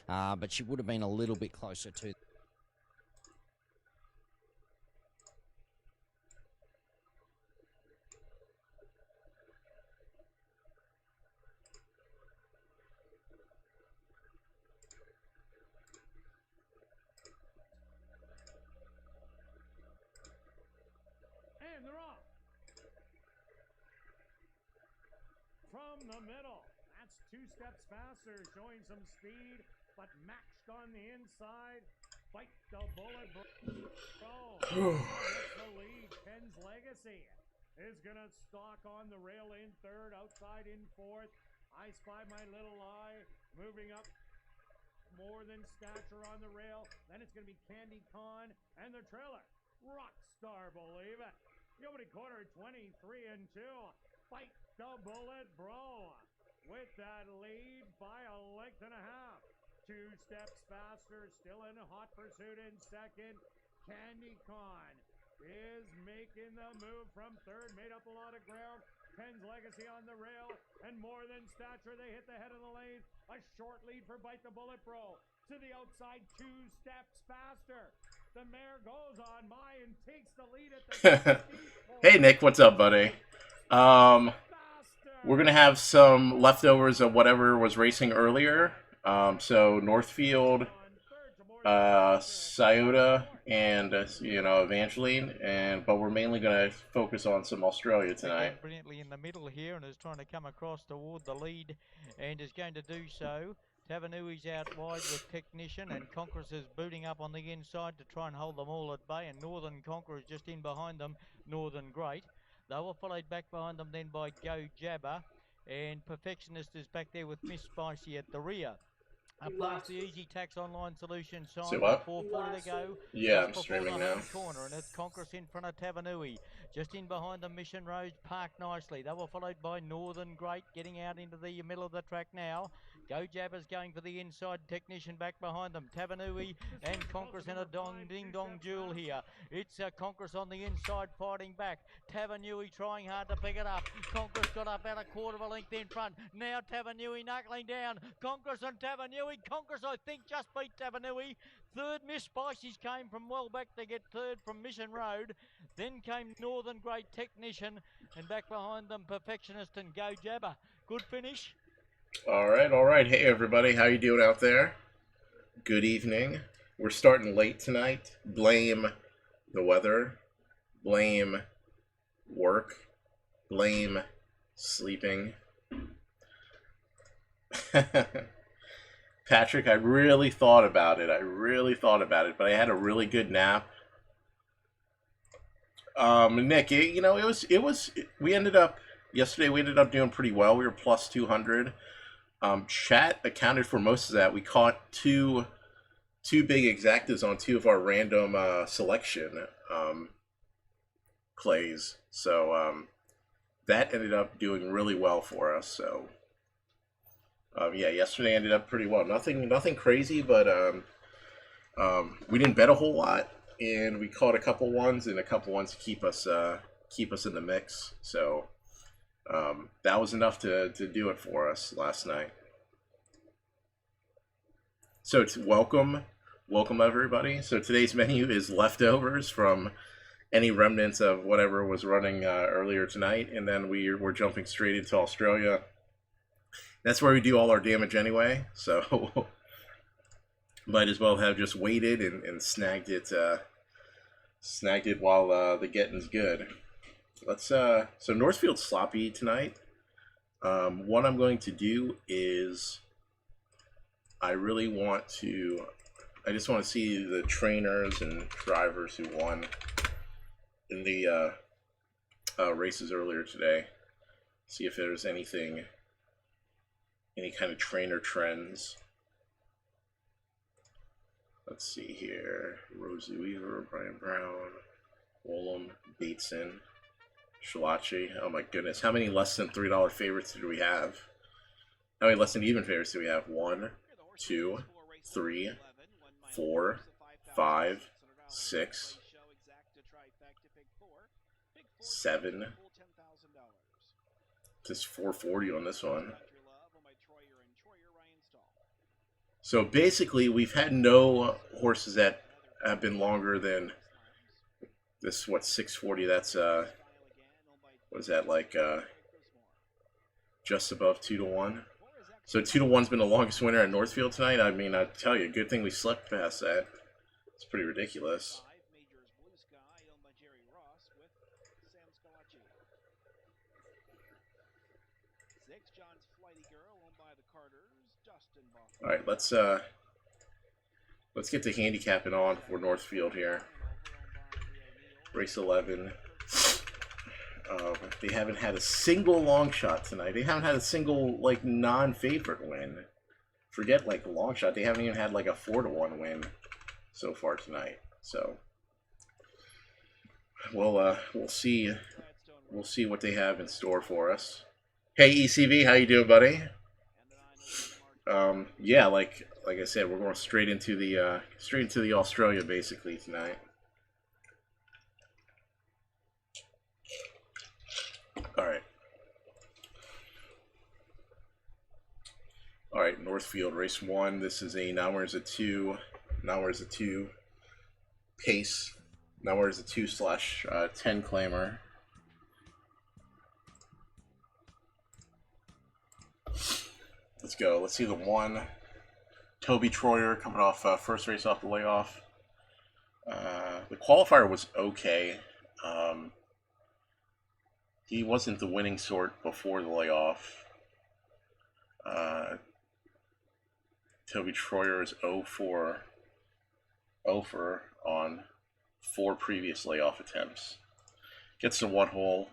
but she would have been a little bit closer to. And they're off. From the middle. That's 2 steps faster, showing some speed, but matched on the inside. Bite the bullet. Gets the lead. Ken's Legacy is going to stalk on the rail in third, outside in fourth. I Spy My Little Eye moving up more than stature on the rail. Then it's going to be Candy Con and the trailer. Rockstar Believe It. The opening quarter, 23-2. Bite the Bullet Bro with that lead by a length and a half. 2 steps faster, still in hot pursuit in second. Candy Con is making the move from third, made up a lot of ground. Ken's Legacy on the rail, and more than stature, they hit the head of the lane. A short lead for Bite the Bullet Bro. To the outside, 2 steps faster. The mare goes on by and takes the lead at the Hey Nick, what's up, buddy? We're gonna have some leftovers of whatever was racing earlier. So Northfield, Scioto, and Evangeline, but we're mainly gonna focus on some Australia tonight. Brilliantly in the middle here, and is trying to come across toward the lead, and is going to do so. Tavanui's out wide with Technician, and Conquerors is booting up on the inside to try and hold them all at bay, and Northern Conqueror is just in behind them, Northern Great. They were followed back behind them then by Go Jabber, and Perfectionist is back there with Miss Spicy at the rear. Up past the Easy Tax Online Solution sign, 4:40 to go. Yeah, I'm just streaming before the now. home corner, and it's Conquerors in front of Tavanui. Just in behind the Mission Road, parked nicely. They were followed by Northern Great, getting out into the middle of the track now. Go Jabbers going for the inside, Technician back behind them. Tavanui and Conquerors in a ding-dong duel here. It's Conquerors on the inside fighting back. Tavanui trying hard to pick it up. Conquerors got up about a quarter of a length in front. Now Tavanui knuckling down. Conquerors and Tavanui. Conquerors, I think, just beat Tavanui. Third, Miss Spices came from well back to get third from Mission Road. Then came Northern Great Technician, and back behind them Perfectionist and Go Jabber. Good finish. All right. Hey everybody, how you doing out there? Good evening. We're starting late tonight. Blame the weather. Blame work. Blame sleeping. Patrick, I really thought about it. But I had a really good nap. Nick, we ended up doing pretty well. We were plus 200. Chat accounted for most of that. We caught two big exactas on 2 of our random selection plays. So that ended up doing really well for us. So yeah, yesterday ended up pretty well. Nothing crazy, but we didn't bet a whole lot, and we caught a couple ones to keep us in the mix. So that was enough to do it for us last night. So welcome everybody. So today's menu is leftovers from any remnants of whatever was running earlier tonight, and then we're jumping straight into Australia. That's where we do all our damage anyway, so might as well have just waited and snagged it while the getting's good. So Northfield's sloppy tonight. What I'm going to do is I just want to see the trainers and drivers who won in the races earlier today. See if there's any kind of trainer trends. Let's see here. Rosie Weaver, Brian Brown, Woolham, Bateson, Shalachi. Oh my goodness. How many less than $3 favorites do we have? How many less than even favorites do we have? 1, 2, 3, 4, 5, 6, 7. Just 440 on this one. So basically, we've had no horses that have been longer than this. What, 640? That's what is that, like just above 2-1? So 2-1's been the longest winner at Northfield tonight. I mean, I tell you, good thing we slept past that. It's pretty ridiculous. All right, let's get the handicapping on for Northfield here. Race 11. They haven't had a single long shot tonight. They haven't had a single, like, non-favorite win. Forget, like, the long shot. They haven't even had, like, a 4-1 win so far tonight. So we'll see. We'll see what they have in store for us. Hey, ECV, how you doing, buddy? Yeah, like I said, we're going straight into the Australia basically tonight. All right, Northfield race 1. This is a now where's a 2 pace. Now where's a 2/10 claimer. Let's go. Let's see the 1. Toby Troyer coming off first race off the layoff. The qualifier was okay. He wasn't the winning sort before the layoff. Toby Troyer is 0 for on 4 previous layoff attempts. Gets to 1 hole.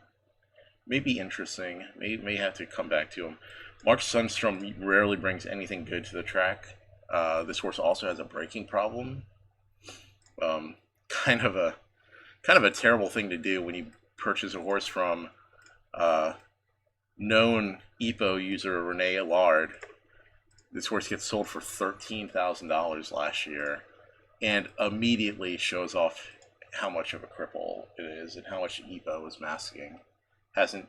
May be interesting. May have to come back to him. Mark Sundstrom rarely brings anything good to the track. This horse also has a braking problem. Kind of a terrible thing to do when you purchase a horse from known EPO user Renee Allard. This horse gets sold for $13,000 last year, and immediately shows off how much of a cripple it is and how much EPO is masking.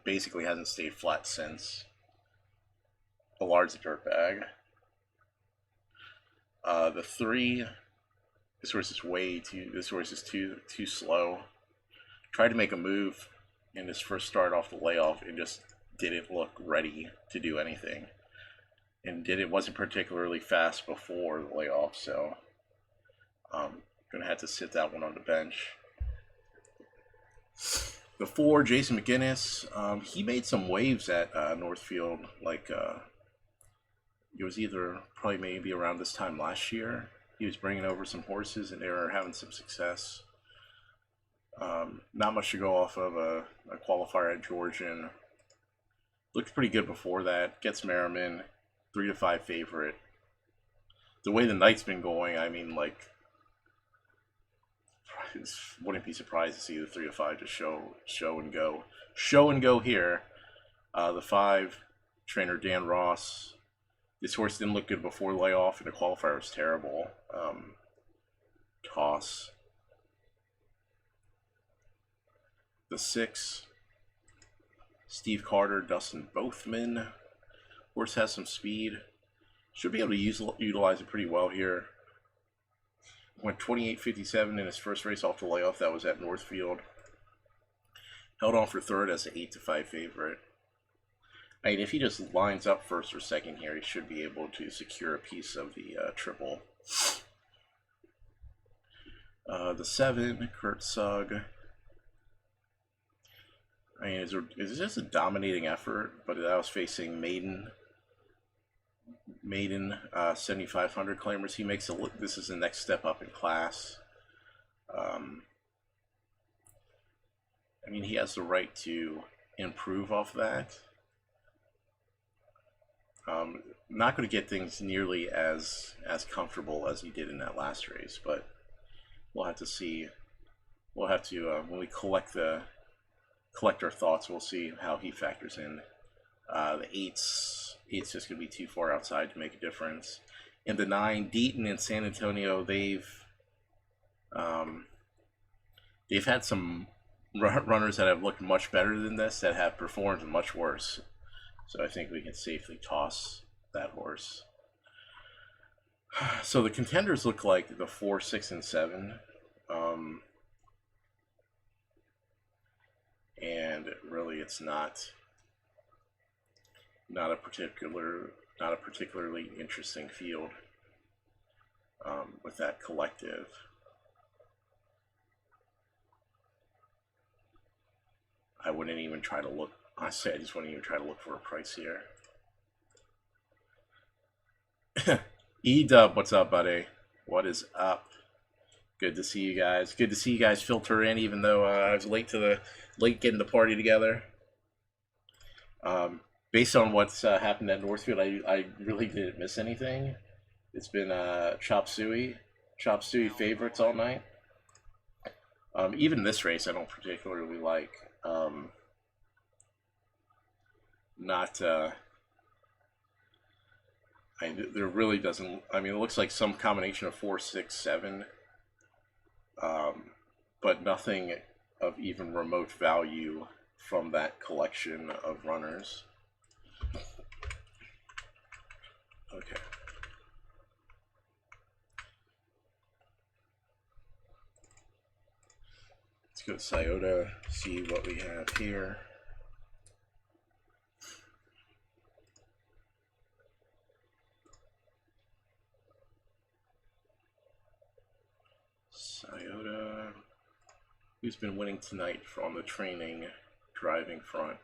Basically hasn't stayed flat since. Allard's a dirtbag. The 3, this horse is too slow. Tried to make a move in his first start off the layoff and just didn't look ready to do anything. And wasn't particularly fast before the layoff, so gonna have to sit that one on the bench. The 4, Jason McGinnis, he made some waves at Northfield, like it was probably maybe around this time last year. He was bringing over some horses and they were having some success. Not much to go off of. A qualifier at Georgian. Looked pretty good before that. Gets Merriman, 3-5 favorite. The way the night's been going, I mean, like, wouldn't be surprised to see the 3-5 just show and go. Show and go here. The 5, trainer Dan Ross. This horse didn't look good before layoff, and the qualifier was terrible. Toss. The 6, Steve Carter, Dustin Bothman. Horse has some speed. Should be able to utilize it pretty well here. Went 28.57 in his first race off the layoff. That was at Northfield. Held on for 3rd as an 8-5 favorite. I mean, if he just lines up 1st or 2nd here, he should be able to secure a piece of the triple. The 7, Kurt Sugg. I mean, is this a dominating effort? But that was facing Maiden 7,500 claimers. He makes this is the next step up in class. I mean, he has the right to improve off that. Not going to get things nearly as comfortable as he did in that last race, but we'll have to see. We'll have to when we collect our thoughts, we'll see how he factors in. The 8's just going to be too far outside to make a difference. And the 9, Deaton and San Antonio, they've had some runners that have looked much better than this that have performed much worse. So I think we can safely toss that horse. So the contenders look like the 4, 6, and 7. And really it's not a particularly interesting field with that collective. I wouldn't even try to look, honestly, I just wouldn't even try to look for a price here. E-Dub, what's up, buddy? What is up? Good to see you guys. Good to see you guys filter in, even though I was late getting the party together. Based on what's happened at Northfield, I really didn't miss anything. It's been chop suey favorites all night. Even this race, I don't particularly like. There really doesn't. I mean, it looks like some combination of 4, 6, 7, but nothing of even remote value from that collection of runners. Okay. Let's go to Scioto, see what we have here. Scioto, who's been winning tonight on the training driving front?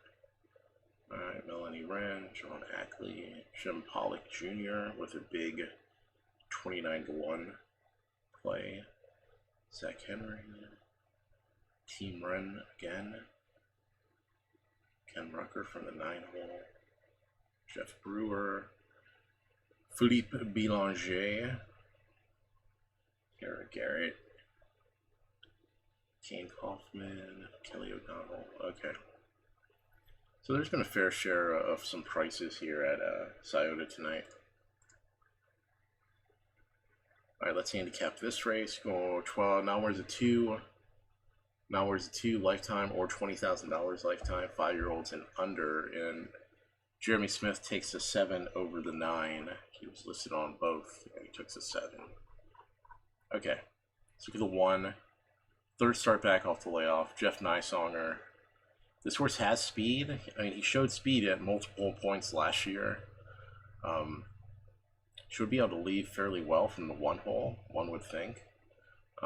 Alright, Melanie Wren, John Ackley, Jim Pollock Jr. with a big 29-1 play. Zach Henry, Team Wren again. Ken Rucker from the 9-hole. Jeff Brewer, Philippe Belanger, Garrett Garrett, Kane Kaufman, Kelly O'Donnell. Okay. So there's been a fair share of some prices here at Scioto tonight. Alright, let's handicap this race. Go 12. Now where's a 2? Now where's a 2 lifetime or $20,000 lifetime, 5-year-olds and under. And Jeremy Smith takes a 7 over the 9. He was listed on both, and he took a 7. Okay, let's look at the 1. Third start back off the layoff. Jeff Nysonger. This horse has speed. I mean, he showed speed at multiple points last year. Should be able to leave fairly well from the 1 hole, one would think.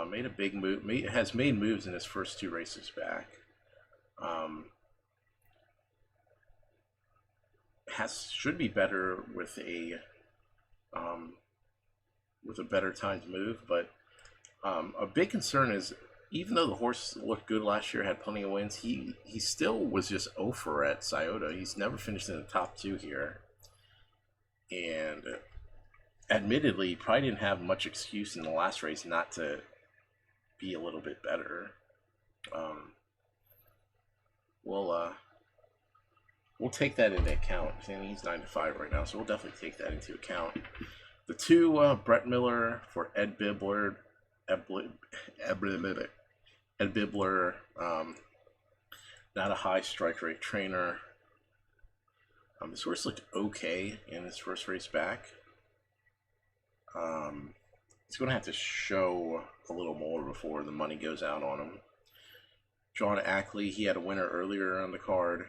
Made a big move. Has made moves in his first 2 races back. Should be better with a better timed move, but a big concern is, even though the horse looked good last year, had plenty of wins, he still was just 0 for at Scioto. He's never finished in the top 2 here. And admittedly, he probably didn't have much excuse in the last race not to be a little bit better. We'll take that into account. I mean, he's 9-5 right now, so we'll definitely take that into account. The 2, Brett Miller for Ed Bibler. Ed Bibler, not a high strike rate trainer. This horse looked okay in his first race back. He's going to have to show a little more before the money goes out on him. John Ackley, he had a winner earlier on the card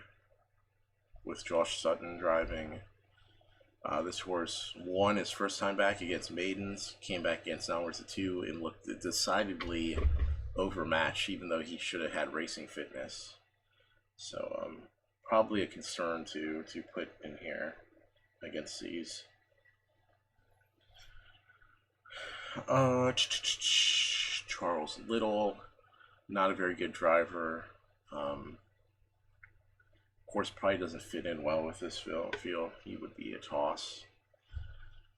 with Josh Sutton driving. This horse won his first time back against Maidens, came back against Now Where's the 2, and looked decidedly overmatched, even though he should have had racing fitness. So probably a concern to put in here against these. Charles Little, not a very good driver. Horse probably doesn't fit in well with this field. He would be a toss.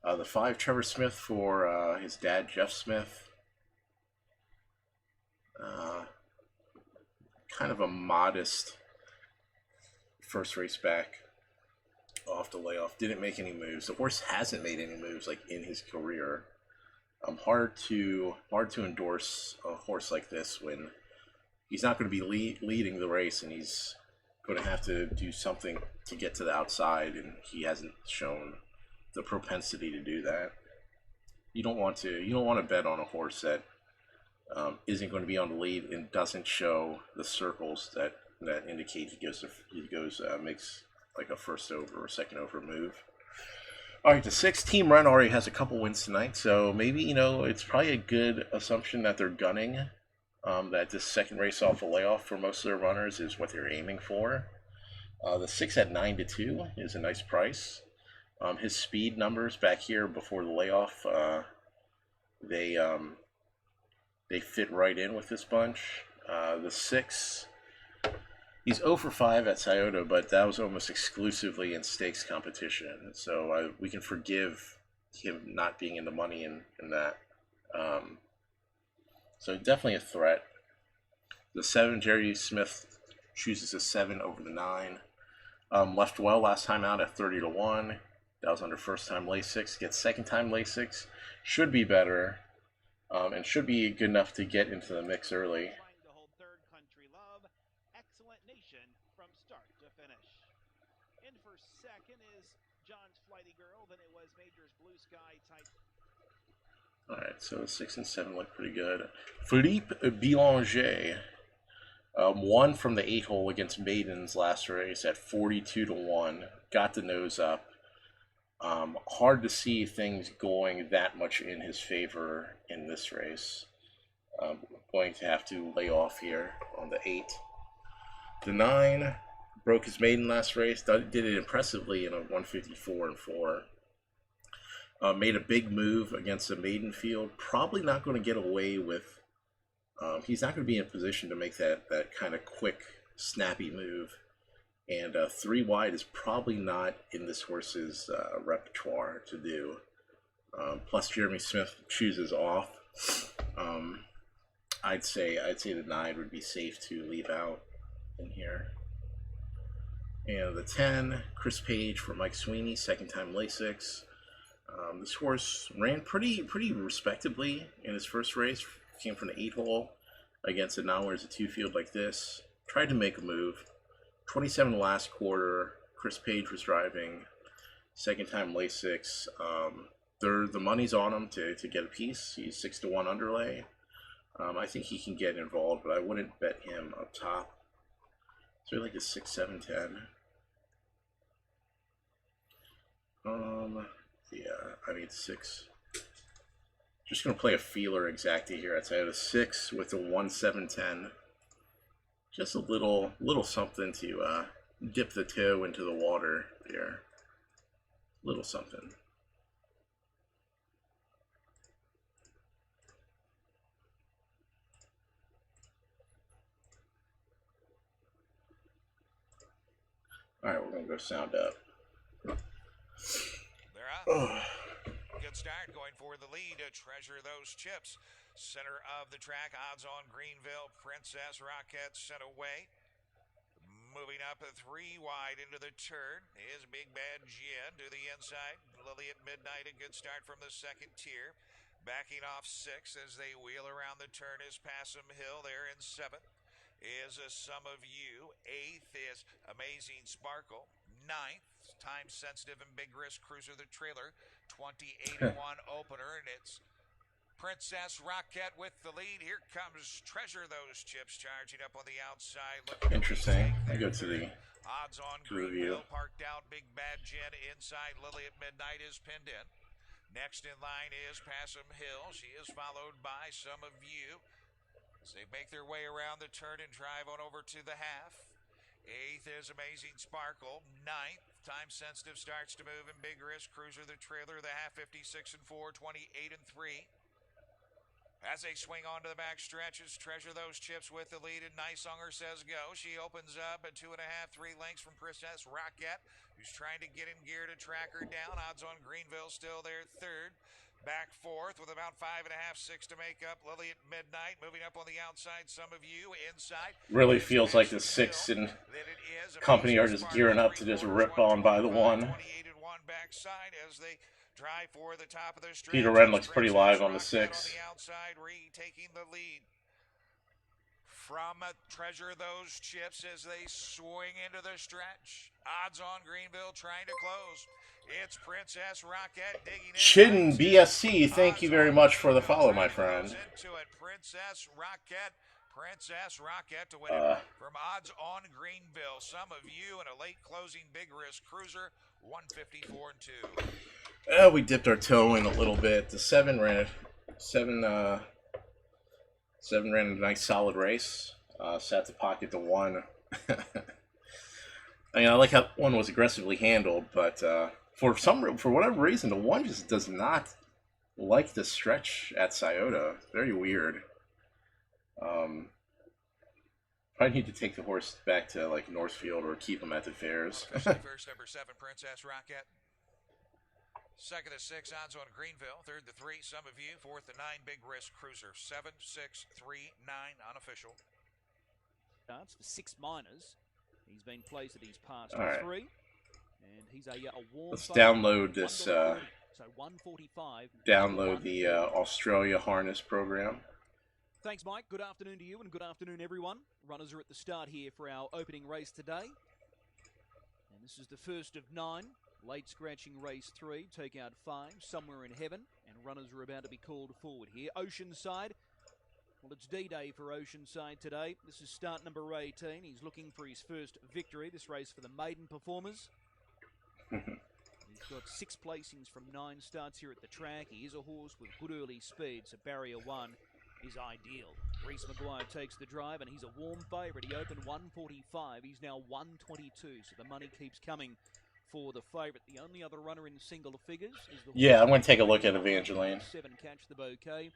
The 5, Trevor Smith for his dad, Jeff Smith. Kind of a modest first race back off the layoff. Didn't make any moves. The horse hasn't made any moves like in his career. Hard to endorse a horse like this when he's not going to be leading the race, and he's going to have to do something to get to the outside, and he hasn't shown the propensity to do that. You don't want to bet on a horse that isn't going to be on the lead and doesn't show the circles that indicate he makes like a first over or second over move. All right, the 6 Team Ren already has a couple wins tonight, so maybe it's probably a good assumption that they're gunning. That this second race off a layoff for most of their runners is what they're aiming for. The 6 at 9-2 is a nice price. His speed numbers back here before the layoff, they fit right in with this bunch. The 6, he's 0 for 5 at Scioto, but that was almost exclusively in stakes competition, so we can forgive him not being in the money in that. So definitely a threat. The 7, Jerry Smith chooses a 7 over the 9. Left well last time out at 30-1. That was under first time Lasix. Gets second time Lasix. Should be better. And should be good enough to get into the mix early. Excellent nation from start to finish. In for second is John's Flighty Girl, then it was Major's Blue Sky type. Alright, so 6 and 7 look pretty good. Philippe Bilanger won from the 8 hole against Maidens last race at 42-1. Got the nose up. Hard to see things going that much in his favor in this race. Going to have to lay off here on the 8. The 9 broke his maiden last race. Did it impressively in a 154-4. Made a big move against the maiden field. Probably not going to get away with. He's not going to be in a position to make that kind of quick, snappy move. And 3 wide is probably not in this horse's repertoire to do. Plus, Jeremy Smith chooses off. I'd say the 9 would be safe to leave out in here. And the 10, Chris Page for Mike Sweeney, second time Lasix. This horse ran pretty respectably in his first race. Came from the 8 hole against a non-winners a 2 field like this. Tried to make a move. 27 last quarter. Chris Page was driving. Second time Lasix. The money's on him to get a piece. He's 6-1 underlay. I think he can get involved, but I wouldn't bet him up top. So like a 6, 7, 10. Yeah, I mean 6. Just gonna play a feeler exactly here. I'd say a 6 with a 1, 7, 10. Just a little something to dip the toe into the water there. Little something. All right, we're gonna go sound up. They're up. Good start going for the lead. Treasure those chips. Center of the track, odds on Greenville. Princess Rocket sent away. Moving up 3 wide into the turn is Big Bad Jen to the inside. Lily at Midnight, a good start from the second tier. Backing off 6 as they wheel around the turn is Passam Hill there in 7th. Is Some of You. 8th is Amazing Sparkle. 9th, Time Sensitive and Big Risk Cruiser the Trailer. 28-1 opener, and it's Princess Rocket with the lead. Here comes Treasure Those Chips charging up on the outside. Interesting. I go to the odds on review. Greenville parked out. Big Bad Jen inside. Lily at Midnight is pinned in. Next in line is Passam Hill. She is followed by Some of You as they make their way around the turn and drive on over to the half. 8th is Amazing Sparkle. 9th, Time Sensitive starts to move, and Big Risk Cruiser the Trailer, the half 56-4, 28-3. As they swing onto the back stretches, Treasure Those Chips with the lead, and Nicehunger says go. She opens up at 2.5, 3 lengths from Princess Rocket, who's trying to get in gear to track her down. Odds on Greenville still there 3rd. Back 4th with about 5.5, 6 to make up. Lily at Midnight moving up on the outside. Some of You inside. Really feels like the 6 and company are just gearing up to just rip on by the 1. 28-1 backside as they drive for the top of their stretch. Peter Wren looks pretty live on the 6. On the outside, retaking the lead. from Treasure Those Chips as they swing into the stretch. Odds on Greenville trying to close. It's Princess Rocket digging in. Chin BSC, thank you very much for the follow, my friend. Into it. Princess Rocket to win it from Odds on Greenville. Some of you in a late closing big risk cruiser, 154 and 2. We dipped our toe in a little bit. The seven ran a nice solid race. Sat to pocket the 1. I mean, I like how 1 was aggressively handled, but for whatever reason, the 1 just does not like the stretch at Scioto. Very weird. Probably need to take the horse back to like Northfield or keep him at the fairs. First, number 7, Princess Rocket. Second to 6, Odds on Greenville. Third to 3, Some of You. Fourth to 9, Big Risk Cruiser. 7, 6, 3, 9, unofficial. Starts for 6 minors. He's been placed at his past 3, and he's a warm. Let's download this. So 145. Download the Australia harness program. Thanks, Mike. Good afternoon to you, and good afternoon, everyone. Runners are at the start here for our opening race today, and this is the first of 9. Late scratching race 3, take out 5, Somewhere in Heaven, and runners are about to be called forward here. Oceanside, well, it's D-Day for Oceanside today. This is start number 18. He's looking for his first victory. This race for the maiden performers. He's got 6 placings from 9 starts here at the track. He is a horse with good early speed, so barrier 1 is ideal. Reese Maguire takes the drive, and he's a warm favourite. He opened 145. He's now 122, so the money keeps coming for the favourite. The only other runner in single figures is the I'm going to take a look at Evangeline. 7 Catch the Bouquet.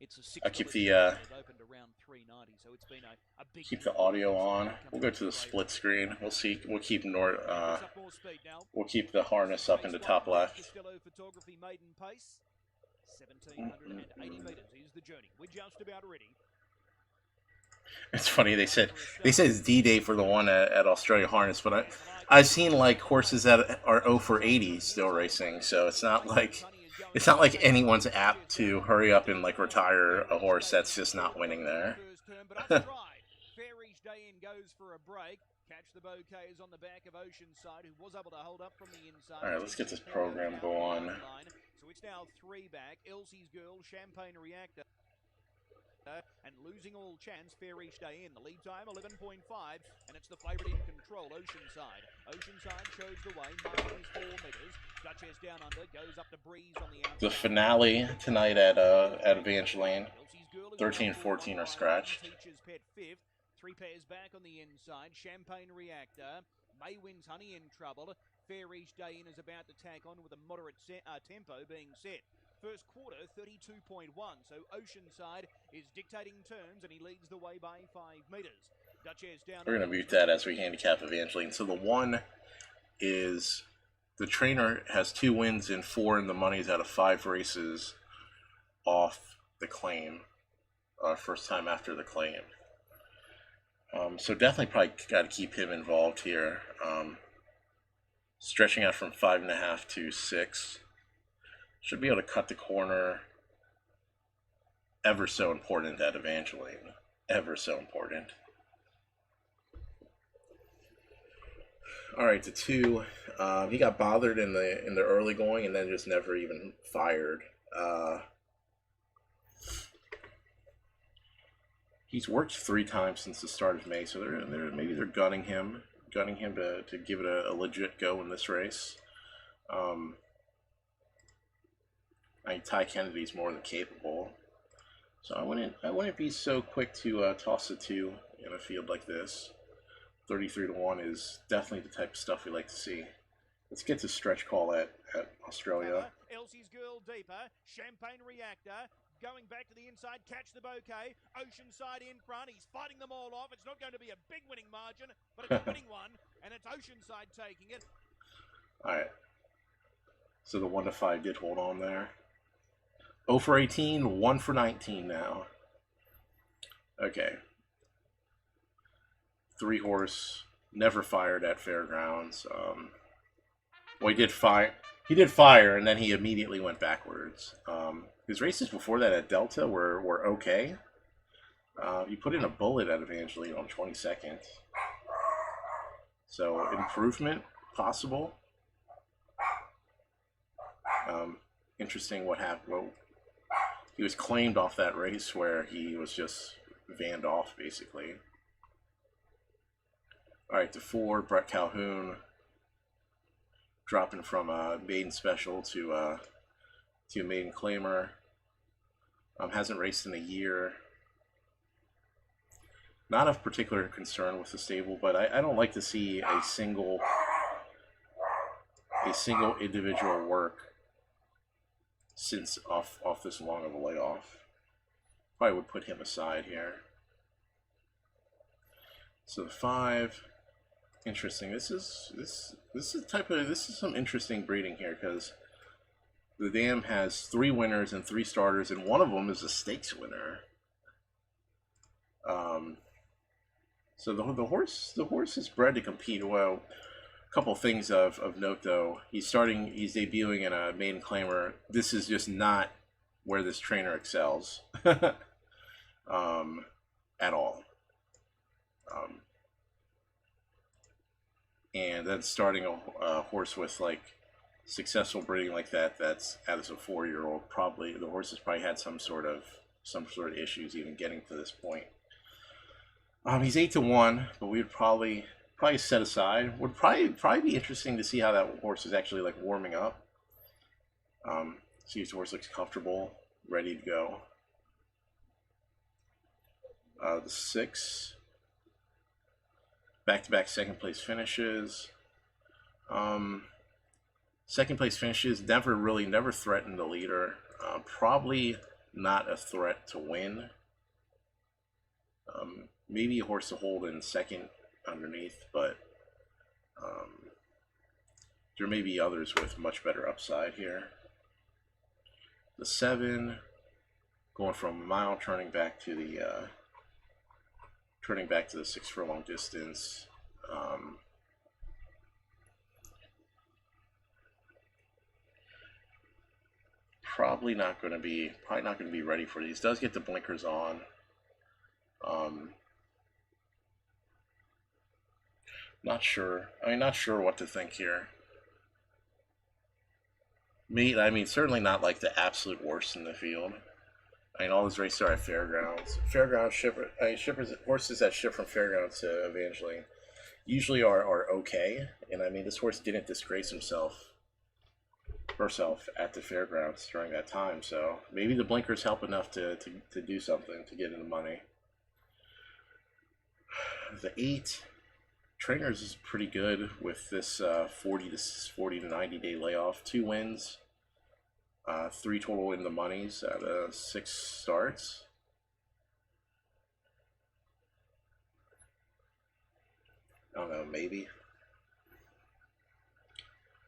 It's a 6. I'll keep the opened around 390, so it's been a big keep the audio on. We'll go to the split screen. We'll see. We'll keep we'll keep the harness up in the top left. Photography maiden pace. 1780 meters is the journey. We're just about ready. It's funny, they said it's D-Day for the 1 at Australia Harness, but I've seen like horses that are 0 for 80 still racing, so it's not like anyone's apt to hurry up and like retire a horse that's just not winning there. For a break. Catch the Bouquet is on the back of Oceanside, who was able to hold up from the inside. All right, let's get this program going. So it's now 3 back. Elsie's Girl, Champagne Reactor, and Losing All Chance, Fair Each Day in. The lead time 11.5, and it's the favourite in control, Oceanside. Oceanside shows the way. Marking is 4 metres. Duchess down under, goes up to Breeze on the outside. The finale tonight at Evangeline. 13-14 are scratched. Teacher's Pet 5th. 3 pairs back on the inside. Champagne Reactor. May Wins Honey in trouble. Fair Each Day in is about to tack on with a moderate tempo being set. First quarter, 32.1. So Oceanside is dictating turns, and he leads the way by 5 metres. Duchess down. We're going to mute that as we handicap Evangeline. So the 1 is the trainer has 2 wins and 4 in the monies out of 5 races off the claim. First time after the claim. So definitely probably got to keep him involved here. Stretching out from 5.5 to 6. Should be able to cut the corner. Ever so important at Evangeline. Ever so important. All right, the 2. He got bothered in the early going and then just never even fired. He's worked 3 times since the start of May, so maybe they're gunning him to give it a legit go in this race. I think Ty Kennedy's more than capable, so I wouldn't be so quick to toss a 2 in a field like this. 33-1 is definitely the type of stuff we like to see. Let's get to stretch call at Australia. Elsie's Girl deeper. Champagne Reactor. Going back to the inside, Catch the Bouquet. Oceanside in front. He's fighting them all off. It's not going to be a big winning margin, but it's a winning one, and it's Oceanside taking it. All right. So the 1 to 5 did hold on there. 0 for 18, 1 for 19 now. Okay. 3 horse, never fired at fairgrounds. Well, he did fire, and then he immediately went backwards. His races before that at Delta were okay. You put in a bullet at Evangeline on 22nd. So improvement possible. Interesting what happened. Well, he was claimed off that race where he was just vanned off, basically. All right, to 4, Brett Calhoun dropping from a maiden special to a maiden claimer. Hasn't raced in a year. Not of particular concern with the stable, but I don't like to see a single individual work since off this long of a layoff. Probably would put him aside here. So the 5, interesting. This is some interesting breeding here, because the dam has 3 winners and 3 starters, and one of them is a stakes winner. So the horse is bred to compete. Well, a couple things of note though. He's debuting in a maiden claimer. This is just not where this trainer excels at all. And then starting a horse with like successful breeding like that's as a 4-year-old, probably the horse has probably had some sort of issues even getting to this point. He's 8-1, but we would probably set aside. Would probably be interesting to see how that horse is actually like warming up. See if the horse looks comfortable, ready to go. The 6, back-to-back second place finishes. Second place finishes, never threatened the leader. Probably not a threat to win. Maybe a horse to hold in second underneath, but there may be others with much better upside here. The 7, going from a mile, turning back to the 6 furlong distance. Probably not going to be ready for these. Does get the blinkers on. Not sure what to think here. Certainly not like the absolute worst in the field. All those races are at fairgrounds. Horses that ship from fairgrounds to Evangeline usually are okay. And this horse didn't disgrace herself at the fairgrounds during that time. So maybe the blinkers help enough to do something, to get in the money. The 8, Trainers is pretty good with this 40 to 90 day layoff. 2 wins, 3 total in the monies out of 6 starts. I don't know, maybe.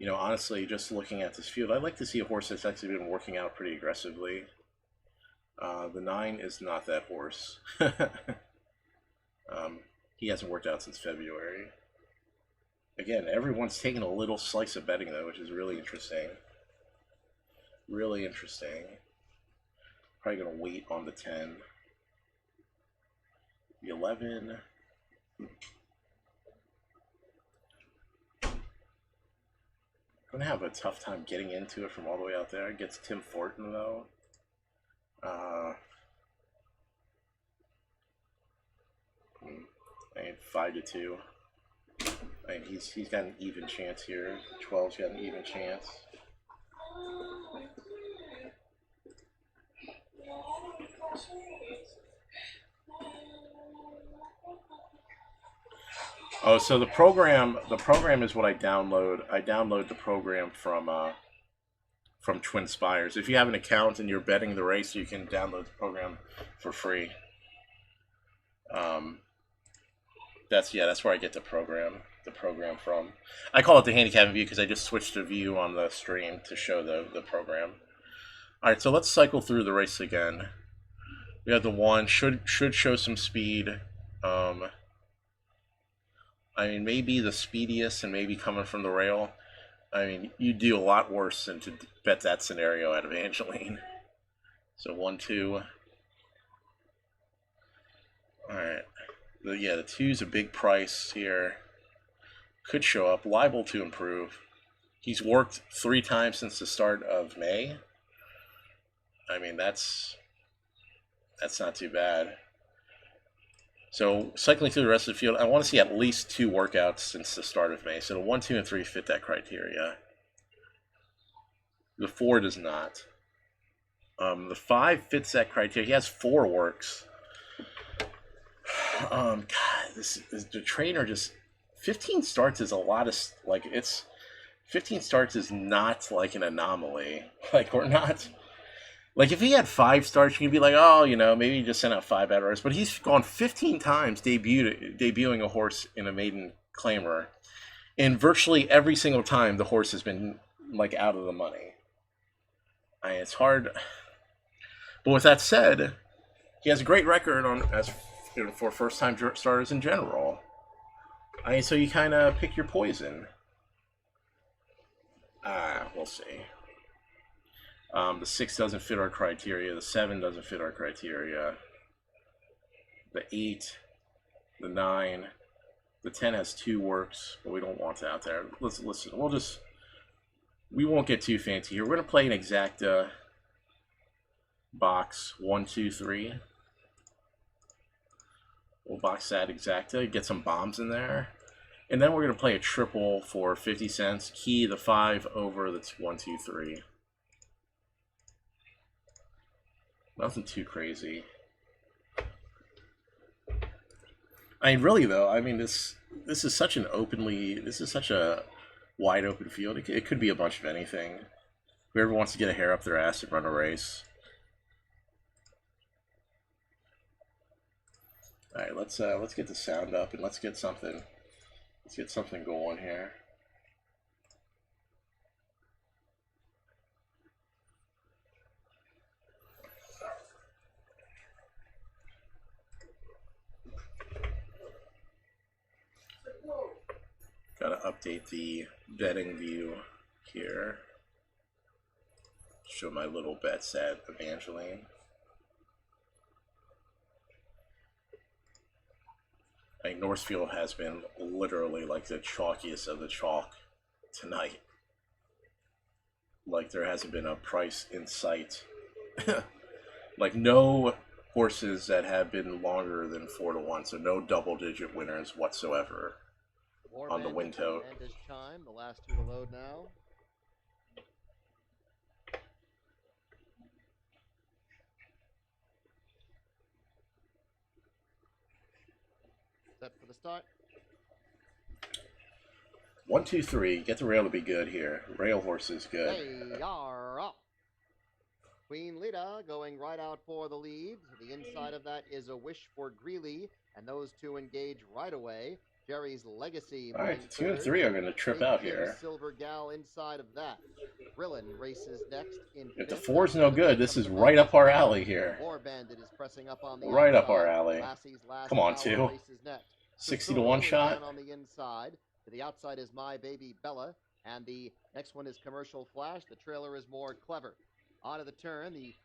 Honestly, just looking at this field, I'd like to see a horse that's actually been working out pretty aggressively. The 9 is not that horse. He hasn't worked out since February. Again, everyone's taking a little slice of betting though, which is really interesting. Really interesting. Probably gonna wait on the 10. The 11. Gonna have a tough time getting into it from all the way out there. It gets Tim Fortin though. And 5-2. He's got an even chance here. 12's got an even chance. Oh, so the program is what I download. I download the program from TWINSPIRES. If you have an account and you're betting the race, you can download the program for free. That's where I get the program from. I call it the handicapping view because I just switched the view on the stream to show the program. All right, so let's cycle through the race again. We have the 1, should show some speed. Maybe the speediest and maybe coming from the rail. You do a lot worse than to bet that scenario at Evangeline. So 1-2. Alright. Yeah, the 2's a big price here. Could show up. Liable to improve. He's worked 3 times since the start of May. I mean, that's not too bad. So, cycling through the rest of the field, I want to see at least 2 workouts since the start of May. So, the 1, 2, and 3 fit that criteria. The 4 does not. The 5 fits that criteria. He has 4 works. God, the trainer just 15 starts is a lot of like 15 starts is not like an anomaly. Like we're not like if he had 5 starts, you could be like, oh, you know, maybe he just sent out 5 bad orders. But he's gone 15 times debuting a horse in a maiden claimer, and virtually every single time the horse has been like out of the money. It's hard. But with that said, he has a great record for first-time starters in general. So you kind of pick your poison. We'll see. The 6 doesn't fit our criteria. The 7 doesn't fit our criteria. The 8, the 9, the 10 has 2 works, but we don't want that out there. Listen. We won't get too fancy here. We're gonna play an exacta box 1, 2, 3. We'll box that exacta, get some bombs in there. And then we're going to play a triple for 50 cents. Key the 5 over the 1, 2, 3. Nothing too crazy. I mean, really though, I mean this is such a wide open field. It could be a bunch of anything. Whoever wants to get a hair up their ass and run a race. All right, let's get the sound up and let's get something going here. Gotta update the betting view here. Show my little bets at Evangeline. I think Northfield has been literally like the chalkiest of the chalk tonight. Like there hasn't been a price in sight. Like no horses that have been longer than 4-1, so no double-digit winners whatsoever on the win tote. And his chime, the last 2 to load now. Set for the start. 1, 2, 3. Get the rail to be good here. Rail horse is good. They are up. Queen Lita going right out for the lead. To the inside of that is A Wish for Greeley, and those 2 engage right away. Jerry's Legacy. All right, 2 and 3 are going to trip out here. Silver Gal inside of that. Brillin races next in If the 4's no good, this is right up our alley here. War Bandit is pressing up on the right outside. Up our alley. Come on, 2. 60 to 1 shot. On the inside. To the outside is My Baby Bella, and the next one is Commercial Flash. The trailer is More Clever. On to the turn, the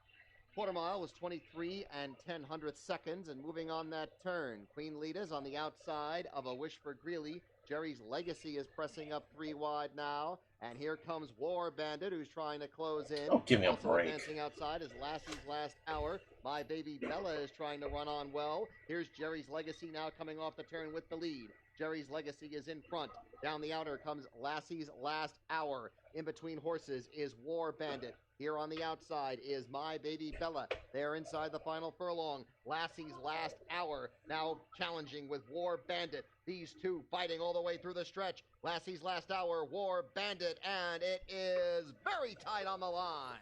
quarter mile was 23 10/100 seconds, and moving on that turn, Queen Lita's on the outside of A Wish for Greeley. Jerry's Legacy is pressing up 3 wide now, and here comes War Bandit, who's trying to close in. Oh, give me a also break. Advancing outside is Lassie's Last Hour. My Baby Bella is trying to run on well. Here's Jerry's Legacy now coming off the turn with the lead. Jerry's Legacy is in front. Down the outer comes Lassie's Last Hour. In between horses is War Bandit. Here on the outside is My Baby Bella. They're inside the final furlong. Lassie's Last Hour now challenging with War Bandit. These 2 fighting all the way through the stretch. Lassie's Last Hour, War Bandit, and it is very tight on the line.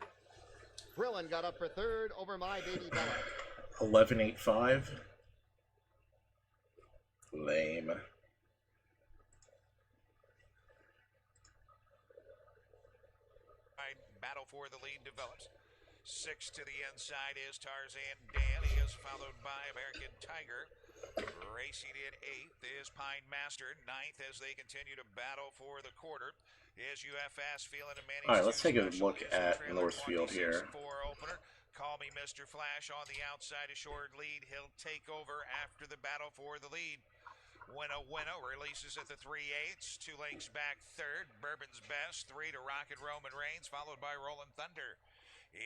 Brillin got up for 3rd over My Baby Bella. 11.85. Lame. Battle for the lead develops. 6 to the inside is Tarzan Dan. He is followed by American Tiger. Racing in 8th is Pine Master. 9th as they continue to battle for the quarter is UFS feeling a Manny. All right, let's take a look at Northfield here. Call Me Mr. Flash on the outside, a short lead. He'll take over after the battle for the lead. Winnow releases at the 3/8, 2 lengths back third. Bourbon's Best, 3 to Rocket Roman Reigns, followed by Rolling Thunder.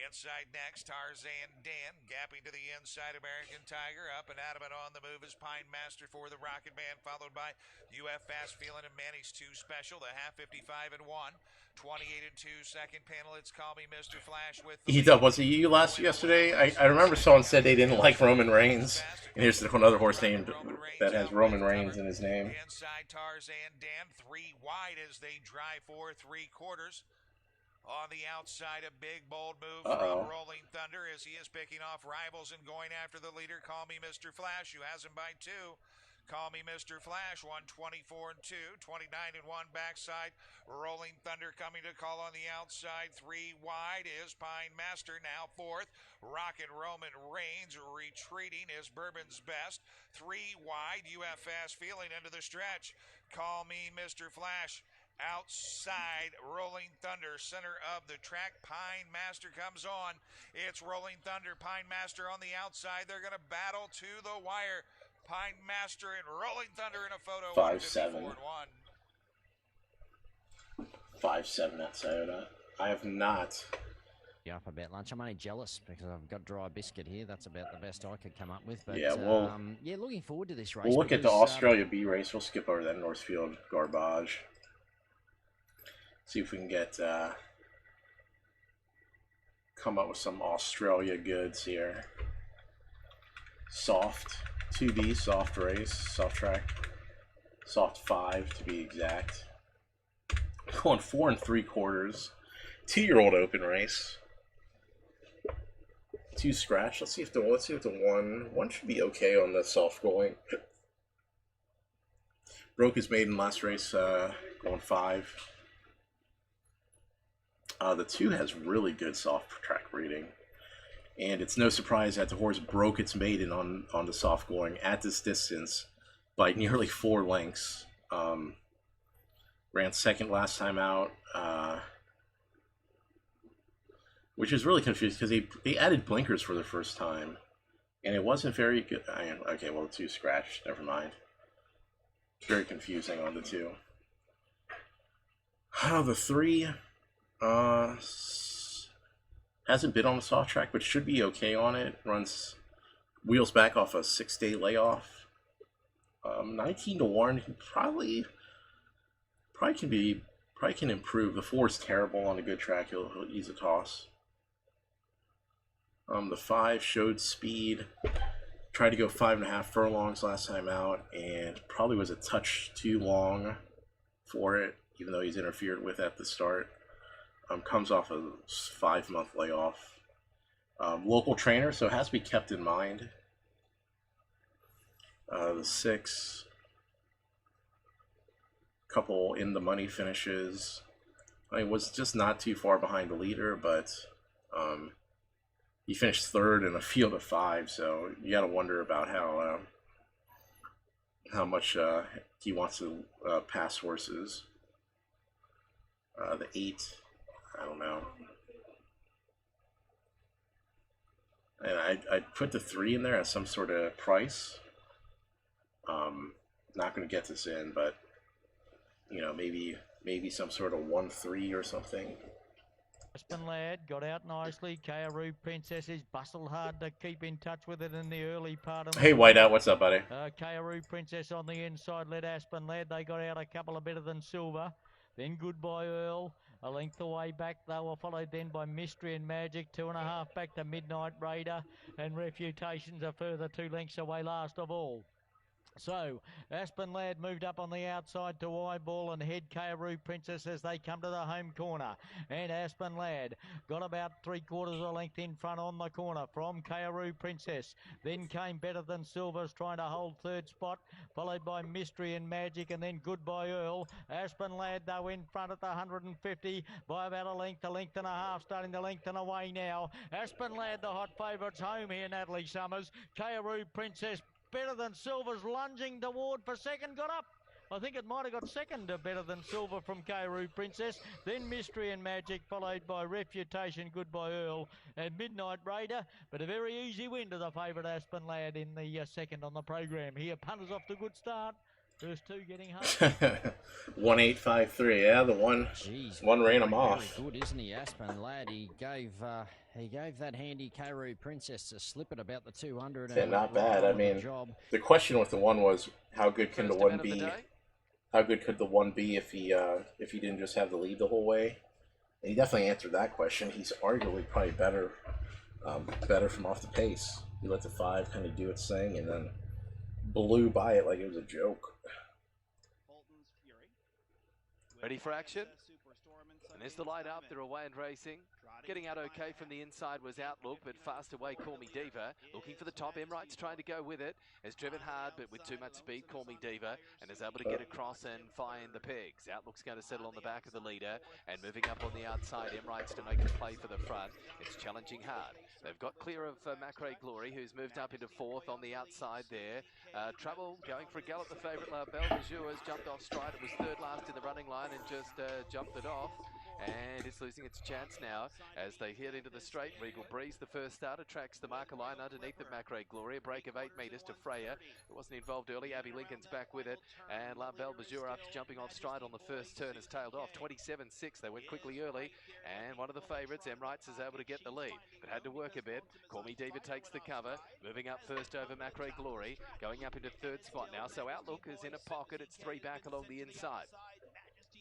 Inside next, Tarzan Dan, gapping to the inside, American Tiger, up and adamant on the move is Pine Master for the Rocket Man, followed by UF Fast Feeling and Manny's 2 Special, the half 55 and 1, 28 and 2, second panel, it's Call Me Mr. Flash with the Heat Up, was it you yesterday? I remember someone said they didn't like Roman Reigns, and here's another horse named that has Roman Reigns in his name. Inside Tarzan Dan, 3 wide as they drive for 3/4. On the outside, a big, bold move from Rolling Thunder as he is picking off rivals and going after the leader, Call Me Mr. Flash, who has him by 2. Call Me Mr. Flash, 124 and 2, 29 and 1 backside. Rolling Thunder coming to call on the outside. 3 wide is Pine Master, now 4th. Rocket Roman Reigns retreating is Bourbon's Best. 3 wide, UF Fast Feeling into the stretch. Call Me Mr. Flash. Outside, Rolling Thunder, center of the track. Pine Master comes on. It's Rolling Thunder, Pine Master on the outside. They're going to battle to the wire. Pine Master and Rolling Thunder in a photo. 5-7. 5-7 at Toyota. I have not. Yeah, up about lunch. I'm only jealous because I've got dry biscuit here. That's about the best I could come up with. But Yeah, well, yeah, looking forward to this race. We'll look at the because, Australia B race. We'll skip over that Northfield garbage. See if we can get come up with some Australia goods here. Soft 2B, soft race, soft track, soft 5 to be exact. Going 4 3/4, 2-year-old open race. 2 scratch. Let's see if the one should be okay on the soft going. Broke his maiden last race, going 5. The 2 has really good soft track reading, and it's no surprise that the horse broke its maiden on the soft going at this distance by nearly 4 lengths. Ran second last time out, which is really confusing because they added blinkers for the first time, and it wasn't very good. Okay, well, the 2 scratched. Never mind. Very confusing on the 2. The 3. Hasn't been on the soft track, but should be okay on it. Runs wheels back off a 6-day layoff. 19 to 1. Probably can improve. The 4 is terrible on a good track. He'll ease a toss. The 5 showed speed. Tried to go 5.5 furlongs last time out, and probably was a touch too long for it, even though he's interfered with at the start. Comes off a 5-month layoff. Local trainer, so it has to be kept in mind. The 6, couple in the money finishes. I mean, was just not too far behind the leader, but he finished 3rd in a field of 5, so you got to wonder about how much he wants to pass horses. The 8. I don't know. And I'd put the 3 in there as some sort of price. Not going to get this in, but you know, maybe some sort of 1-3 or something. Aspen Lad got out nicely. Kayaru Princess is bustled hard to keep in touch with it in the early part of the Hey, Whiteout, what's up, buddy? Kayaru Princess on the inside led Aspen Lad. They got out a couple of better than Silver. Then Goodbye Earl. A length away back, they were followed then by Mystery and Magic, 2.5 back to Midnight Raider, and Refutations a further 2 lengths away last of all. So, Aspen Lad moved up on the outside to Eyeball and head Kayaru Princess as they come to the home corner. And Aspen Lad got about 3/4 of a length in front on the corner from Kayaru Princess. Then came Better Than Silver's trying to hold 3rd spot, followed by Mystery and Magic, and then Goodbye Earl. Aspen Lad, though, in front at the 150 by about a length and a half, starting to lengthen away now. Aspen Lad, the hot favourites home here, Natalie Summers. Kayaru Princess, Better Than Silver's lunging toward for second, got up. I think it might have got second better than Silver from Kairu Princess, then Mystery and Magic, followed by Reputation, Goodbye Earl, and Midnight Raider. But a very easy win to the favourite Aspen Lad in the second on the program here. Punters off to a good start. First two getting home. 1853. Yeah, the one ran him off. Very good, isn't he, Aspen Lad? He gave that handy Kairu Princess a slip at about the 200. Yeah, not bad. I mean, the question with the one was how good can the one be? How good could the one be if he didn't just have the lead the whole way? And he definitely answered that question. He's arguably probably better from off the pace. He let the 5 kind of do its thing and then blew by it like it was a joke. Ready for action? And there's the light up, they're away and racing. Getting out okay from the inside was Outlook, but fast away Call Me Diva. Looking for the top, Emright's trying to go with it. Has driven hard, but with too much speed, Call Me Diva, and is able to get across and find the pegs. Outlook's going to settle on the back of the leader, and moving up on the outside, Emright's to make the play for the front. It's challenging hard. They've got clear of Macrae Glory, who's moved up into 4th on the outside there. Trouble going for a gallop, the favourite La Belle Jour has jumped off stride. It was 3rd last in the running line and just jumped it off. And it's losing its chance now as they head into the straight. Regal Breeze, the first starter, tracks the marker line underneath the Macrae Glory. A break of 8 metres to Freya, who wasn't involved early. Abby Lincoln's back with it. And La Belle Jour, after jumping off stride on the first turn, has tailed off. 27-6. They went quickly early. And one of the favourites, Emrights, is able to get the lead, but had to work a bit. Call Me Diva takes the cover, moving up first over Macrae Glory, going up into 3rd spot now. So Outlook is in a pocket. It's 3 back along the inside.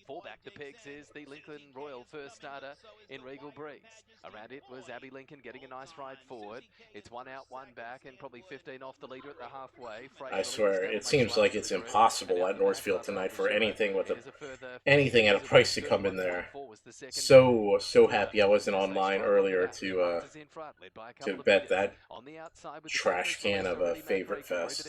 4 back to pegs is the Lincoln Royal first starter in Regal Breeze. Around it was Abby Lincoln getting a nice ride forward. It's 1 out, 1 back, and probably 15 off the leader at the halfway. I swear, it seems like it's impossible at Northfield tonight for anything at a price to come in there. So happy I wasn't online earlier to bet that trash can of a favorite fest.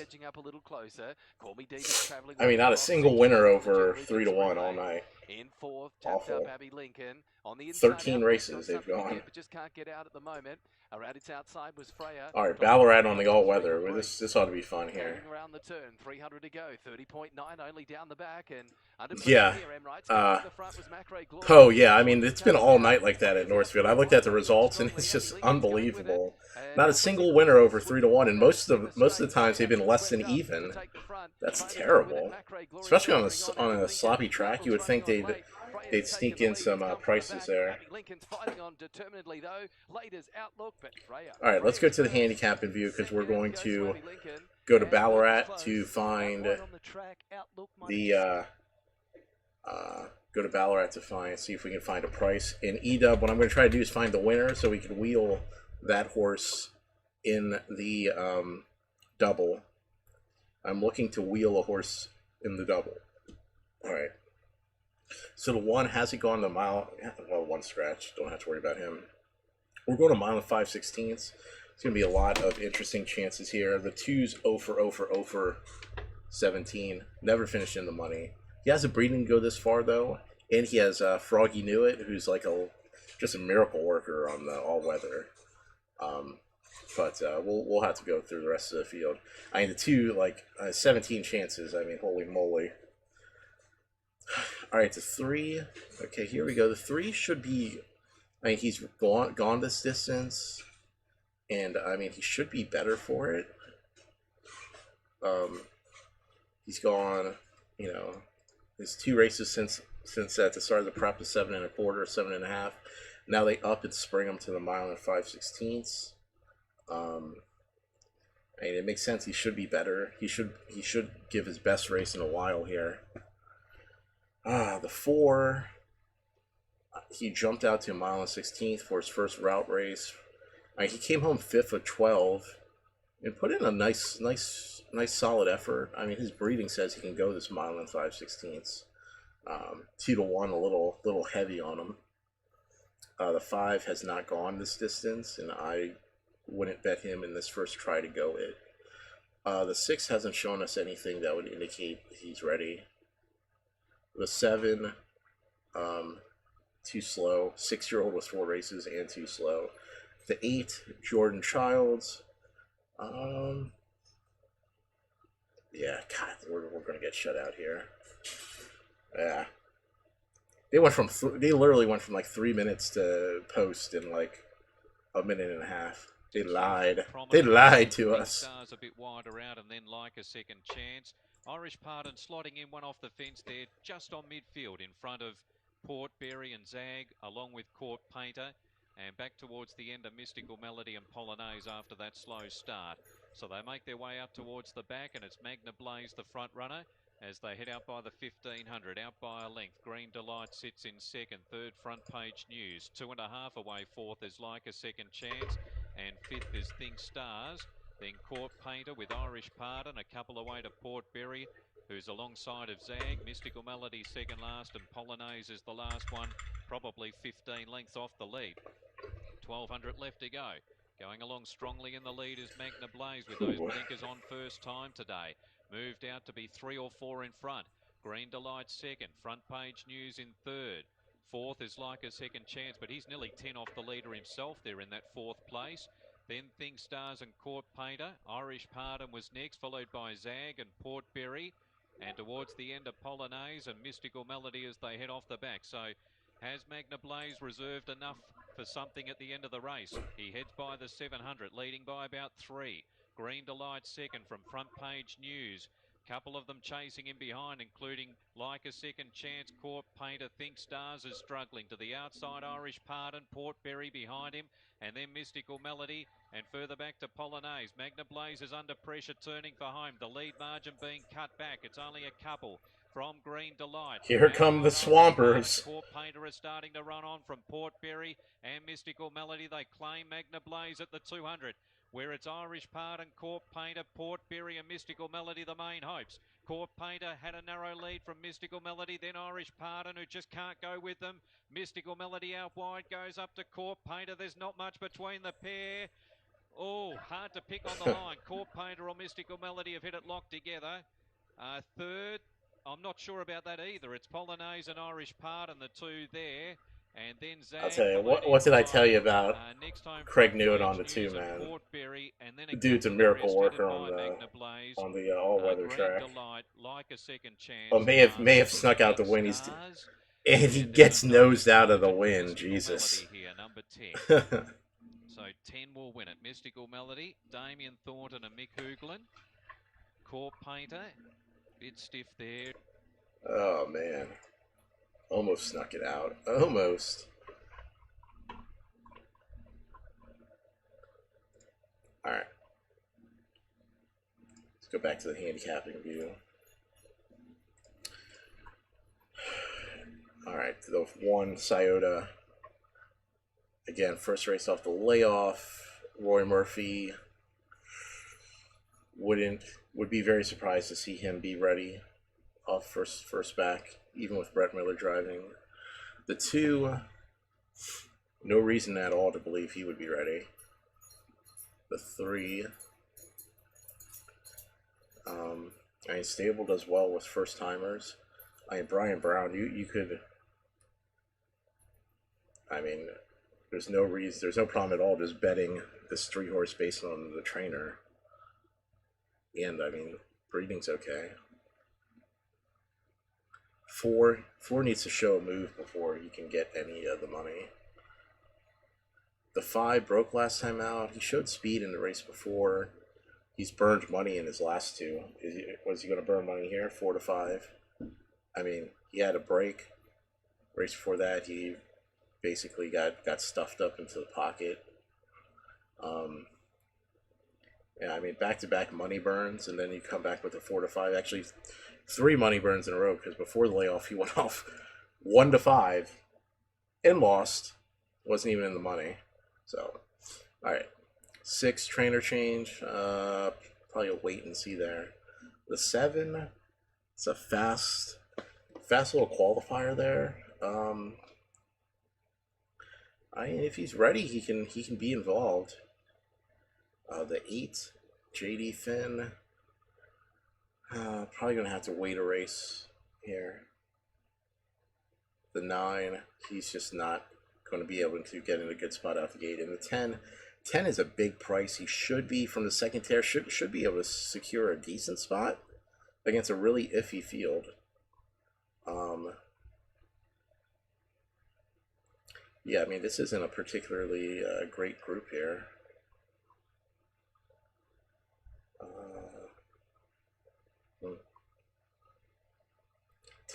I mean, not a single winner over 3-1 all night. In 4th, Awful. Abby Lincoln. On the inside, 13 races they've gone. But just can't get out at the moment. Around its outside was Freya. All right, Ballarat on the all-weather. This ought to be fun here. Around the turn, 300 to go, 30.9 only down the back, and yeah. Oh yeah, I mean it's been all night like that at Northfield. I looked at the results and it's just unbelievable. Not a single winner over 3-1, and most of the times they've been less than even. That's terrible, especially on a sloppy track. You would think they'd sneak in some prices there. All right, let's go to the handicap and view because we're going to go to Ballarat to find the see if we can find a price. In E-Dub, what I'm going to try to do is find the winner so we can wheel that horse in the double. I'm looking to wheel a horse in the double. All right. So the 1 hasn't gone the mile. Well, 1 scratch. Don't have to worry about him. We're going a mile and 5/16. It's going to be a lot of interesting chances here. The 2's 0 for 17. Never finished in the money. He has a breeding to go this far, though. And he has Froggy Newitt, who's like just a miracle worker on the all-weather. But we'll have to go through the rest of the field. I mean, the 2, 17 chances. I mean, holy moly. All right, the 3. Okay, here we go. The 3 should be. I mean, he's gone this distance, and I mean he should be better for it. He's gone. You know, his 2 races since at the start of the prep was 7 1/4, 7.5. Now they up and spring him to the mile and 5/16. I mean, it makes sense. He should be better. He should give his best race in a while here. The 4, he jumped out to a mile and 16th for his first route race. I mean, he came home 5th of 12 and put in a nice solid effort. I mean, his breeding says he can go this mile and 5/16. 2-1, a little heavy on him. The 5 has not gone this distance, and I wouldn't bet him in this first try to go it. The 6 hasn't shown us anything that would indicate he's ready. The 7, too slow. 6-year-old with 4 races and too slow. The 8, Jordan Childs. Yeah, God, we're going to get shut out here. Yeah. They literally went from like 3 minutes to post in like a minute and a half. They lied. They lied to us. Stars a bit wider out and then like a second chance. Irish Pardon slotting in one off the fence there, just on midfield in front of Portberry and Zag, along with Court Painter. And back towards the end of Mystical Melody and Polonaise after that slow start. So they make their way up towards the back, and it's Magna Blaze, the front runner, as they head out by the 1500, out by a length. Green Delight sits in second. Third, Front Page News. 2.5 away. Fourth is Like a Second Chance. And fifth is Think Stars. Then Court Painter with Irish Pardon. A couple away to Portberry, who's alongside of Zag. Mystical Melody second last, and Polonaise is the last one, probably 15 lengths off the lead. 1200 left to go. Going along strongly in the lead is Magna Blaze with those blinkers on first time today. Moved out to be 3 or 4 in front. Green Delight second. Front Page News in third. Fourth is Like a Second Chance, but he's nearly 10 off the leader himself there in that fourth place. Then Think Stars and Court Painter. Irish Pardon was next, followed by Zag and Portberry. And towards the end of Polonaise and Mystical Melody as they head off the back. So has Magna Blaze reserved enough for something at the end of the race? He heads by the 700, leading by about 3. Green Delight second from Front Page News. Couple of them chasing in behind, including Like a Second Chance, Court Painter. Think Stars is struggling to the outside. Irish Pardon, Portberry behind him, and then Mystical Melody, and further back to Polonaise. Magna Blaze is under pressure, turning for home. The lead margin being cut back. It's only a couple from Green Delight. Here come the Swampers. Court Painter is starting to run on from Portberry and Mystical Melody. They claim Magna Blaze at the 200. Where it's Irish Pardon, Court Painter, Portberry and Mystical Melody, the main hopes. Court Painter had a narrow lead from Mystical Melody, then Irish Pardon, who just can't go with them. Mystical Melody out wide, goes up to Court Painter. There's not much between the pair. Oh, hard to pick on the line. Court Painter or Mystical Melody have hit it locked together. Third, I'm not sure about that either. It's Polonaise and Irish Pardon, the two there. And then Zag, I'll tell you, what did I tell you about Craig Newton on the 2, man? The dude's a miracle worker on the all-weather track. Oh, may have snuck out the win. And he gets nosed out of the win. Jesus. So 10 will win it. Mystical Melody, Damien Thornton and Mick Hoogland. Court Painter, bit stiff there. Oh, man. Almost snuck it out. Almost. Alright. Let's go back to the handicapping view. Alright, the 1, Scioto. Again, first race off the layoff. Roy Murphy. Would be very surprised to see him be ready off first back, even with Brett Miller driving. The 2, no reason at all to believe he would be ready. The 3, I mean, Stable does well with first timers. I mean, Brian Brown, you could, I mean, there's no problem at all just betting this 3-horse based on the trainer. And I mean, breeding's okay. 4 needs to show a move before he can get any of the money. The 5 broke last time out. He showed speed in the race before. He's burned money in his last 2. Was he going to burn money here? 4 to 5. I mean, he had a break. Race before that, he basically got stuffed up into the pocket. Yeah, I mean, back-to-back money burns, and then you come back with a 4 to 5. Actually, 3 money burns in a row, because before the layoff, he went off 1 to 5 and lost. Wasn't even in the money. So, all right. 6, trainer change. Probably a wait and see there. The 7, it's a fast little qualifier there. I mean, if he's ready, he can be involved. The 8, JD Finn. Probably gonna have to wait a race here. The 9, he's just not going to be able to get in a good spot out the gate. And the 10 is a big price. He should be from the second tier. Should be able to secure a decent spot. against a really iffy field. Yeah, I mean, this isn't a particularly great group here.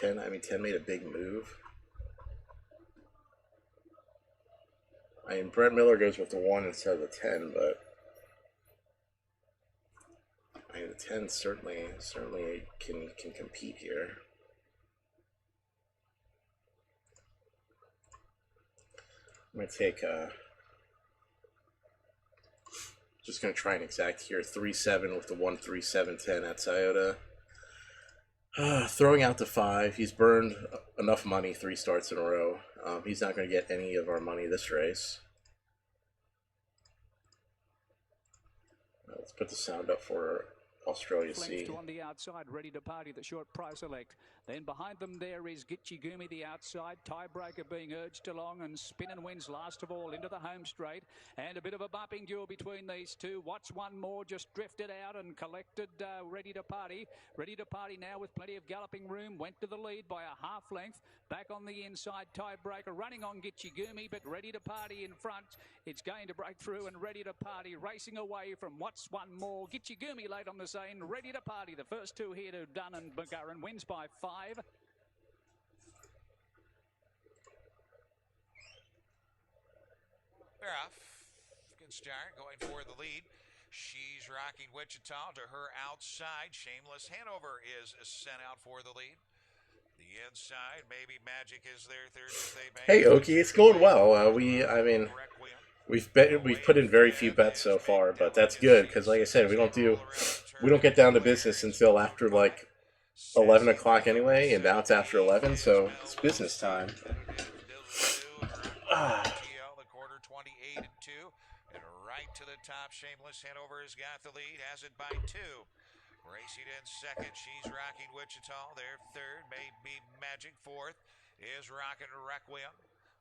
10, I mean, 10 made a big move. I mean, Brett Miller goes with the 1 instead of the 10, but I mean, the 10 certainly can compete here. I'm going to take, just going to try and exact here, 3-7 with the 1-3-7-10 at Scioto. Throwing out the 5, he's burned enough money 3 starts in a row. He's not going to get any of our money this race. Let's put the sound up for Australia C. On the outside, ready to party, the short price select. Then behind them there is Gitchigumi, the outside. Tiebreaker being urged along, and Spin and Wins last of all into the home straight. And a bit of a bumping duel between these two. What's One More just drifted out and collected Ready to Party. Ready to Party now with plenty of galloping room. Went to the lead by a half length. Back on the inside, Tiebreaker running on Gitchigumi, but Ready to Party in front. It's going to break through, and Ready to Party racing away from What's One More. Gitchigumi late on the scene. Ready to Party. The first two here to Dunn and McGurran. Wins by 5. They're off. Good start, going for the lead. She's rocking Wichita to her outside. Shameless Hanover is sent out for the lead. The inside, Maybe Magic is there third as they make. Hey Oki, it's going well. I mean, we've put in very few bets so far, but that's good because, like I said, we don't get down to business until after like 11 o'clock anyway, and now it's after 11, so it's business time. The quarter 28-2, and right to the top. Shameless Hanover has got the lead, has it by 2. Racing in second, she's rocking Wichita. They're third. Maybe Magic fourth. Is rocking Requiem.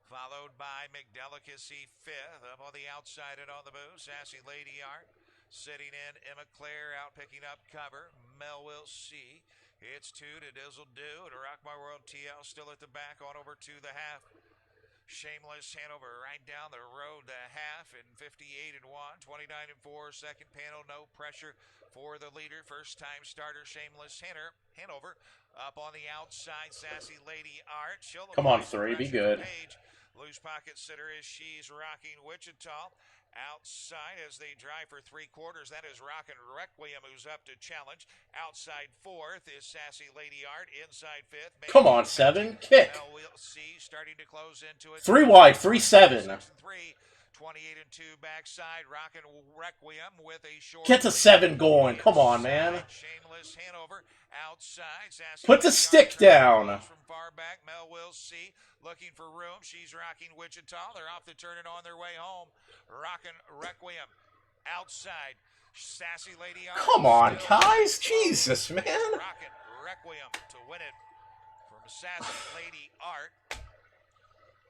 Followed by McDelicacy fifth. Up on the outside and on the move, Sassy Lady Art. Sitting in, Emma Claire out picking up cover. Mel will see. It's 2 to Dizzle Do. To Rock My World TL still at the back on over to the half. Shameless Hanover right down the road the half in 58-1, 29-4. Second panel, no pressure for the leader. First time starter Shameless Hanover up on the outside. Sassy Lady Art. Come on, 3, be good. Loose pocket sitter is She's Rocking Wichita. Outside as they drive for 3/4. That is Rockin' Requiem, who's up to challenge. Outside fourth is Sassy Lady Art. Inside fifth. Come on, 7. Kick. We'll see. Starting to close into it. 3 wide, 3-7. 28-2 backside. Rockin' Requiem with a short. Get the 7 going. Come on, man. Shameless Hanover outside. Sassy Put the stick down. From far back, Mel will see. Looking for room. She's rocking Wichita. They're off the turn and on their way home. Rockin' Requiem outside. Sassy Lady Art. Come on, guys. Jesus, man. Rockin' Requiem to win it from Sassy Lady Art.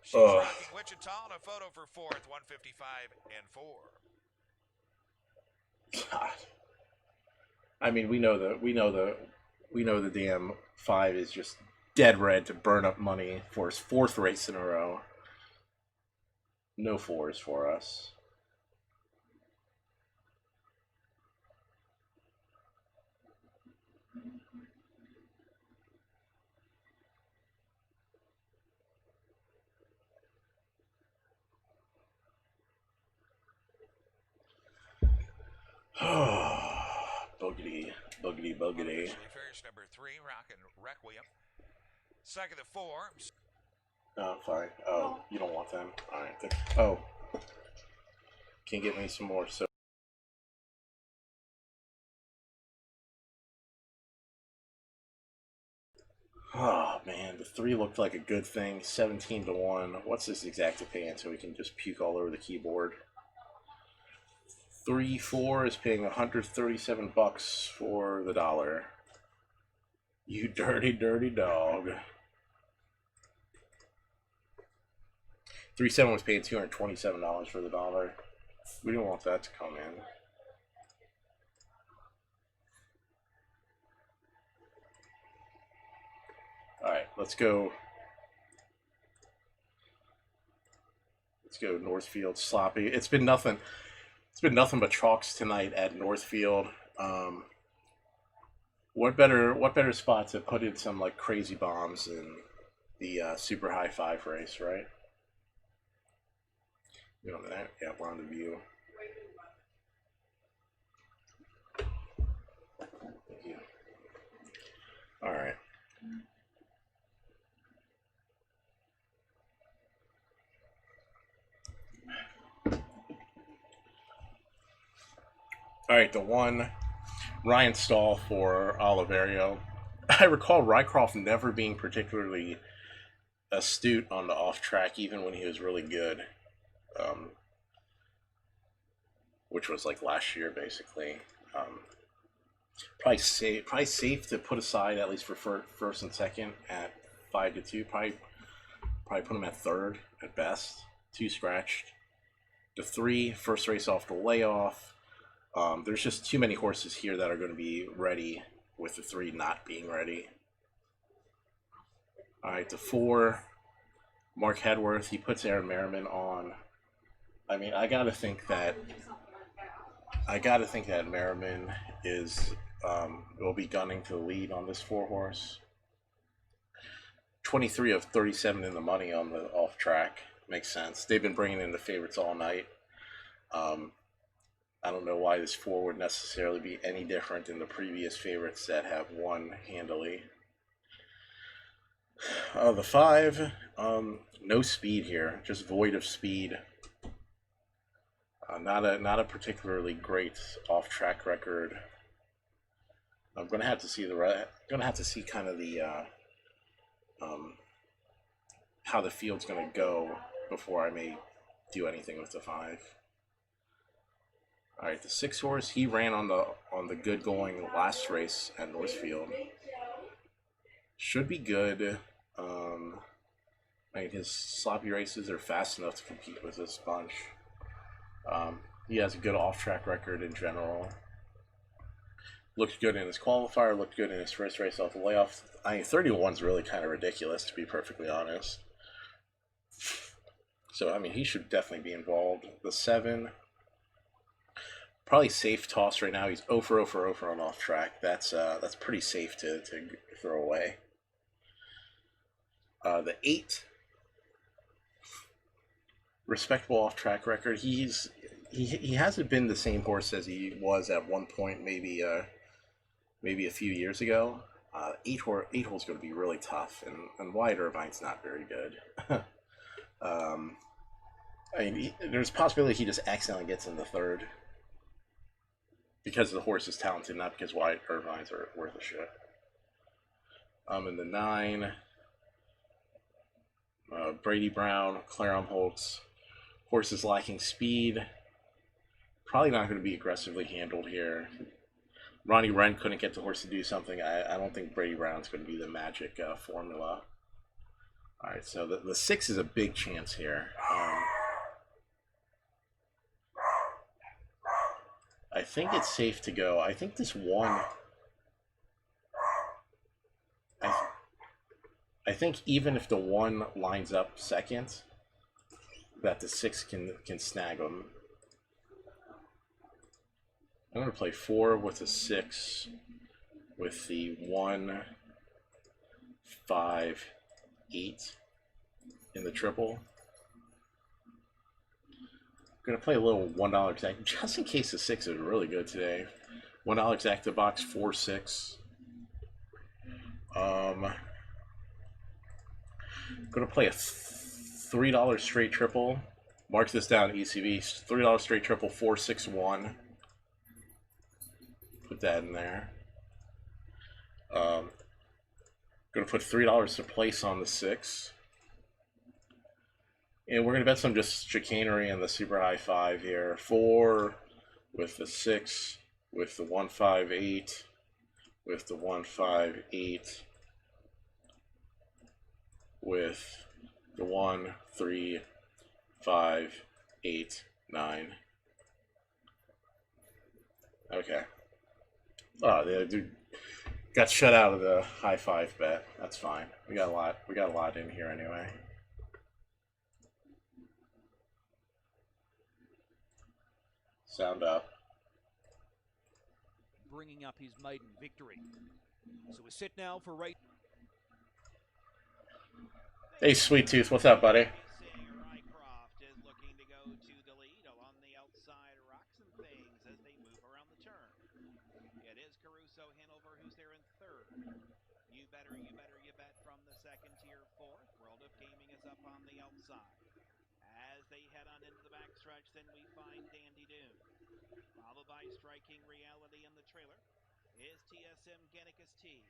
She's rocking Wichita on a photo for fourth, 155-4. God. I mean, we know the damn 5 is just dead red to burn up money for his 4th race in a row. No 4s for us. Boogity, boogity, boogity. First, number 3, Rockin' Requiem. Second to 4. Oh, fine. Oh, you don't want them. All right. Oh, can you get me some more? So. Oh man, the 3 looked like a good thing. 17-1. What's this exacta paying so we can just puke all over the keyboard? 3-4 is paying $137 for the dollar. You dirty, dirty dog. 3-7 was paying $227 for the dollar. We don't want that to come in. Let's go. Let's go Northfield sloppy. It's been nothing. It's been nothing but chalks tonight at Northfield. What better spot to put in some like crazy bombs in the super high 5 race, right? You know that? Yeah, we're on the view. Thank you. All right. All right, the one Ryan Stahl for Oliverio. I recall Rycroft never being particularly astute on the off track, even when he was really good, which was like last year, basically. Probably safe to put aside at least for first and second at 5-2. Probably put him at third at best. 2 scratched. The 3 first race off the layoff. There's just too many horses here that are going to be ready with the 3 not being ready. All right, the 4, Mark Hedworth. He puts Aaron Merriman on. I mean, I gotta think that Merriman will be gunning to the lead on this 4 horse. 23 of 37 in the money on the off track makes sense. They've been bringing in the favorites all night. I don't know why this 4 would necessarily be any different than the previous favorites that have won handily. The 5, no speed here, just void of speed. Not a particularly great off-track record. I'm gonna have to see kind of the how the field's gonna go before I may do anything with the 5. All right, the 6 horse, he ran on the good going last race at Northfield. Should be good. I mean, his sloppy races are fast enough to compete with this bunch. He has a good off-track record in general. Looked good in his qualifier, looked good in his first race off the layoff. I mean, 31's really kind of ridiculous, to be perfectly honest. So, I mean, he should definitely be involved. The 7... probably safe toss right now. He's 0 for 0 for 0 for on off track. That's pretty safe to throw away. The 8, respectable off track record. He hasn't been the same horse as he was at one point, maybe a few years ago. 8 hole is going to be really tough, and Wyatt Irvine's not very good. I mean, there's a possibility he just accidentally gets in the 3rd. Because the horse is talented, not because Wyatt Irvine's are worth a shit. In the 9, Brady Brown, Clarum Holtz. Horse is lacking speed. Probably not going to be aggressively handled here. Ronnie Wren couldn't get the horse to do something. I don't think Brady Brown's going to be the magic formula. All right, so the 6 is a big chance here. I think it's safe to go. I think this 1... I think even if the 1 lines up second, that the 6 can snag him. I'm going to play 4 with a 6, with the 1, 5, 8 in the triple. I'm going to play a little $1 exact, just in case the 6 is really good today. $1 exact to box 4, 6. Going to play a $3 straight triple. Mark this down, ECV. $3 straight triple, 4, 6, 1. Put that in there. Going to put $3 to place on the 6. And we're going to bet some just chicanery in the super high 5 here. 4 with the 6, with the 1, 5, 8, with the 1, 5, 8, with the 1, 3, 5, 8, 9. Okay. Oh, dude. Got shut out of the high five bet. That's fine. We got a lot. We got a lot in here anyway. Sound up. Bringing up his maiden victory. So we're set now for race. Hey, Sweet Tooth, what's up, buddy? Rycroft is looking to go to the lead along the outside, rocks and things as they move around the turn. It is Caruso Hanover who's there in third. You bet from the second tier fourth. World of Gaming is up on the outside. As they head on into the backstretch, then we find Dandy Dune. Followed by Striking Reality in the trailer is TSM Gannicus T.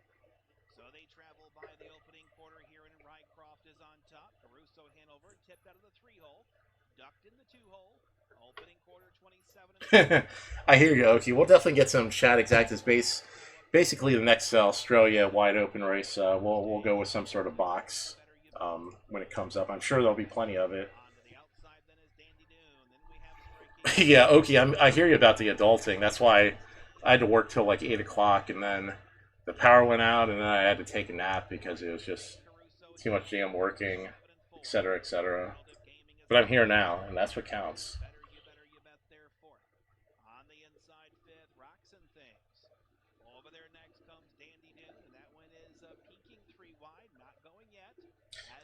So they travel by the opening quarter here, and Rycroft is on top. Caruso Hanover tipped out of the 3-hole, ducked in the 2-hole. Opening quarter 27. I hear you, Oki. We'll definitely get some Chat Exactus base. Basically, the next Australia wide open race, we'll go with some sort of box when it comes up. I'm sure there'll be plenty of it. Yeah, Oki, I hear you about the adulting. That's why I had to work till like 8 o'clock, and then the power went out, and then I had to take a nap because it was just too much damn working, etc., etc. But I'm here now, and that's what counts.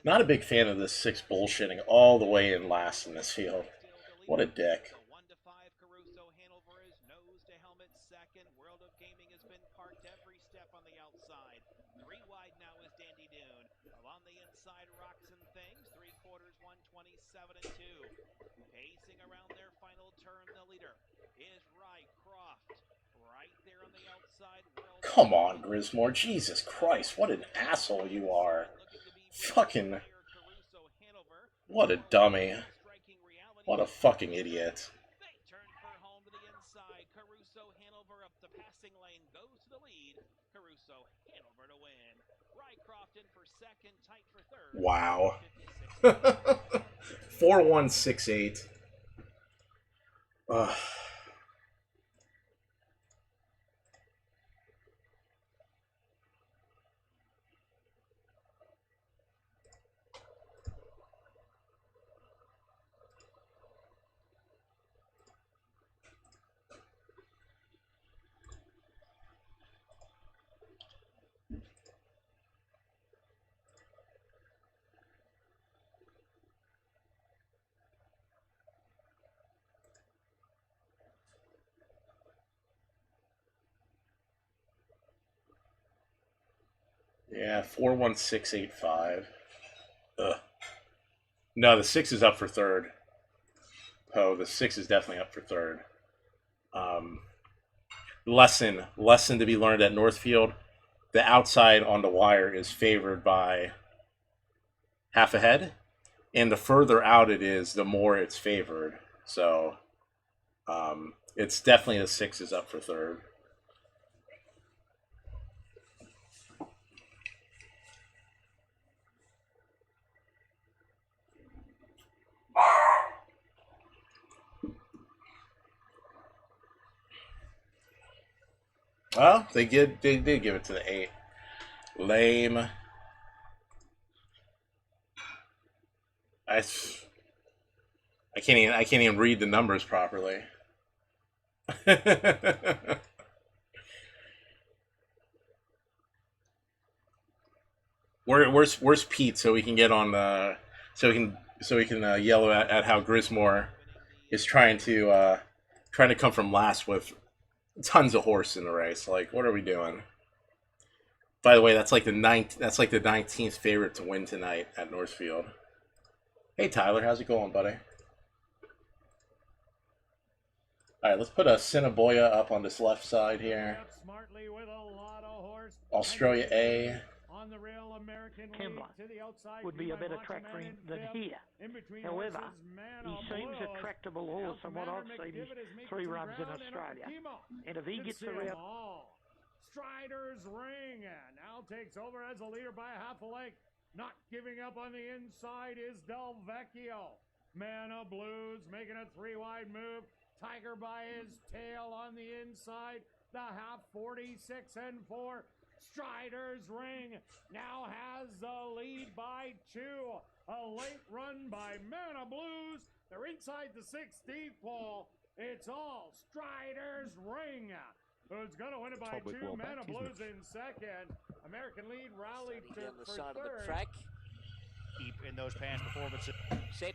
Not a big fan of this 6 bullshitting all the way in last in this field. What a dick. Pacing around their final turn, the leader is Rycroft. Right there on the outside. Come on, Grismore. Jesus Christ, what an asshole you are. Fucking... What a dummy. What a fucking idiot. They turn for home to the inside. Caruso Hanover up the passing lane goes to the lead. Caruso Hanover to win. Rycroft in for second, tight for third. Wow. 4168. Ugh. Yeah, 41685. Ugh. No, the 6 is up for third. Oh, the 6 is definitely up for third. Lesson to be learned at Northfield. The outside on the wire is favored by half a head, and the further out it is, the more it's favored. So, it's definitely the 6 is up for third. Well, they did give it to the 8. Lame. I can't even read the numbers properly. Where's Pete so we can get on the so we can yell at how Grismore is trying to come from last with tons of horse in the race. Like, what are we doing? By the way, that's like the 19th favorite to win tonight at Northfield. Hey Tyler, how's it going, buddy? All right, let's put a Cinnaboya up on this left side here. Australia A. On the rail, American Kembla to the outside would be a better track for him than here. However, he seems a tractable horse from what I've seen his 3 runs in Australia. And if he gets around... Strider's Ring now takes over as a leader by half a length. Not giving up on the inside is Del Vecchio. Mana Blues making a 3-wide move. Tiger by his tail on the inside. The half 46 and 4. Strider's Ring now has the lead by 2. A late run by Mana Blues. They're inside the 6th deep, Paul. It's all Strider's Ring. Who's going to win it by 2? Mana Blues in second. American Lead rallied to down the for side third. of the track. Keep in those past performances. Set.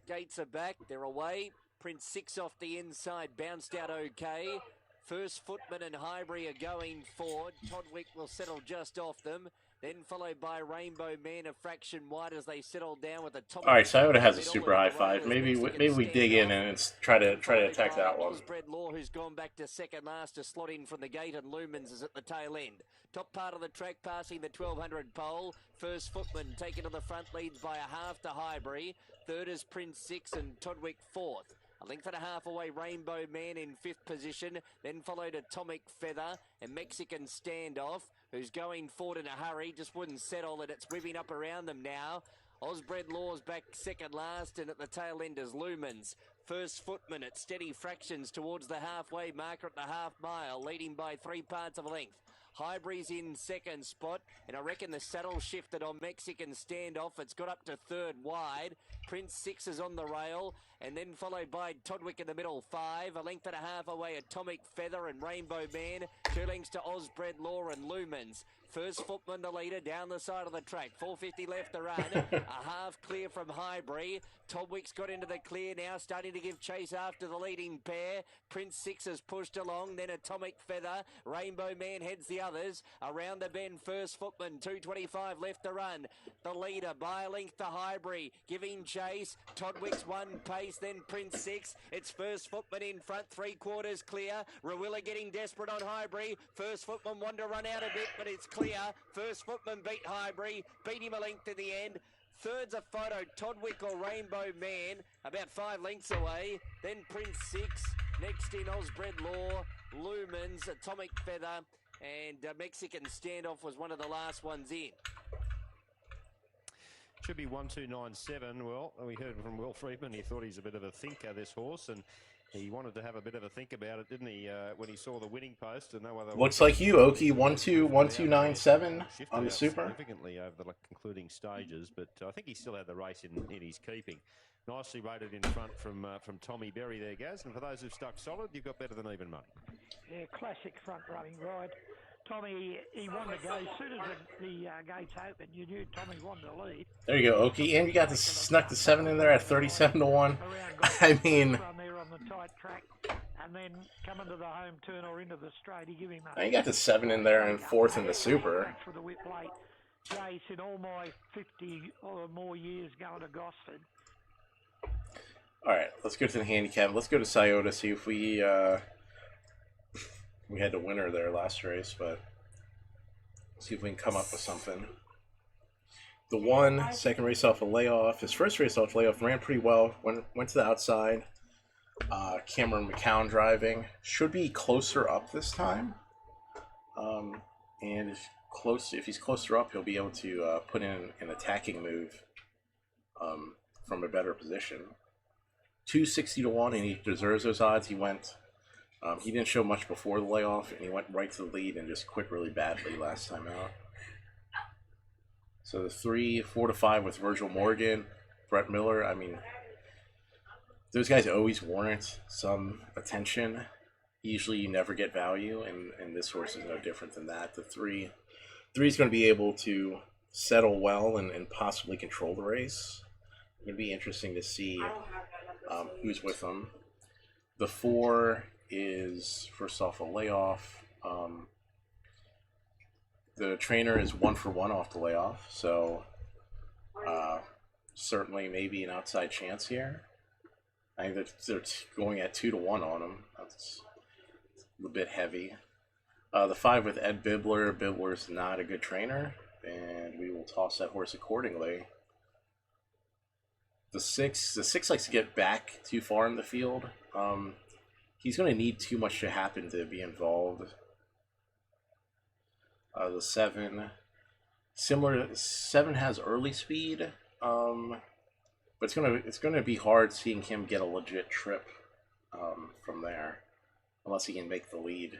Gates are back. They're away. Prince 6 off the inside. Bounced out okay. First Footman and Highbury are going forward. Todwick will settle just off them. Then followed by Rainbow Man a fraction wide as they settle down with a top. All right, Toyota has a super high 5. Maybe we dig in and try to attack that one. Osbred Law, who's gone back to second last to slot in from the gate, and Lumens is at the tail end. Top part of the track passing the 1200 pole. First Footman taken to the front, leads by a half to Highbury. Third is Prince 6 and Todwick 4th. A length and a half away, Rainbow Man in 5th position. Then followed Atomic Feather and Mexican Standoff, who's going forward in a hurry. Just wouldn't settle, and it's whipping up around them now. Osbred Law's back second last, and at the tail end is Lumens. First Footman at steady fractions towards the halfway marker at the half mile, leading by 3 parts of a length. Highbury's in second spot, and I reckon the saddle shifted on Mexican Standoff. It's got up to third wide. Prince 6 is on the rail, and then followed by Todwick in the middle, 5. A length and a half away, Atomic Feather and Rainbow Man. 2 lengths to Osbred Law and Lumens. First Footman the leader down the side of the track. 450 left to run. A half clear from Highbury. Todwick's got into the clear now, starting to give chase after the leading pair. Prince 6 has pushed along, then Atomic Feather. Rainbow Man heads the others. Around the bend, First Footman, 225 left to run. The leader by a length to Highbury, giving chase. Todwick's 1 pace, then Prince 6. It's First Footman in front, 3/4 clear. Rawilla getting desperate on Highbury. First Footman wanted to run out a bit, but it's clear. First Footman beat Highbury, beat him a length in the end. Third's a photo, Todwick or Rainbow Man, about 5 lengths away. Then Prince 6, next in Osbred Law, Lumens, Atomic Feather, and Mexican Standoff was one of the last ones in. Should be 1297. Well, we heard from Will Friedman. He thought he's a bit of a thinker, this horse, and he wanted to have a bit of a think about it, didn't he, when he saw the winning post and no other. Looks like you, Oki, 1297 on the super. Significantly over the concluding stages, but I think he still had the race in his keeping. Nicely rated in front from Tommy Berry there, Gaz. And for those who've stuck solid, you've got better than even money. Yeah, classic front running ride. Tommy, he wanted to go. As soon as the gates opened, you knew Tommy wanted to lead. There you go, Oki. And you got snuck the 7 in there at 37 to 1. I mean, Run there on the tight track, and then coming to the home turn or into the straight, he give him you got the 7 in there and 4th in the super. For the whip late. Jace, in all my 50 or more years going to Gosford. All right, let's go to the handicap. Let's go to Scioto, see if we had the winner there last race, but see if we can come up with something. The 1, second race off a layoff. His first race off layoff ran pretty well. Went to the outside. Cameron McCown driving. Should be closer up this time. And if he's closer up, he'll be able to put in an attacking move from a better position. 260 to 1, and he deserves those odds. He went. He didn't show much before the layoff, and he went right to the lead and just quit really badly last time out. So the 3, 4 to 5 with Virgil Morgan, Brett Miller. I mean, those guys always warrant some attention. Usually, you never get value, and this horse is no different than that. The 3 is going to be able to settle well and possibly control the race. It's going to be interesting to see who's with him. The 4 is first off a layoff. The trainer is 1 for 1 off the layoff, so certainly maybe an outside chance here. I think they're going at 2 to 1 on him. That's a bit heavy. The 5 with Ed Bibler. Bibler's not a good trainer, and we will toss that horse accordingly. The 6 likes to get back too far in the field. He's going to need too much to happen to be involved. The 7, similar. 7 has early speed, but it's gonna be hard seeing him get a legit trip from there, unless he can make the lead.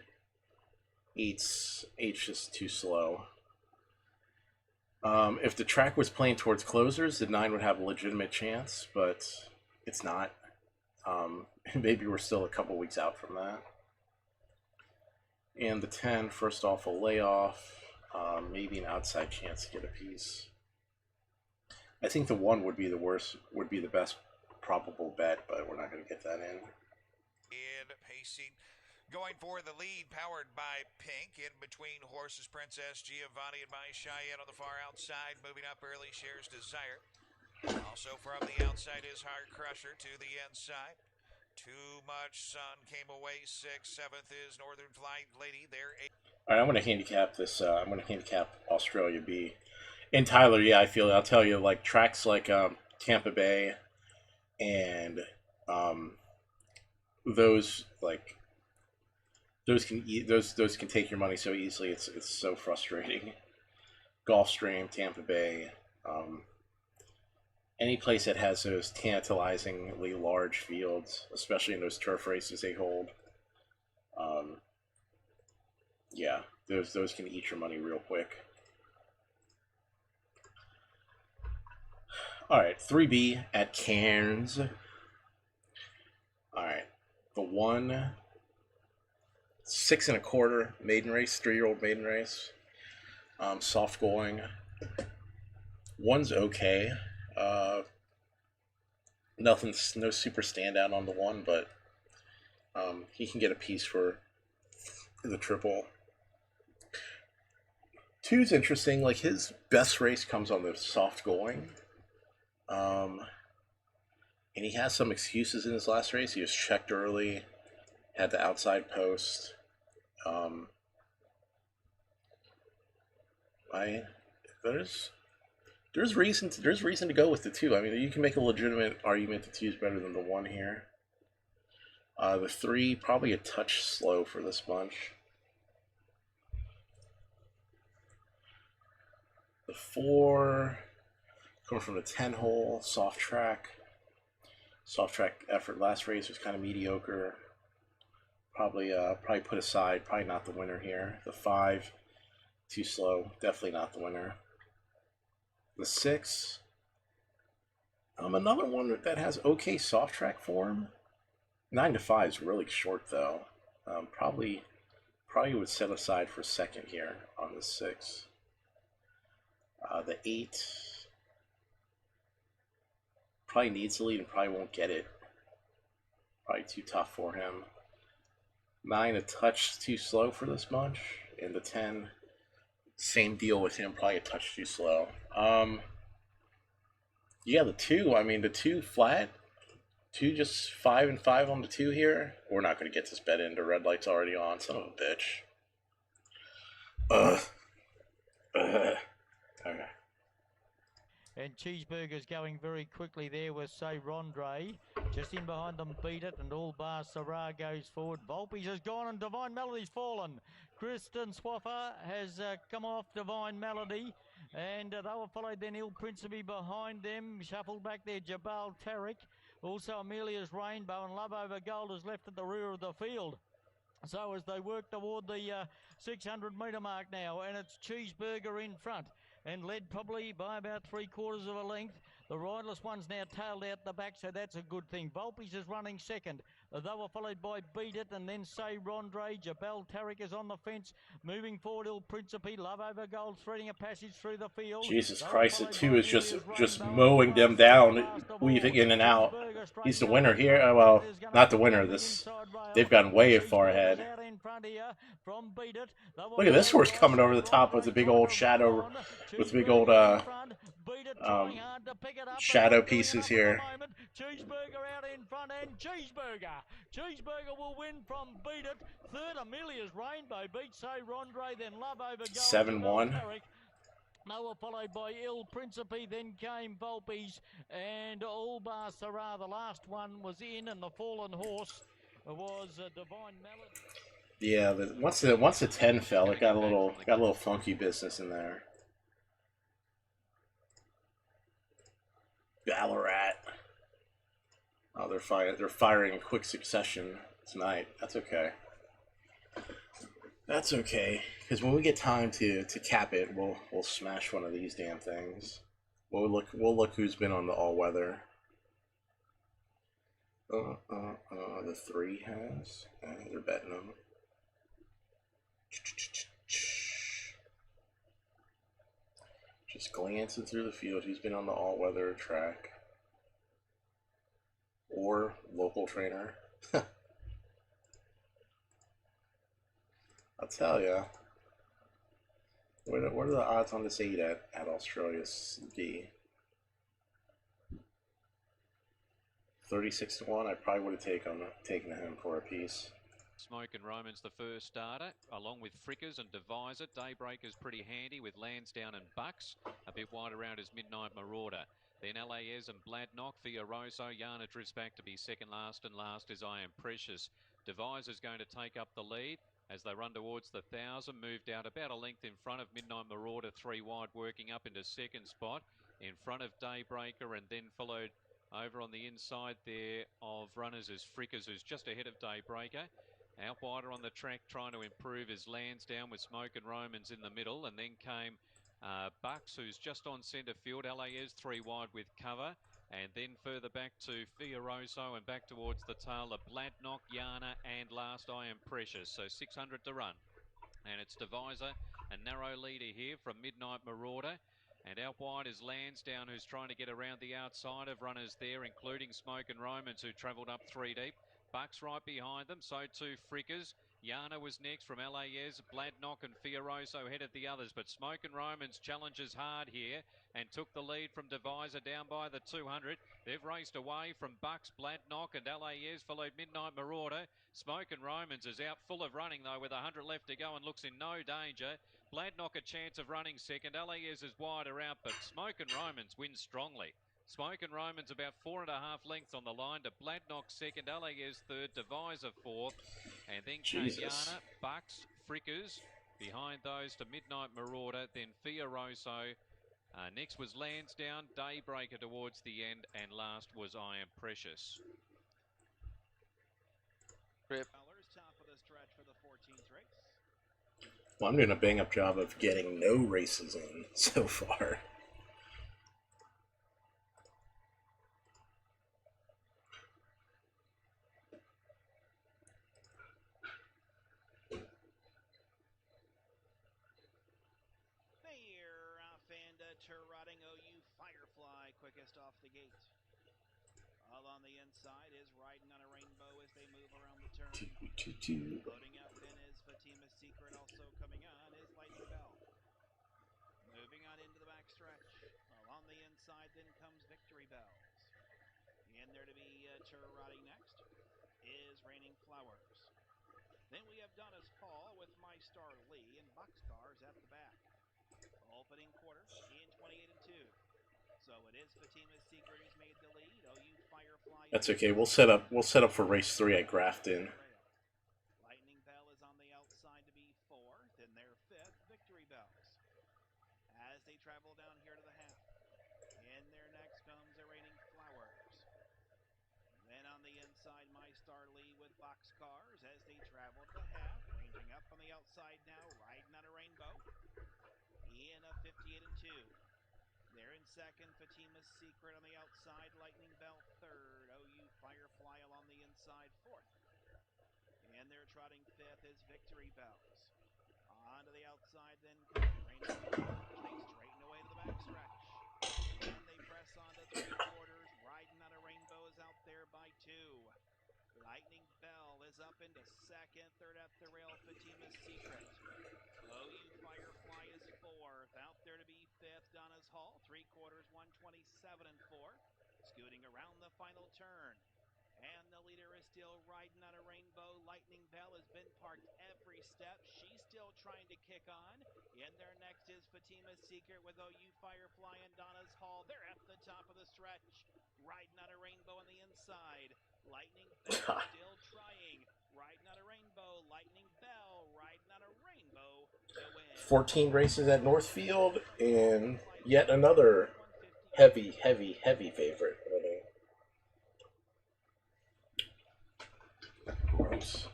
Eight's just too slow. If the track was playing towards closers, the 9 would have a legitimate chance, but it's not. Maybe we're still a couple weeks out from that. And the 10, first off, a layoff, maybe an outside chance to get a piece. I think the 1 would be the worst, would be the best probable bet, but we're not going to get that in. Pacing, going for the lead, powered by Pink. In between horses, Princess Giovanni and My Cheyenne on the far outside. Moving up early, Shares Desire. Also from the outside is Hard Crusher to the inside. Too Much Sun came away 6th. 7th is Northern Flight Lady. They're 8th. All right, I'm going to handicap this. I'm going to handicap Australia B. And Tyler, yeah, I'll tell you, like tracks like Tampa Bay and those can take your money so easily. It's so frustrating. Gulfstream, Tampa Bay, any place that has those tantalizingly large fields, especially in those turf races they hold. Yeah, those can eat your money real quick. All right, 3B at Cairns. All right, the 1, 6 1/4 maiden race, 3-year-old maiden race. Soft going. 1's okay. No super standout on the 1, but he can get a piece for the triple. 2's interesting. Like his best race comes on the soft going. And he has some excuses in his last race. He was checked early, had the outside post. There's reason to go with the 2. I mean, you can make a legitimate argument the 2 is better than the 1 here. The 3 probably a touch slow for this bunch. The 4 coming from the 10 hole, soft track. Soft track effort last race was kind of mediocre. Probably put aside. Probably not the winner here. The 5, too slow. Definitely not the winner. The 6, another one that has okay soft track form. 9 to 5 is really short though. Probably would set aside for second here on the 6. The 8 probably needs the lead and probably won't get it. Probably too tough for him. 9 a touch too slow for this bunch, and the 10, same deal with him, probably a touch too slow. Yeah, the 2. I mean, the 2 flat. 2 just 5 and 5 on the 2 here. We're not going to get this bet in. The red light's already on. Son of a bitch. Okay. And Cheeseburger's going very quickly there with, say, Rondre. Just in behind them, Beat It, and All Bar Sarah goes forward. Volpe's has gone and Divine Melody's fallen. Kristen Swaffer has come off Divine Melody, and they were followed then Il Principe behind them. Shuffled back there, Jabal Tarek. Also Amelia's Rainbow, and Love Over Gold is left at the rear of the field. So as they work toward the 600-metre mark now, and it's Cheeseburger in front, and led probably by about 3/4 of a length. The riderless one's now tailed out the back, so that's a good thing. Volpe's is running second. They were followed by Beat It, and then Say Rondre. Jabal Tarek is on the fence. Moving forward, Il Principe. Love Over Gold threading a passage through the field. Jesus Christ, the 2 is just mowing them down, weaving in and out. He's the winner here. Well, not the winner. They've gotten way far ahead. Look at this horse coming over the top with a big old shadow, with big old shadow pieces here. Cheeseburger out in front, and Cheeseburger will win from Beat It. Third, Amelia's Rainbow beats Say Rondre, then Love Over Gold. 7-1. They were followed by Il Principe, then came Volpe's and All Bar Sarah. The last one was in, and the fallen horse was Divine Melody. Yeah, once the 10 fell, it got a little funky business in there. Ballarat. Oh, they're firing in quick succession tonight. That's okay. That's okay, because when we get time to cap it, we'll smash one of these damn things. We'll look who's been on the all weather. The 3 has. They're betting them. Just glancing through the field, who's been on the all weather track or local trainer. I'll tell ya. What are the odds on this 8 at Australia's D? 36 to 1. I probably would have taken him for a piece. Smoke and Roman's the first starter, along with Frickers and Divisor. Daybreaker's pretty handy with Lansdowne and Bucks. A bit wide around is Midnight Marauder. Then LAS and Bladnock. Fioroso. Yana drifts back to be second last, and last is I Am Precious. Divisor's going to take up the lead as they run towards the 1,000. Moved out about a length in front of Midnight Marauder, 3 wide, working up into second spot. In front of Daybreaker, and then followed over on the inside there of runners is Frickers, who's just ahead of Daybreaker. Out wider on the track, trying to improve, is Lansdowne with Smoke and Romans in the middle. And then came Bucks, who's just on centre field. LAS 3 wide with cover. And then further back to Fioroso and back towards the tail of Bladnock, Yana, and last I Am Precious. So 600 to run. And it's Divisor, a narrow leader here from Midnight Marauder. And out wide is Lansdowne, who's trying to get around the outside of runners there, including Smoke and Romans, who travelled up 3 deep. Bucks right behind them, so too Frickers. Yana was next from LAS. Bladnock and Fioroso headed the others, but Smoke and Romans challenges hard here and took the lead from Divisor down by the 200. They've raced away from Bucks, Bladnock and LAS, followed Midnight Marauder. Smoke and Romans is out full of running though with 100 left to go and looks in no danger. Bladnock a chance of running second. LAS is wider out, but Smoke and Romans wins strongly. Smoke and Romans about 4.5 lengths on the line to Bladnock second, LAS third, Divisor fourth, and then came Yana, Bucks, Frickers. Behind those to Midnight Marauder, then Fioroso. Next was Lansdowne, Daybreaker towards the end, and last was I Am Precious. Top of the stretch for the 14th race. Well, I'm doing a bang-up job of getting no races in so far. Trotting OU Firefly, quickest off the gate. All on the inside is Riding on a Rainbow as they move around the turn. Loading up then is Fatima's Secret. Also coming on is Lightning Bell. Moving on into the backstretch. Along the inside then comes Victory Bells. In there to be Trotting next is Raining Flowers. Then we have Donna's Paul with My Star Lee and Boxcars at the back. Opening quarter in 28 and 2. So it is Fatima's Secret who's made the lead. OU Firefly. That's okay. We'll set up for race 3 at Grafton. Lightning Bell is on the outside to be 4th, and their 5th, Victory Bells. As they travel down here to the half. In there next comes a Raining Flowers. Then on the inside, My Star Lee with Boxcars as they travel to the half. Ranging up on the outside now, Riding on a Rainbow. In a 58 and 2. They're in second, Fatima's Secret on the outside, Lightning Bell third, OU Firefly along the inside fourth. And they're trotting 5th is Victory Bells. On to the outside then comes Raining Flowers. They straighten away to the backstretch. And they press on to 3 quarters. Riding on a Rainbow is out there by 2. Lightning Bell is up into second, third at the rail, Fatima's Secret. OU Firefly is 4th, out there to be 5th, Donna's Hall, 3 quarters, 127 and 4, scooting around the final turn. And the leader is still Riding on a Rainbow. Lightning Bell has been parked every step. She's still trying to kick on. In there next is Fatima's Secret with OU Firefly and Donna's Hall. They're at the top of the stretch. Riding on a Rainbow on the inside. Lightning Bell still trying. Riding on a Rainbow. Lightning Bell. Riding on a Rainbow to win. 14 races at Northfield, and yet another heavy favorite winning. Gross.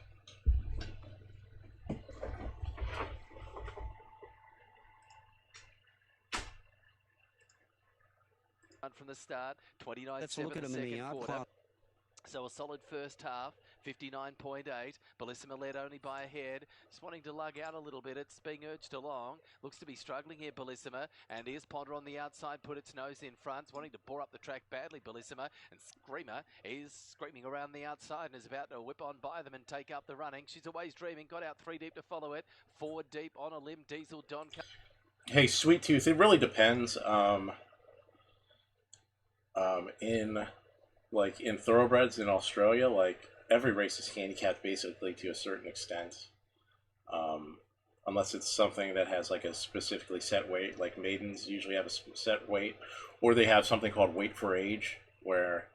From the start, 29.7 Let's look at the them in the second yard quarter. class. So a solid first half, 59.8. Bellissima led only by a head. Just wanting to lug out a little bit. It's being urged along. Looks to be struggling here, Bellissima. And here's Ponder on the outside, put its nose in front. It's wanting to bore up the track badly, Bellissima. And Screamer is screaming around the outside and is about to whip on by them and take up the running. She's always dreaming. Got out 3 deep to follow it. 4 deep on a limb. Diesel Don. Hey, Sweet Tooth, it really depends. In thoroughbreds in Australia, like every race is handicapped basically to a certain extent, unless it's something that has like a specifically set weight. Like maidens usually have a set weight, or they have something called weight for age, where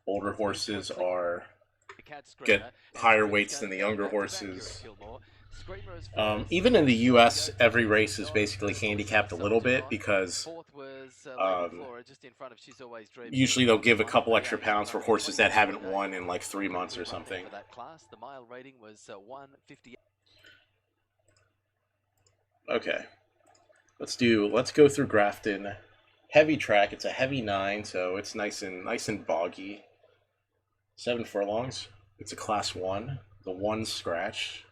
older horses get higher weights than the younger horses. Even in the US, every race is basically handicapped a little bit because usually they'll give a couple extra pounds for horses that haven't won in like 3 months or something. For that class, the mile rating was 158. Okay, let's go through Grafton. Heavy track. It's a heavy 9, so it's nice and boggy. 7 furlongs. It's a class 1. The 1 scratch.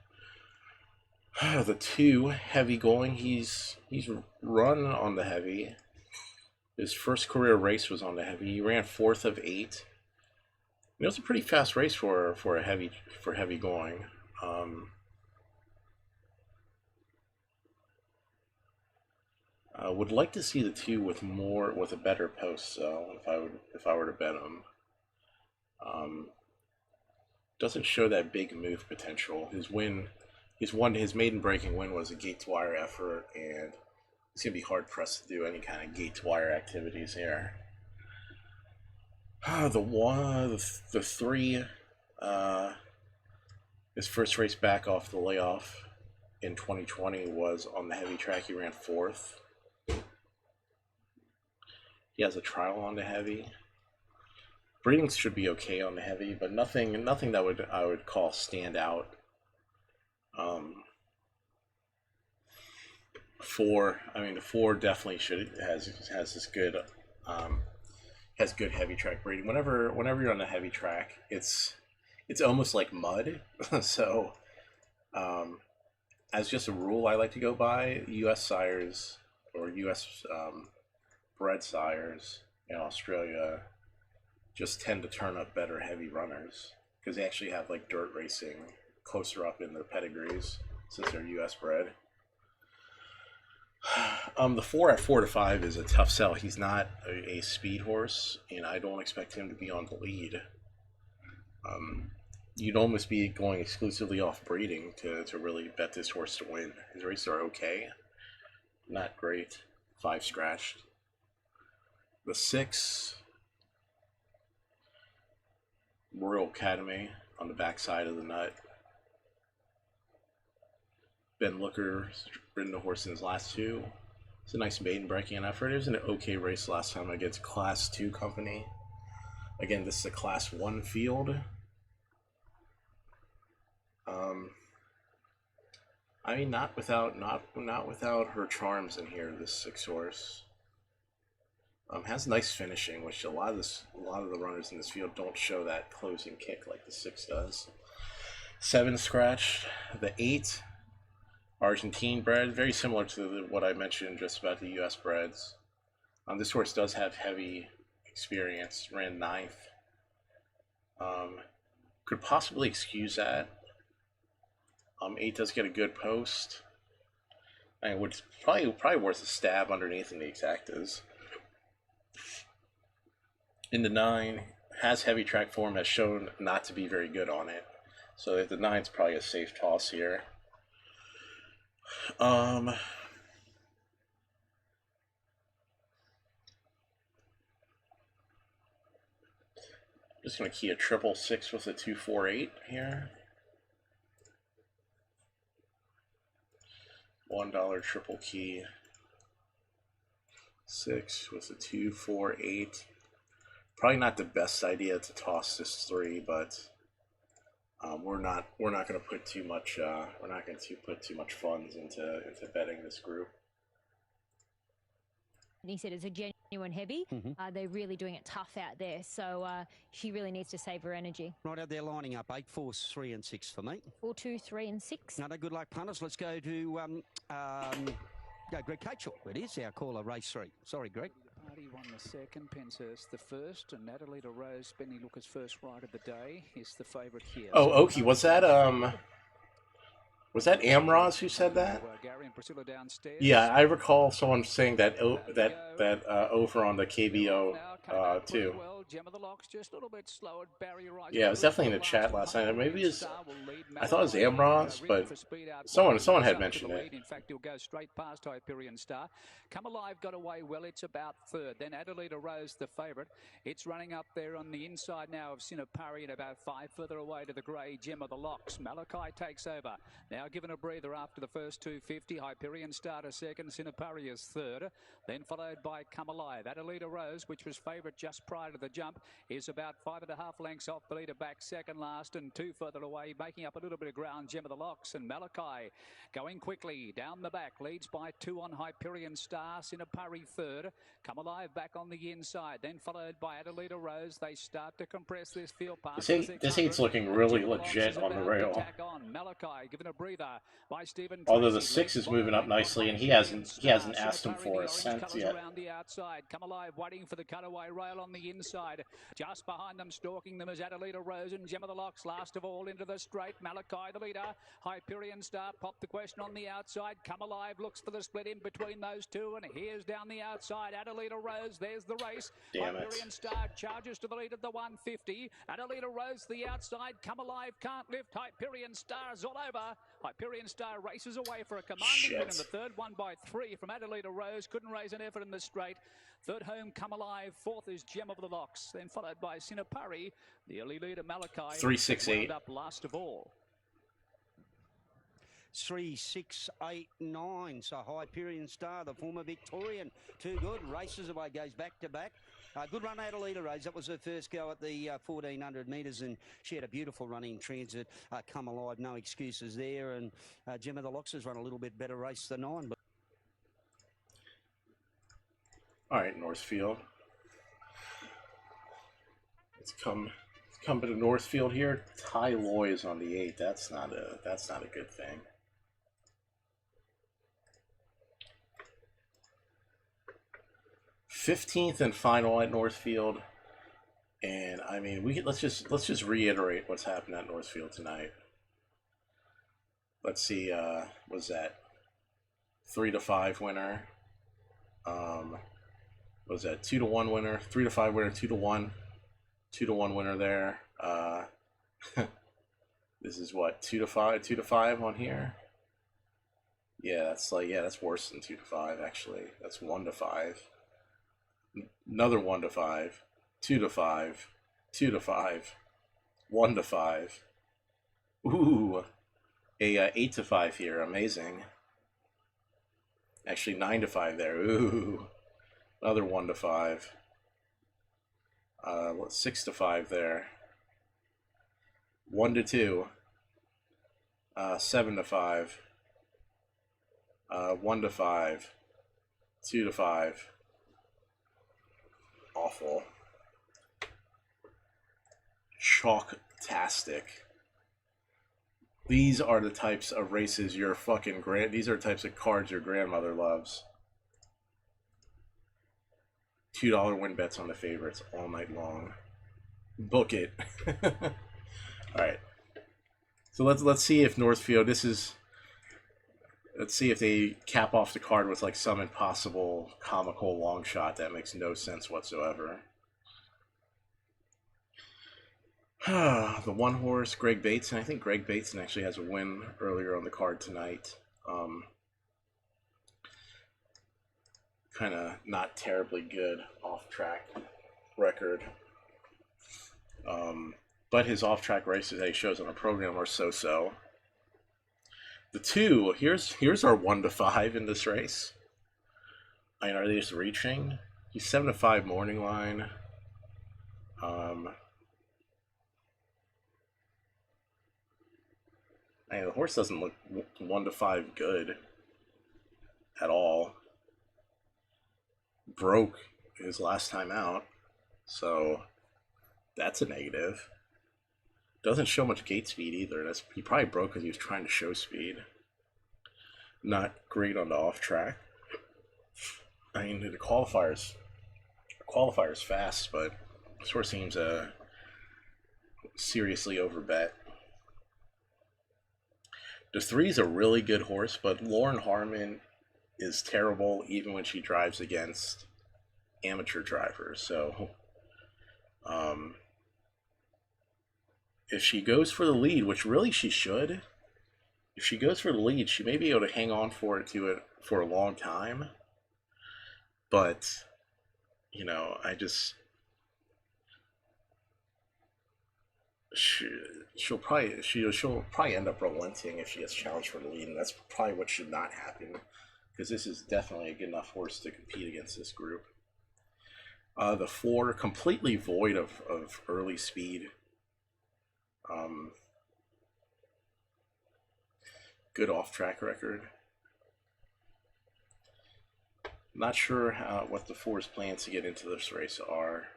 The 2 heavy going. He's run on the heavy. His first career race was on the heavy. He ran 4th of 8. It was a pretty fast race for heavy going. I would like to see the 2 with a better post. So if I were to bet him, doesn't show that big move potential. His maiden breaking win was a gate to wire effort, and he's gonna be hard pressed to do any kind of gate to wire activities here. The 3, his first race back off the layoff in 2020 was on the heavy track. He ran 4th. He has a trial on the heavy. Breedings should be okay on the heavy, but nothing that I would call stand out. 4. I mean, the 4 definitely has this good has good heavy track breeding. Whenever you're on the heavy track, it's almost like mud. So, as just a rule, I like to go by U.S. sires or U.S. Bred sires in Australia just tend to turn up better heavy runners because they actually have like dirt racing closer up in their pedigrees since they're U.S. bred. The 4 at 4 to 5 is a tough sell. He's not a speed horse, and I don't expect him to be on the lead. You'd almost be going exclusively off breeding to really bet this horse to win. His races are okay, not great. 5 scratched. The 6, Royal Academy on the back side of the nut. Ben Looker's ridden the horse in his last 2. It's a nice maiden breaking effort. It was an okay race last time against Class 2 company. Again, this is a Class 1 field. I mean, not without her charms in here. This 6 horse has nice finishing, which a lot of the runners in this field don't show that closing kick like the 6 does. 7 scratched. The 8. Argentine bred, very similar to what I mentioned just about the U.S. breds. This horse does have heavy experience, ran 9th. Could possibly excuse that. 8 does get a good post. And would probably worth a stab underneath in the exactas. In the 9, has heavy track form, has shown not to be very good on it. So the 9's probably a safe toss here. Just gonna key a 666 with a 248 here. $1 triple key 6 with a 248. Probably not the best idea to toss this 3, but we're not going to put too much funds into betting this group. he said it's a genuine heavy. They're really doing it tough out there, so she really needs to save her energy. Right out there lining up, 8, 4, 3 and 6 for me. 4, 2, 3 and 6. No, good luck, punters. Let's go to Greg Cachel. It is our caller, race 3. Sorry, Greg. Party won the second, Penshurst the first, and Natalie Rose, Benny Lucas' first ride of the day, is the favourite here. Oh, Oki, was that Amroz who said that? Gary and Priscilla downstairs. Yeah, I recall someone saying that over on the KBO too. Gem of the Locks just a little bit slow at Barry Rice. Yeah, it was definitely in the chat last night. Maybe it's, I thought it was Amroz, but someone had mentioned it. In fact, he'll go straight past Hyperion Star. Come Alive got away well. It's about third. Then Adelaide Rose, the favourite. It's running up there on the inside now of Sinapari and about 5 further away to the grey Gem of the Locks. Malachi takes over. Now given a breather after the first 250. Hyperion Star to second. Sinapari is third. Then followed by Come Alive. Adelaide Rose, which was favourite just prior to the jump, is about 5.5 lengths off the leader back second last and 2 further away, making up a little bit of ground. Gem of the Locks and Malachi going quickly down the back, leads by 2 on Hyperion Star. Sinapari third. Come Alive back on the inside, then followed by Adelaide Rose. They start to compress this field past. This heat's looking really legit on the rail. Malachi given a breather by Stephen. Although the 6 is moving up nicely, and he hasn't asked him for a cent yet. Around the outside, Come Alive waiting for the cutaway rail on the inside. Just behind them, stalking them is Adelaide Rose and Gem of the Locks. Last of all into the straight. Malachi the leader. Hyperion Star popped the question on the outside. Come Alive looks for the split in between those two, and here's down the outside Adelaide Rose. There's the race. Hyperion Star charges to the lead at the 150. Adelaide Rose the outside. Come Alive can't lift. Hyperion Star's all over. Hyperion Star races away for a commanding win in the third, one by 3 from Adelaide Rose. Couldn't raise an effort in the straight. Third home, Come Alive. Fourth is Gem of the Locks. Then followed by Sinapari. The early leader, Malachi. 3, 6, 8. Up last of all. 3, 6, 8, 9. So Hyperion Star, the former Victorian, too good. Races away, goes back to back. Good run, Adelaide Rose. That was her first go at the 1,400 metres, and she had a beautiful run in transit. Come Alive, no excuses there. And Gem of the Locks has run a little bit better race than 9. But all right, Northfield. Let's come to Northfield here. Ty Loy is on the 8. That's not a good thing. '15th and final at Northfield, and I mean let's just reiterate what's happened at Northfield tonight. Let's see, was that 3 to 5 winner? Was that 2 to 1 winner? 3 to 5 winner, 2 to 1, 2 to 1 winner there. This is what, 2 to 5 on here. Yeah, that's worse than 2 to 5 actually. That's 1 to 5. Another 1 to 5, 2 to 5, 2 to 5, 1 to 5. Ooh, a 8 to 5 here. Amazing. Actually, 9 to 5 there. Ooh, another 1 to 5. 6 to 5 there. 1 to 2. 7 to 5. 1 to 5. 2 to 5. Awful. Chalk-tastic. These are the types of races your fucking these are the types of cards your grandmother loves. $2 win bets on the favorites all night long. Book it. Alright. So let's see if Northfield, let's see if they cap off the card with like some impossible comical long shot that makes no sense whatsoever. The one horse, Greg Bateson. I think Greg Bateson actually has a win earlier on the card tonight. Kind of not terribly good off-track record. But his off-track races that he shows on a program are so-so. The 2, here's our 1 to 5 in this race. I mean, are they just reaching? He's 7 to 5 morning line. I mean, the horse doesn't look 1 to 5 good at all. broke his last time out, so that's a negative. Doesn't show much gate speed either. He probably broke because he was trying to show speed. Not great on the off track. I mean, the qualifiers fast, but this horse seems seriously overbet. The 3 is a really good horse, but Lauren Harmon is terrible even when she drives against amateur drivers. So, if she goes for the lead, which really she should, if she goes for the lead, she may be able to hang on for it for a long time. But, you know, she'll probably end up relenting if she gets challenged for the lead, and that's probably what should not happen, because this is definitely a good enough horse to compete against this group. The 4, completely void of early speed. Good off-track record. Not sure what the 4's plans to get into this race are.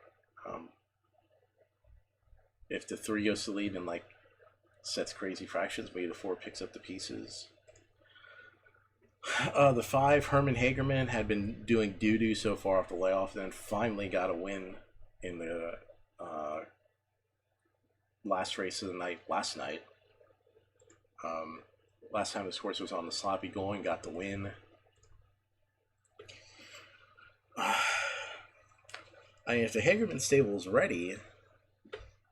If the 3 goes to lead and like sets crazy fractions, maybe the 4 picks up the pieces. The 5, Herman Hagerman, had been doing doo-doo so far off the layoff, and then finally got a win in the last race of the night, last night. Last time this horse was on the sloppy going, got the win. I mean, if the Hagerman stable is ready,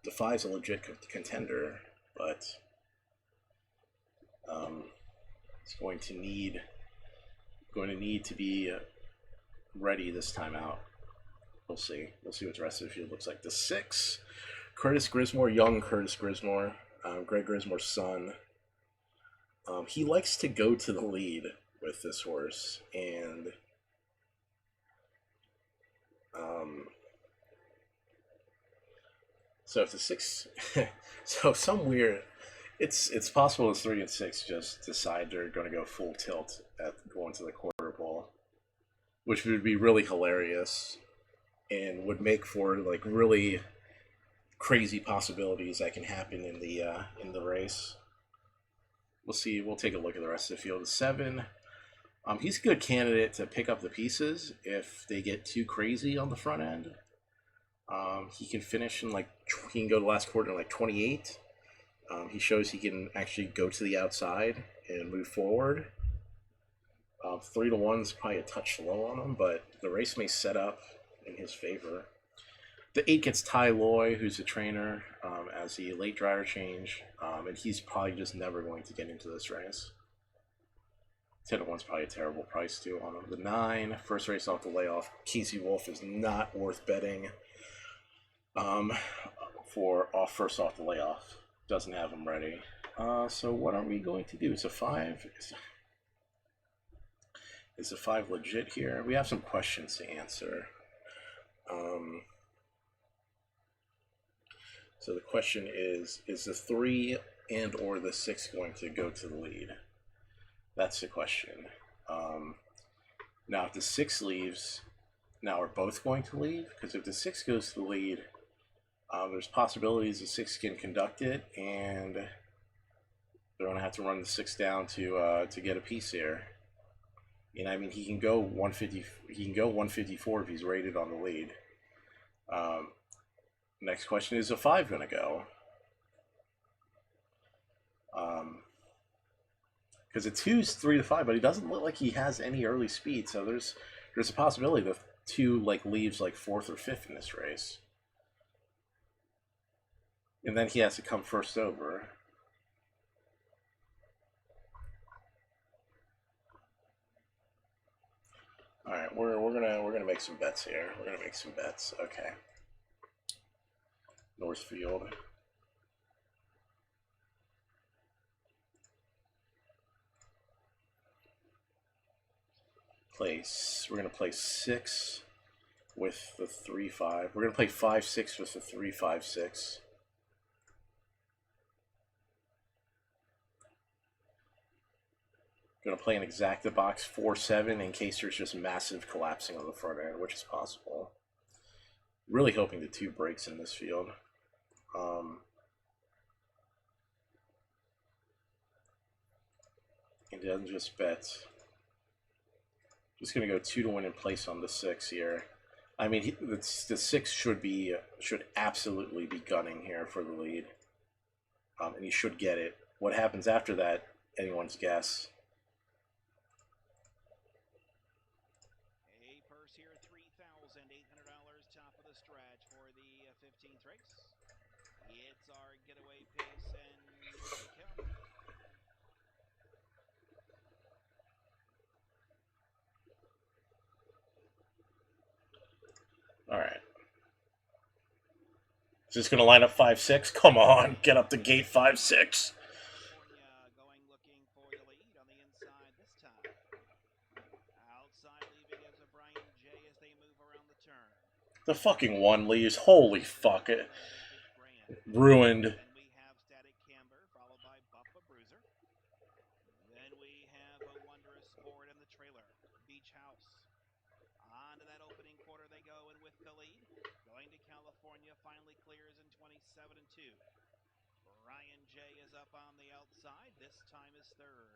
the 5's a legit contender, but it's going to need to be ready this time out. We'll see. We'll see what the rest of the field looks like. The 6, Curtis Grismore, young Curtis Grismore, Greg Grismore's son. He likes to go to the lead with this horse, and so if the 6, so some weird, it's possible the 3 and 6 just decide they're going to go full tilt at going to the quarter pole, which would be really hilarious and would make for like really crazy possibilities that can happen in the race. We'll see. We'll take a look at the rest of the field. The 7, he's a good candidate to pick up the pieces if they get too crazy on the front end. He can finish in he can go to the last quarter in 28. He shows he can actually go to the outside and move forward. 3 to 1 is probably a touch low on him, but the race may set up in his favor. The 8 gets Ty Loy, who's a trainer, as the late driver change, and he's probably just never going to get into this race. 10 to 1's probably a terrible price too on him. The 9, first race off the layoff, Casey Wolf is not worth betting for first off the layoff. Doesn't have him ready. So what are we going to do? It's a 5. Is a 5 legit here? We have some questions to answer. So the question is the 3 and or the 6 going to go to the lead? That's the question. Now if the 6 leaves, now are both going to leave? Because if the 6 goes to the lead, there's possibilities the 6 can conduct it, and they're going to have to run the 6 down to get a piece here. And I mean, he can go 150. He can go 154 if he's rated on the lead. Next question is a 5 going to go? Because the 2's 3 to 5, but he doesn't look like he has any early speed. So there's a possibility the 2 leaves 4th or 5th in this race, and then he has to come first over. All right, we're gonna make some bets here. We're gonna make some bets. Okay. Northfield. We're gonna play 6 with the 3-5. We're gonna play 5-6 with the 3-5-6. Going to play an exacta box 4-7 in case there's just massive collapsing on the front end, which is possible. Really hoping the 2 breaks in this field. And doesn't just bet. Just going to go 2 to win in place on the 6 here. I mean, the 6 should absolutely be gunning here for the lead. And he should get it. What happens after that, anyone's guess. A purse here, $3,800, top of the stretch for the 15th race. It's our getaway pace, and here they come. All right. Is this going to line up 5-6? Come on, get up the gate 5-6. The fucking 1 leaves. Holy fuck it. Ruined. Finally clears in 27-2. Ryan J is up on the outside. This time is 3rd.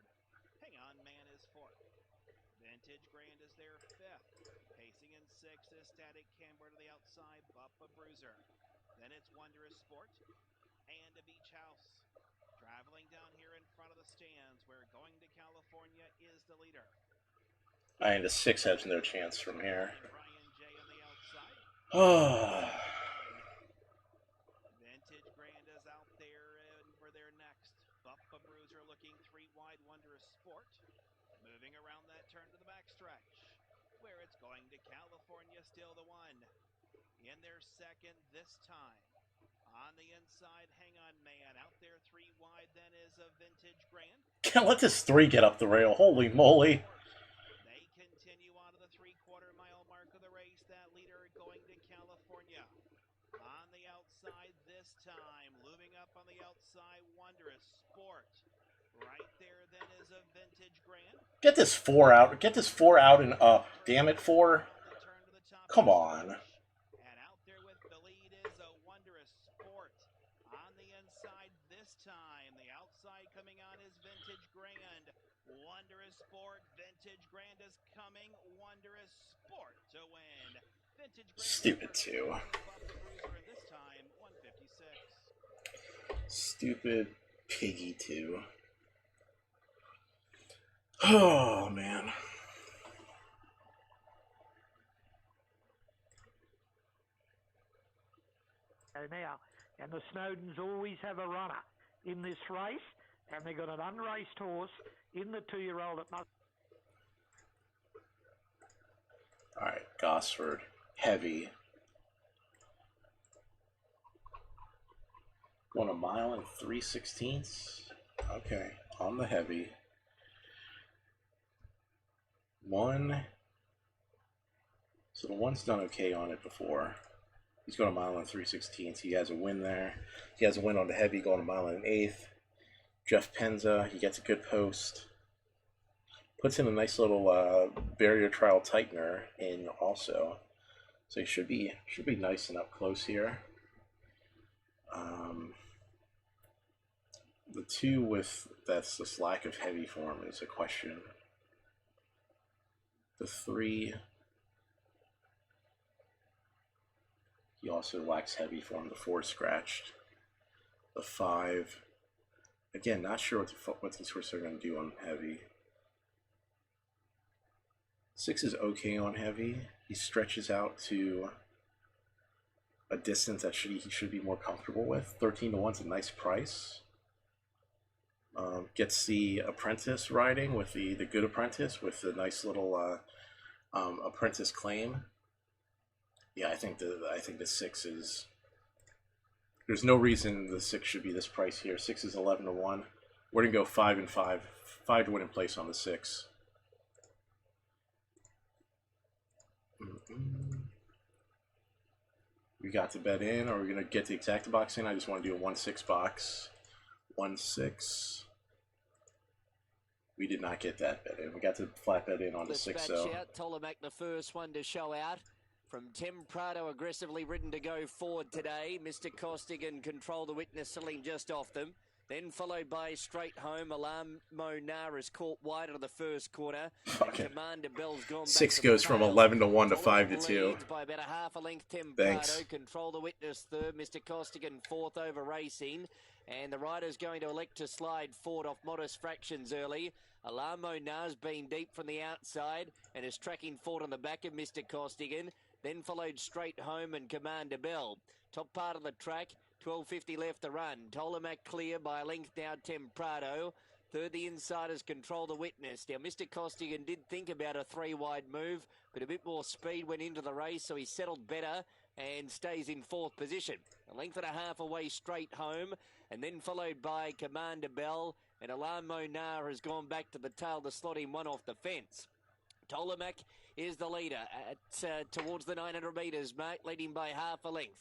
Hang On Man is 4th. Vintage Grand is their 5th. Pacing in 6th is Static Camber to the outside. Bubba Bruiser. Then it's Wondrous Sport and a Beach House. Traveling down here in front of the stands where Going to California is the leader. I think the 6 has no chance from here. Ryan J on the outside. Oh. Bruiser looking 3 wide, Wondrous Sport. Moving around that turn to the backstretch, where it's Going to California, still the 1. In their 2nd this time. On the inside, Hang On Man. Out there 3 wide, then is a Vintage Grand. Can't let this 3 get up the rail. Holy moly. They continue on to the 3/4 mile mark of the race. That leader Going to California. On the outside this time, looming up on the outside, Wondrous Sport. Right there then is a Vintage Grand. Get this 4 out. Get this 4 out and up. Damn it, 4. Come on. And out there with the lead is a Wondrous Sport. On the inside this time, the outside coming on is Vintage Grand. Wondrous Sport, Vintage Grand is coming. Wondrous Sport to win. Vintage Grand. Stupid 2. This time, 156. Stupid piggy 2. Oh, man. Now, and the Snowdens always have a runner in this race, and they've got an unraced horse in the 2-year-old at must. All right, Gosford, heavy. Going 1 mile and 3/16. Okay, on the heavy. 1. So the 1's done okay on it before. He's going 1 mile and 3/16. He has a win there. He has a win on the heavy, going 1 mile and 1/8. Jeff Penza, he gets a good post. Puts in a nice little barrier trial tightener in also. So he should be nice and up close here. The 2 with this lack of heavy form is a question. The 3, he also lacks heavy form. The 4 scratched. The 5, again, not sure what these horses are going to do on heavy. 6 is okay on heavy. He stretches out to a distance that he should be more comfortable with. 13 to 1's a nice price. Gets the apprentice riding with the good apprentice with the nice little apprentice claim. Yeah, I think the 6 is. There's no reason the 6 should be this price here. 6 is 11 to 1. We're gonna go 5 and 5. 5 to win in place on the 6. We got to bet in, or we're gonna get the exacta box in. I just want to do a 1-6 box. 1-6. we did not get that bet in. We got to flat bet in on the 6 though. Out. Tolomac, the first one to show out. From Tim Prado, aggressively ridden to go forward today. Mr. Costigan Control the Witness settling just off them. Then followed by Straight Home. Alarm Monar is caught wide of the first corner. Commander Bell's gone 6 back goes from 11 to 1 to 5 to 2. By about a half a length. Tim Thanks. Prado. Control the Witness third. Mr. Costigan fourth over racing. And the rider's going to elect to slide forward off modest fractions early. Alarm Monar's been deep from the outside and is tracking forward on the back of Mr. Costigan. Then followed Straight Home and Commander Bell. Top part of the track, 12.50 left to run. Tolomac clear by a length now, Tim Prado. Third, the insiders Control the Witness. Now, Mr. Costigan did think about a 3-wide move, but a bit more speed went into the race, so he settled better and stays in fourth position. A length and a half away, Straight Home, and then followed by Commander Bell. And Alarm Monar has gone back to the tail to slot him one off the fence. Tolomac is the leader at towards the 900 metres mark, leading by half a length.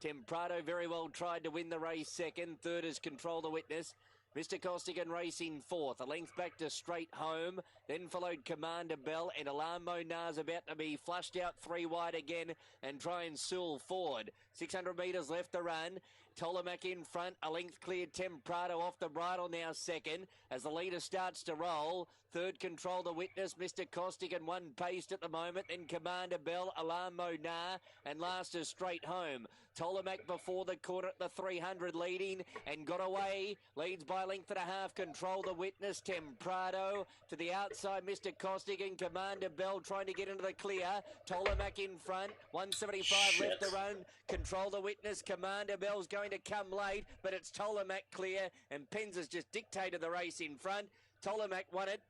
Tim Prado very well tried to win the race second. Third is Control the Witness. Mr. Costigan racing fourth. A length back to Straight Home. Then followed Commander Bell, and Alarm Monar's about to be flushed out 3 wide again and try and sool forward. 600 metres left to run. Tolomac in front, a length clear. Tim Prado off the bridle now second as the leader starts to roll. Third, Control the Witness. Mr. Costigan one paced at the moment. Then Commander Bell, Alarm Monar, and last is Straight Home. Tolomac before the corner at the 300 leading and got away. Leads by a length and a half. Control the Witness. Tim Prado to the outside. Mr. Costigan, Commander Bell trying to get into the clear. Tolomac in front. 175 left to run. Control the Witness. Commander Bell's going to come late, but it's Tolomac clear, and Pens has just dictated the race in front. Tolomac won it.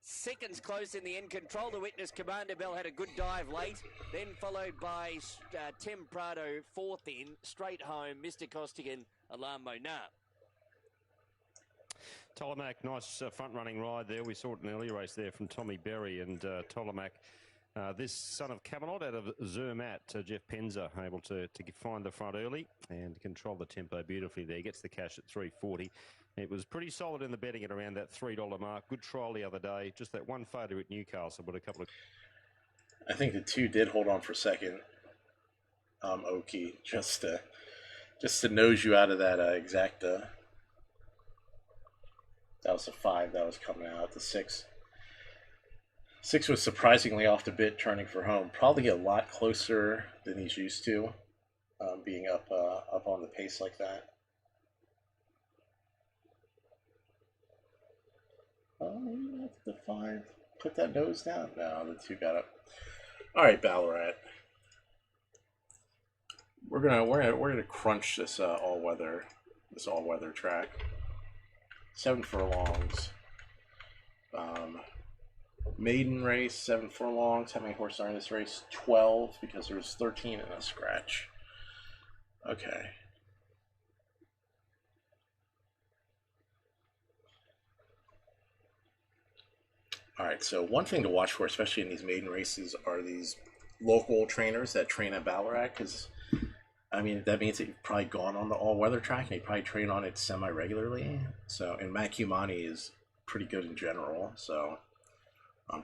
Seconds close in the end. Control the Witness. Commander Bell had a good dive late. Then followed by Tim Prado, fourth in. Straight Home, Mr. Costigan, Alarm Monar. Tolomac, nice front-running ride there. We saw it in an earlier race there from Tommy Berry, and Tolomac, this son of Camelot out of Zermatt, Jeff Penza, able to find the front early and control the tempo beautifully there. Gets the cash at 340. It was pretty solid in the betting at around that $3 mark. Good trial the other day. Just that one failure at Newcastle, but a couple of... I think the 2 did hold on for second. Oki, just to nose you out of that exacta. That was a 5 that was coming out. The 6. 6 was surprisingly off the bit, turning for home. Probably a lot closer than he's used to, being up on the pace like that. Oh, the 5 put that nose down. No, the 2 got up. All right, Ballarat. We're gonna crunch this all weather track. 7 furlongs. Maiden race, 7 furlongs. How many horses are in this race? 12, because there's 13 in a scratch. Okay. All right, so one thing to watch for, especially in these maiden races, are these local trainers that train at Ballarat, because, I mean, that means that you've probably gone on the all-weather track, and you probably train on it semi-regularly. So, and Matt Cumani is pretty good in general, so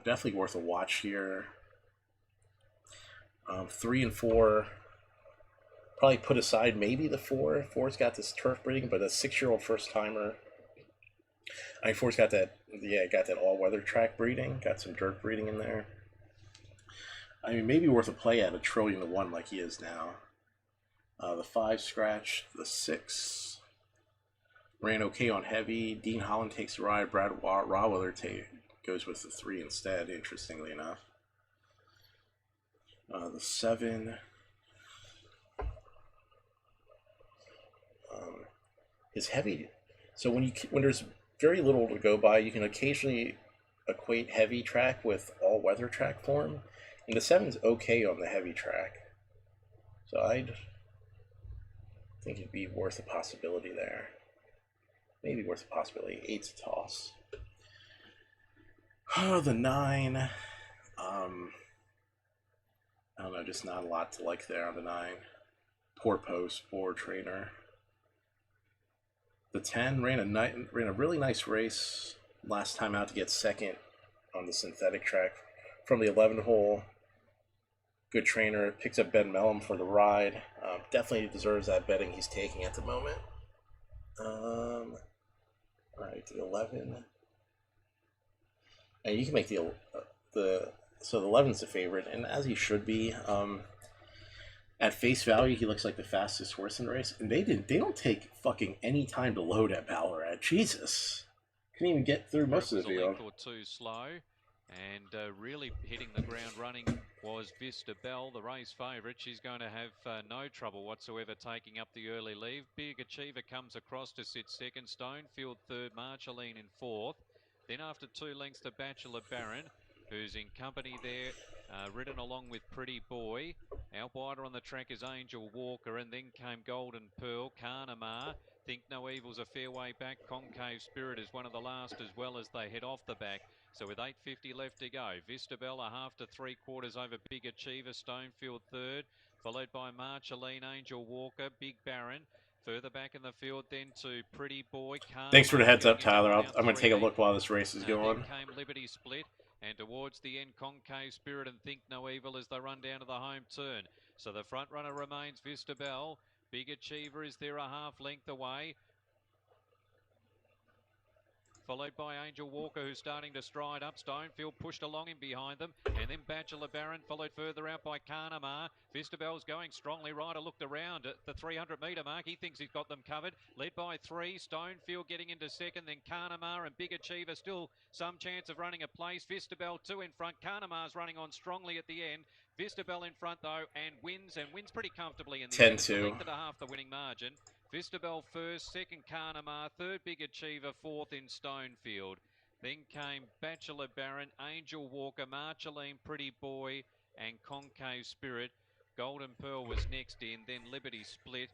definitely worth a watch here. 3 and 4, probably put aside maybe the 4. 4's got this turf breeding, but a 6-year-old first-timer. I mean, 4's got that, yeah, got that all-weather track breeding, got some dirt breeding in there. I mean, maybe worth a play at 1,000,000,000 to 1 like he is now. The 5 scratch, the 6 ran okay on heavy. Dean Holland takes a ride. Brad Rawweather goes with the 3 instead, interestingly enough. The 7. Is heavy. So when there's very little to go by, you can occasionally equate heavy track with all-weather track form, and the 7's okay on the heavy track. So I'd think it'd be worth a possibility there. Maybe worth a possibility. 8's a toss. Oh, the 9. I don't know, just not a lot to like there on the 9. Poor post, poor trainer. The 10 ran a really nice race last time out to get second on the synthetic track from the 11 hole. Good trainer, picks up Ben Mellum for the ride. Definitely deserves that betting he's taking at the moment. All right, the 11. And you can make so the 11's the favorite, and as he should be. At face value, he looks like the fastest horse in the race, and they don't take fucking any time to load at Ballarat. Jesus, couldn't even get through most of the field. A length or two slow, and really hitting the ground running was Vista Bell, the race favourite. She's going to have no trouble whatsoever taking up the early lead. Big Achiever comes across to sit second, Stonefield third, Marceline in fourth. Then after 2 lengths to Bachelor Baron, who's in company there, ridden along with Pretty Boy. Out wider on the track is Angel Walker, and then came Golden Pearl, Carnamar. Think No Evil's a fair way back. Concave Spirit is one of the last as well as they head off the back. So with 8.50 left to go, Vistabel a half to 3/4 over Big Achiever, Stonefield third, followed by Marceline, Angel Walker, Big Baron. Further back in the field then to Pretty Boy. Thanks for the heads up, Tyler. I'm going to take a look while this race is going. Then came Liberty Split, and towards the end, Concave Spirit and Think No Evil as they run down to the home turn. So the front runner remains Vistabel. Big Achiever is there a half length away, followed by Angel Walker, who's starting to stride up. Stonefield pushed along in behind them, and then Bachelor Baron followed further out by Carnamar. Vistabel's going strongly. Ryder looked around at the 300-metre mark. He thinks he's got them covered. Led by 3, Stonefield getting into second, then Carnamar and Big Achiever still some chance of running a place. Vistabel 2 in front. Carnamar's running on strongly at the end. Vistabel in front though, and wins pretty comfortably in the end. 10-2. Length and a half the winning margin. Vistabel first, second Carnamar, third Big Achiever, fourth in Stonefield. Then came Bachelor Baron, Angel Walker, Marceline, Pretty Boy, and Concave Spirit. Golden Pearl was next in, then Liberty Split,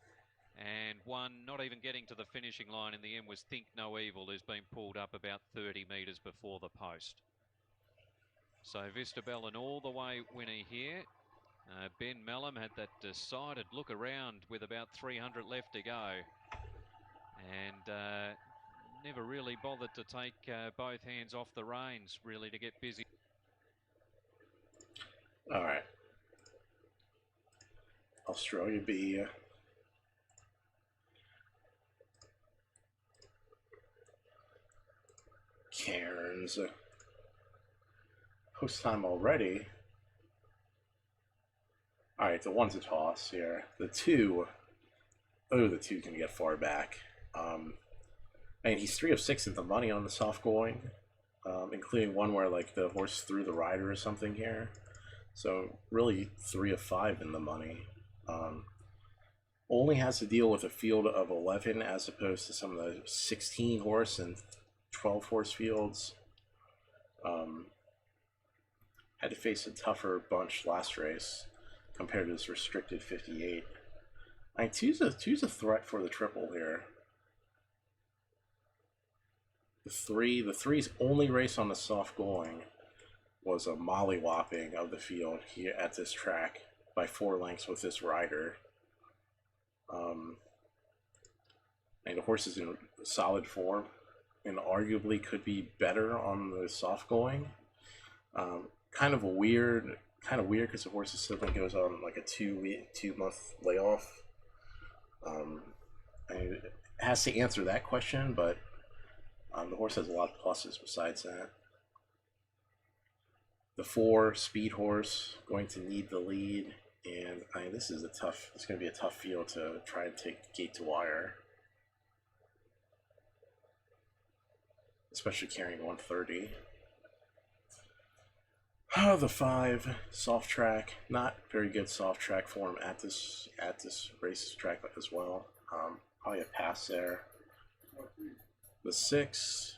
and one not even getting to the finishing line in the end was Think No Evil, who's been pulled up about 30 metres before the post. So Vistabel an all-the-way winner here. Ben Mellum had that decided look around with about 300 left to go, and never really bothered to take both hands off the reins really to get busy. All right, Australia B. Cairns. Post time already. All right, the 1's a toss here. The 2, the 2 can get far back. And he's 3 of 6 in the money on the soft going, including one where like the horse threw the rider or something here. So really 3 of 5 in the money. Only has to deal with a field of 11 as opposed to some of the 16 horse and 12 horse fields. Had to face a tougher bunch last race compared to this restricted 58. I mean, two's a threat for the triple here. The 3's only race on the soft going was a mollywhopping of the field here at this track by 4 lengths with this rider. And the horse is in solid form and arguably could be better on the soft going. Kind of weird because the horse's sibling goes on like a 2-month layoff. And it has to answer that question, but the horse has a lot of pluses besides that. The 4 speed horse going to need the lead, and this is it's going to be a tough field to try and take gate to wire, especially carrying 130. The 5 soft track, not very good soft track form at this race track as well. Probably a pass there. The 6,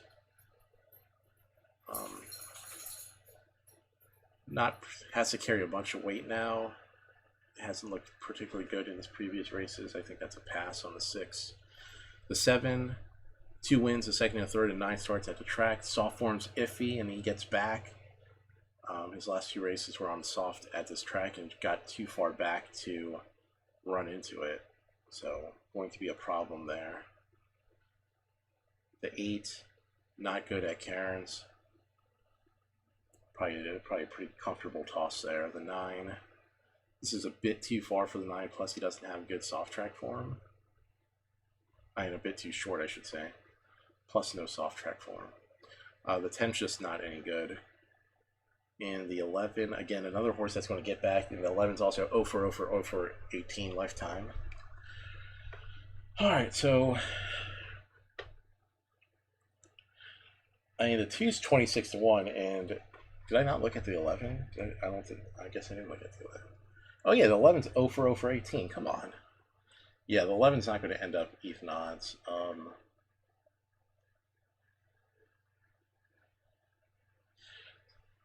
has to carry a bunch of weight now. It hasn't looked particularly good in his previous races. I think that's a pass on the 6. The 7, 2 wins, a second and a third, and 9 starts at the track. Soft form's iffy, and he gets back. His last 2 races were on soft at this track and got too far back to run into it. So, going to be a problem there. The 8, Not good at Cairns. Probably a pretty comfortable toss there. The 9. This is a bit too far for the 9, plus he doesn't have good soft track form. I mean, a bit too short, I should say. Plus no soft track form. The 10's just not any good. And the 11, again, another horse that's going to get back. And the 11's also 0 for 18 lifetime. Alright, so... I mean, the 2's 26 to 1, and... Did I not look at the 11? I don't think... I guess I didn't look at the 11. Oh yeah, the 11's 0 for 18. Come on. Yeah, the 11's not going to end up even odds.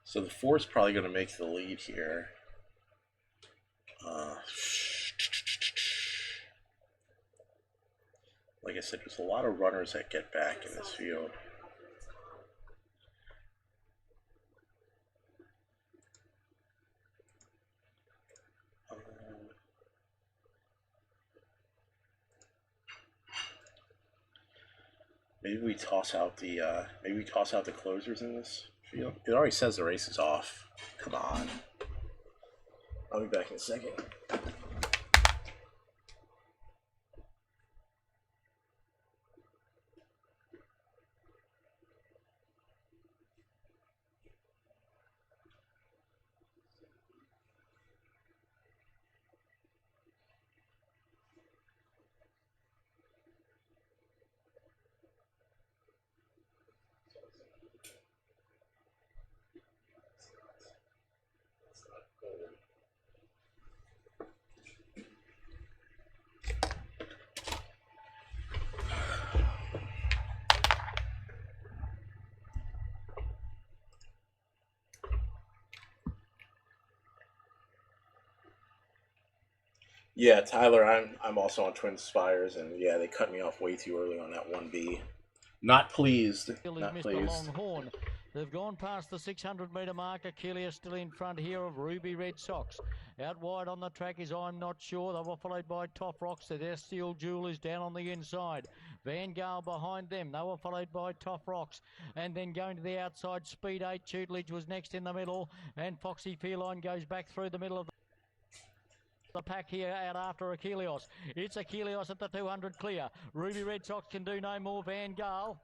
So the 4's probably going to make the lead here. Like I said, there's a lot of runners that get back in this field. Maybe we toss out the closers in this field. It already says the race is off. Come on. I'll be back in a second. Yeah, Tyler, I'm also on TWINSPIRES, and yeah, they cut me off way too early on that 1B. Not pleased. Not pleased. Longhorn. They've gone past the 600-metre mark. Achilles still in front here of Ruby Red Sox. Out wide on the track is I'm Not Sure. They were followed by Top Rocks. The Steel Jewel is down on the inside. Vanguard behind them. They were followed by Top Rocks. And then going to the outside, Speed 8. Tutelage was next in the middle. And Foxy Feline goes back through the middle of the pack here out after Achilles. It's Achilles at the 200 clear. Ruby Red Sox can do no more. Vanguard.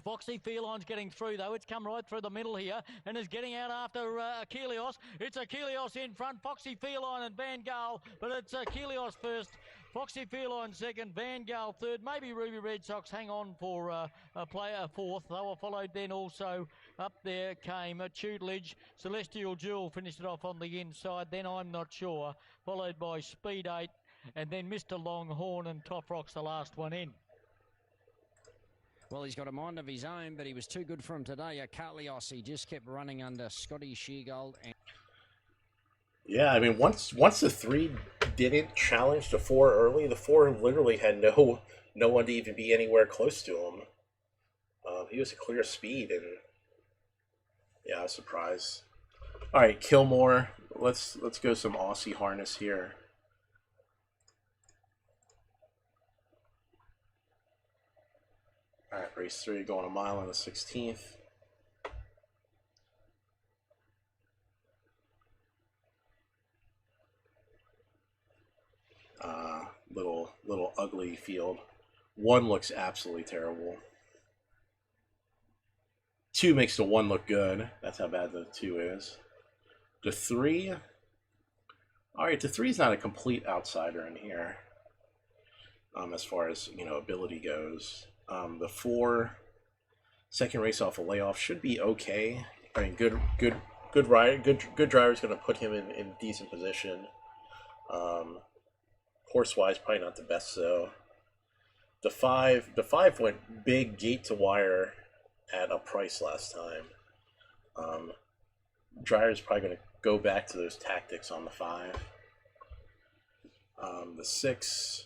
Foxy Feline's getting through though. It's come right through the middle here and is getting out after Achilles. It's Achilles in front. Foxy Feline and Vanguard, but it's Achilles first. Foxy Feline second, Vanguard third, maybe Ruby Red Sox hang on for a player fourth. They were followed then also up there came a Tutelage. Celestial Jewel finished it off on the inside. Then I'm Not Sure, followed by Speed 8 and then Mr. Longhorn and Top Rocks the last one in. Well, he's got a mind of his own, but he was too good for him today. Carlios, he just kept running under Scotty Sheargold. And yeah, I mean, once the 3 didn't challenge the 4 early, the 4 literally had no one to even be anywhere close to him. He was a clear speed, and yeah, I was surprised. All right, Kilmore, let's go some Aussie harness here. All right, race 3 going a mile on the 16th. Little ugly field. 1 looks absolutely terrible. 2 makes the 1 look good. That's how bad the 2 is. The 3, all right, the 3's not a complete outsider in here. As far as ability goes. The 4, second race off a layoff, should be okay. I mean, good rider, good driver's going to put him in decent position. Horse-wise, probably not the best, though. The 5 went big gate to wire at a price last time. Driver's probably going to go back to those tactics on the 5. The 6,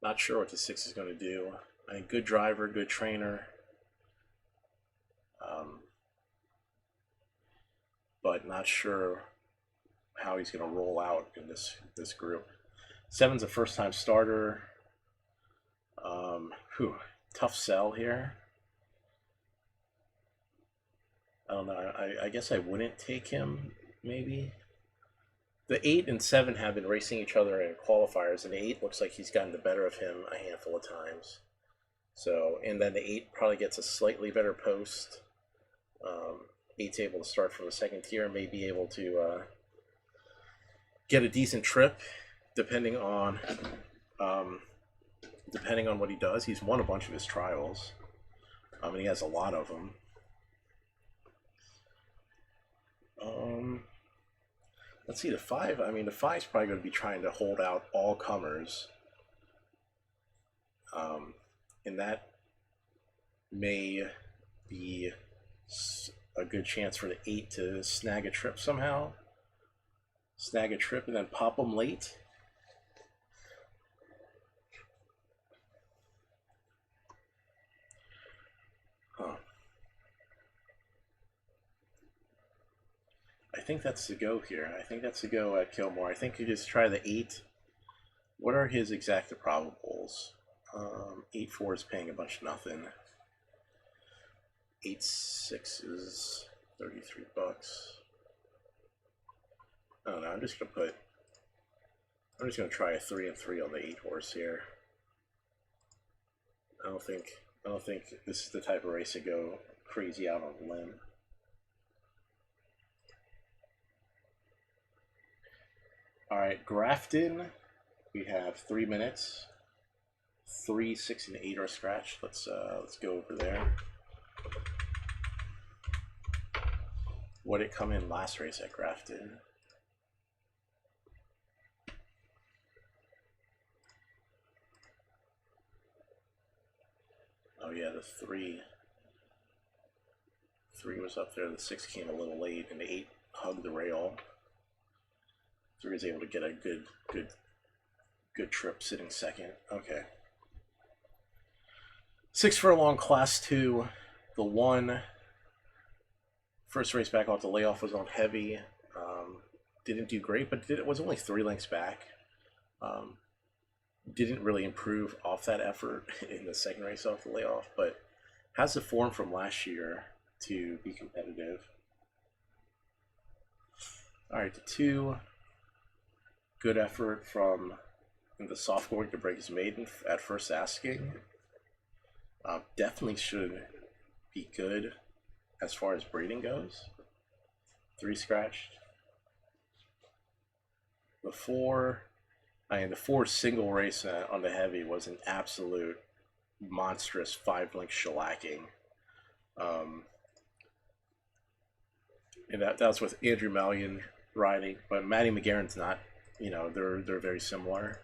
not sure what the 6 is going to do. I mean, good driver, good trainer. But not sure how he's going to roll out in this group. 7's a first-time starter. Tough sell here. I don't know. I guess I wouldn't take him, maybe. The 8 and 7 have been racing each other in qualifiers, and the 8 looks like he's gotten the better of him a handful of times. So, and then the 8 probably gets a slightly better post. 8's able to start from the second tier and may be able to get a decent trip, depending on what he does. He's won a bunch of his trials, and he has a lot of them. Let's see, the 5. I mean, the 5's probably going to be trying to hold out all comers. And that may be a good chance for the 8 to snag a trip somehow. Snag a trip and then pop them late. Huh. I think that's the go here. I think that's the go at Kilmore. I think you just try the 8. What are his exact probables? 8-4 is paying a bunch of nothing. 8-6 is $33. I don't know. I'm just gonna try a 3 and 3 on the 8 horse here. I don't think this is the type of race to go crazy out on a limb. All right, Grafton. We have 3 minutes. 3, 6, and 8 are scratched. Let's go over there. What did it come in last race at Grafton? Oh yeah, the 3 was up there. The 6 came a little late, and the 8 hugged the rail. 3 was able to get a good trip sitting second. Okay. 6 furlong class 2. The 1 first race back off the layoff was on heavy. Didn't do great, but it was only 3 lengths back. Didn't really improve off that effort in the second race off the layoff, but has the form from last year to be competitive. All right, the 2. Good effort from the sophomore to break his maiden at first asking. Definitely should be good as far as breeding goes. 3 scratched. The 4, the 4 single race on the heavy was an absolute monstrous 5-length shellacking. And that was with Andrew Mallion riding, but Matty McGarren's not. You know, they're very similar.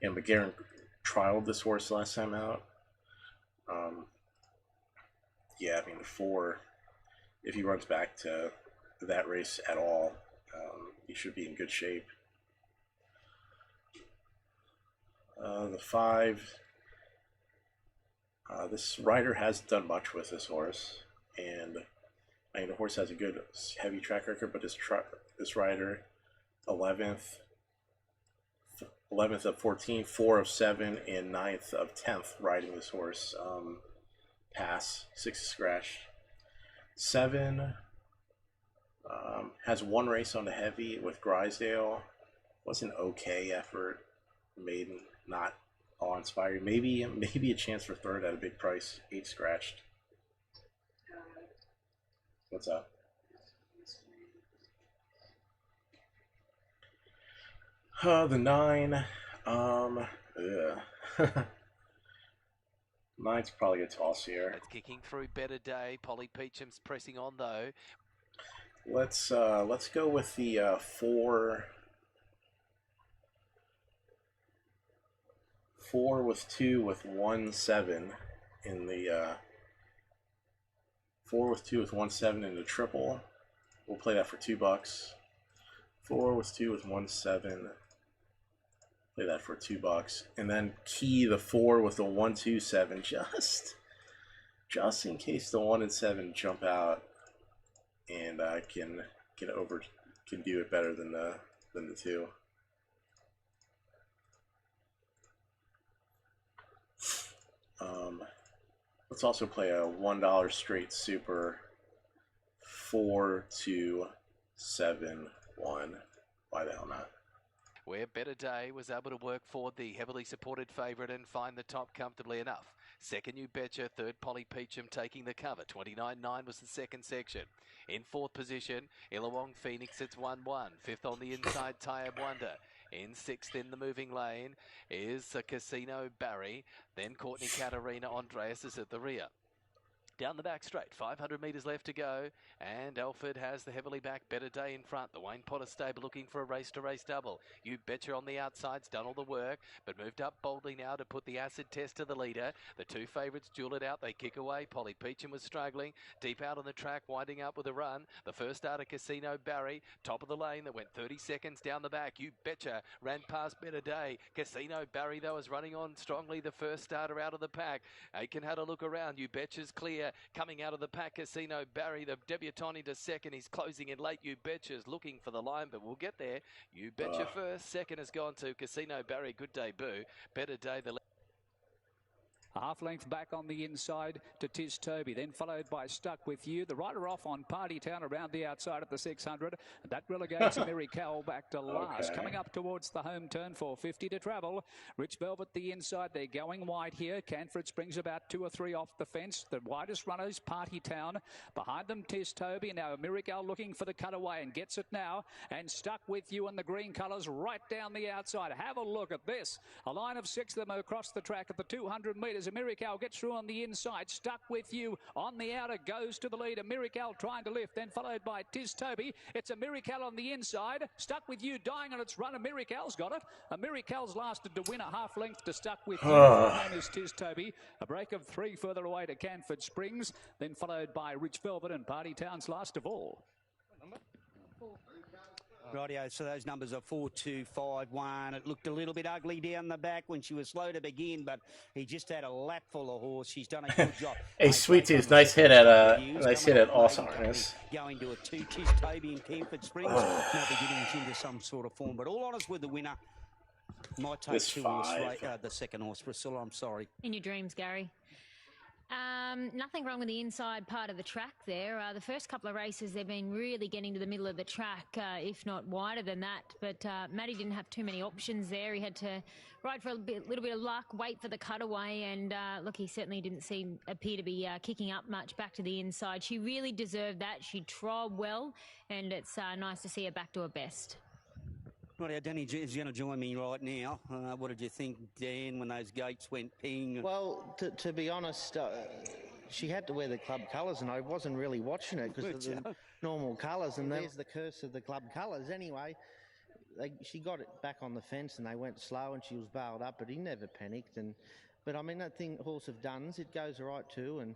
And McGarren trialed this horse last time out. Yeah, I mean, the 4, if he runs back to that race at all, he should be in good shape. The 5, this rider hasn't done much with this horse, and I mean, the horse has a good heavy track record, but this rider, 11th of 14, 4 of 7, and 9th of 10th riding this horse. Pass, 6 scratch. 7 has 1 race on the heavy with Grisdale. Was an okay effort. Maiden, not awe-inspiring. Maybe a chance for 3rd at a big price. 8 scratched. What's up? The 9. Yeah. 9's probably a toss here. It's kicking through better day. Polly Peacham's pressing on though. Let's go with the 4. 4 with 2 with 1 7 in the 4 with 2 with 1 7 in the triple. We'll play that for $2. 4 with 2 with 1 7. Play that for $2, and then key the 4 with the 1 2 7, just in case the 1 and 7 jump out, and can do it better than the 2. Let's also play a $1 straight super 4, 2, 7, 1. Why the hell not? Where Better Day was able to work forward the heavily supported favourite and find the top comfortably enough. Second, You Betcha. Third, Polly Peachum taking the cover. 29.9 was the second section. In fourth position, Illawong Phoenix, it's 1-1. Fifth on the inside, Tyab Wonder. In sixth in the moving lane is Casino Barry. Then Courtney Katarina Andreas is at the rear. Down the back straight, 500 metres left to go, and Alfred has the heavily backed Better Day in front. The Wayne Potter stable looking for a race-to-race double. You Betcha on the outside's done all the work, but moved up boldly now to put the acid test to the leader. The two favourites duel it out, they kick away. Polly Peachum was struggling, deep out on the track, winding up with a run. The first starter, Casino Barry, top of the lane that went 30 seconds down the back. You Betcha ran past Better Day. Casino Barry, though, is running on strongly, the first starter out of the pack. Aiken had a look around. You Betcha's clear. Coming out of the pack, Casino Barry, the debutante to second. He's closing in late. You Betcha's looking for the line, but we'll get there. You Betcha first. Second has gone to Casino Barry. Good debut. Better Day, the Half length back on the inside to Tiz Toby, then followed by Stuck With You. The rider off on Party Town around the outside of the 600. That relegates Mary Cowell back to last. Okay. Coming up towards the home turn, 450 to travel. Rich Velvet the inside. They're going wide here. Canford Springs about 2 or 3 off the fence. The widest runners, Party Town. Behind them, Tiz Toby. Now Miracle looking for the cutaway and gets it now. And Stuck With You in the green colours right down the outside. Have a look at this. A line of 6 of them across the track at the 200 metres. Miracle gets through on the inside. Stuck With You on the outer, goes to the leader. Miracle trying to lift, then followed by Tiz Toby. It's a Miracle on the inside. Stuck With You dying on its run. A Miracle's got it. A Miracle's lasted to win a half length to Stuck With You. Her name is Tiz Toby. A break of 3 further away to Canford Springs, then followed by Rich Velvet and Party Town's last of all. Rightio, so those numbers are 4, 2, 5, 1. It looked a little bit ugly down the back when she was slow to begin, but he just had a lap full of horse. She's done a good job. Hey, Sweet Teeth, nice hit at Alzheimer's. Going to a 2, Tiz Toby in Canford Springs. Now beginning into some sort of form, but all honours with the winner. Might take This 2 5. horse, the second horse, Priscilla. I'm sorry. In your dreams, Gary. Nothing wrong with the inside part of the track there. The first couple of races, they've been really getting to the middle of the track, if not wider than that. But Matty didn't have too many options there. He had to ride for a little bit of luck, wait for the cutaway, and look, he certainly didn't appear to be kicking up much back to the inside. She really deserved that. She trod well, and it's nice to see her back to her best. Right, Danny is going to join me right now. What did you think, Dan, when those gates went ping? Well, to be honest, she had to wear the club colours, and I wasn't really watching it because of the normal colours, and there's the curse of the club colours. Anyway, she got it back on the fence, and they went slow, and she was bailed up, but he never panicked. But I mean, that thing horse of Dunn's, it goes right too, and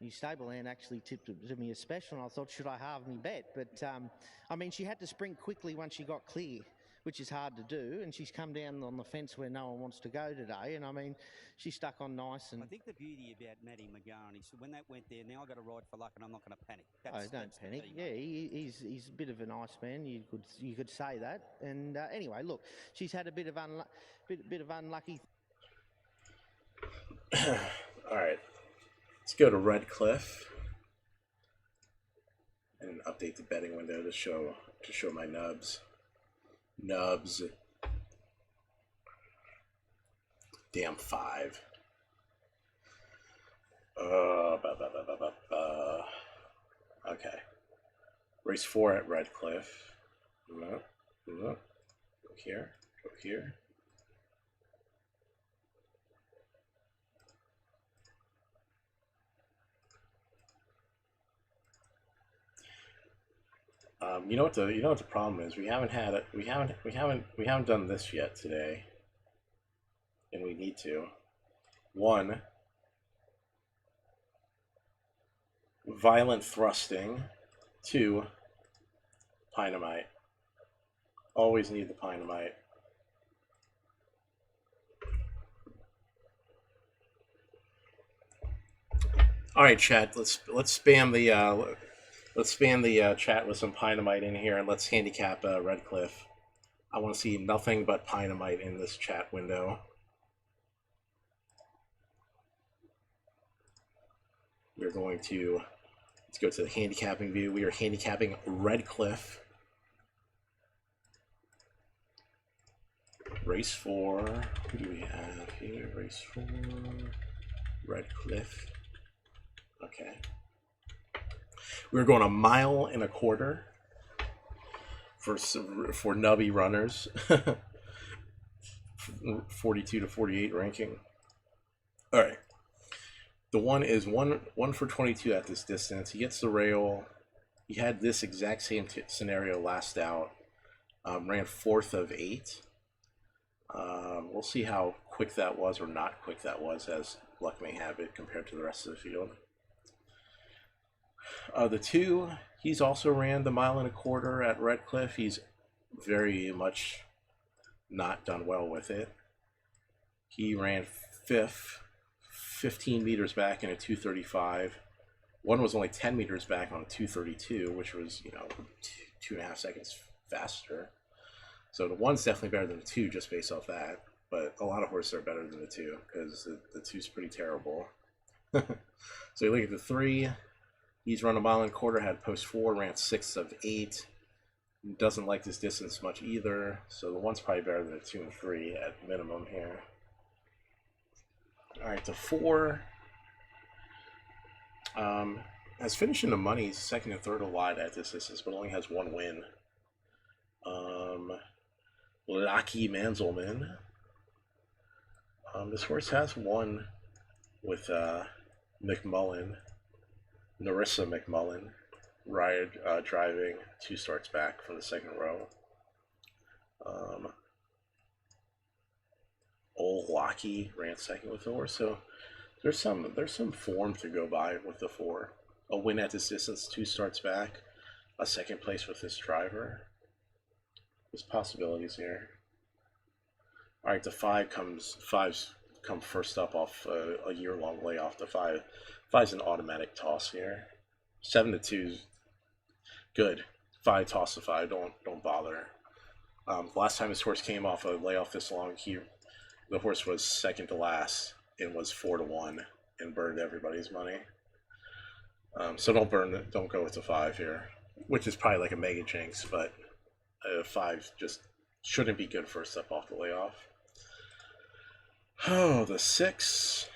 his stable hand actually tipped it to me a special, and I thought, should I halve me bet? But, I mean, she had to sprint quickly once she got clear, which is hard to do, and she's come down on the fence where no one wants to go today, and I mean, she stuck on nice. And I think the beauty about Matty McGarn, he said, when that went there, now I got to ride for luck, and I'm not going to panic. Don't panic. Yeah, he's a bit of a nice man. You could say that. And anyway, look, she's had a bit of unlucky. All right, let's go to Redcliffe and update the betting window to show my nubs. Damn 5. Okay. Race 4 at Redcliffe. Look here. Go here. You know what the problem is? We haven't done this yet today, and we need to. 1, violent thrusting. 2, Pynamite. Always need the Pynamite. All right, chat. Let's spam the. Let's spam the chat with some Pynamite in here, and let's handicap Redcliffe. I want to see nothing but Pynamite in this chat window. We're going to Let's go to the handicapping view. We are handicapping Redcliffe. Race 4. Who do we have here? Race 4. Redcliffe. Okay. We're going 1.25 miles for nubby runners. 42 to 48 ranking. All right. The one is one for 22 at this distance. He gets the rail. He had this exact same scenario last out. Ran 4th of 8. We'll see how quick that was or not quick that was, as luck may have it, compared to the rest of the field. The 2, he's also ran the 1.25 miles at Redcliffe. He's very much not done well with it. He ran 5th, 15 meters back in a 2:35. One was only 10 meters back on a 2:32, which was, 2.5 seconds faster. So the 1's definitely better than the 2 just based off that. But a lot of horses are better than the 2 because the 2's pretty terrible. So you look at the 3. He's run 1.25 miles, had post 4, ran 6th of 8. Doesn't like this distance much either. So the 1's probably better than the 2 and 3 at minimum here. All right, the 4 has finished in the money, 2nd and 3rd a lot at this distance, but only has 1 win. Lucky Manzelman. This horse has won with McMullen, Narissa McMullen, driving 2 starts back from the 2nd row. Old Locky ran 2nd with the horse, so there's some form to go by with the 4. A win at this distance, 2 starts back, a 2nd place with this driver. There's possibilities here. All right, the 5's come first up off a year-long layoff. The 5's an automatic toss here. 7 to 2's good. 5 toss the 5. Don't bother. Last time this horse came off a layoff this long, the horse was 2nd to last and was 4 to 1 and burned everybody's money. So don't go with the 5 here, which is probably like a mega jinx, but 5 just shouldn't be good first up off the layoff. Oh, the 6.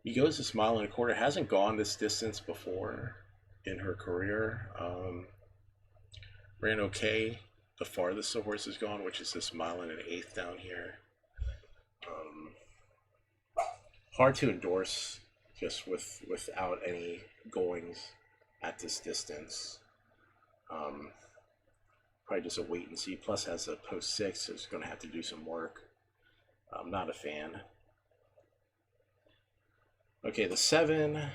He goes this 1.25 miles. Hasn't gone this distance before in her career. Ran okay. The farthest the horse has gone, which is this 1.1 1/8 down here. Hard to endorse just without any goings at this distance. Probably just a wait and see. Plus has a post 6, so it's going to have to do some work. I'm not a fan. Okay, the 7.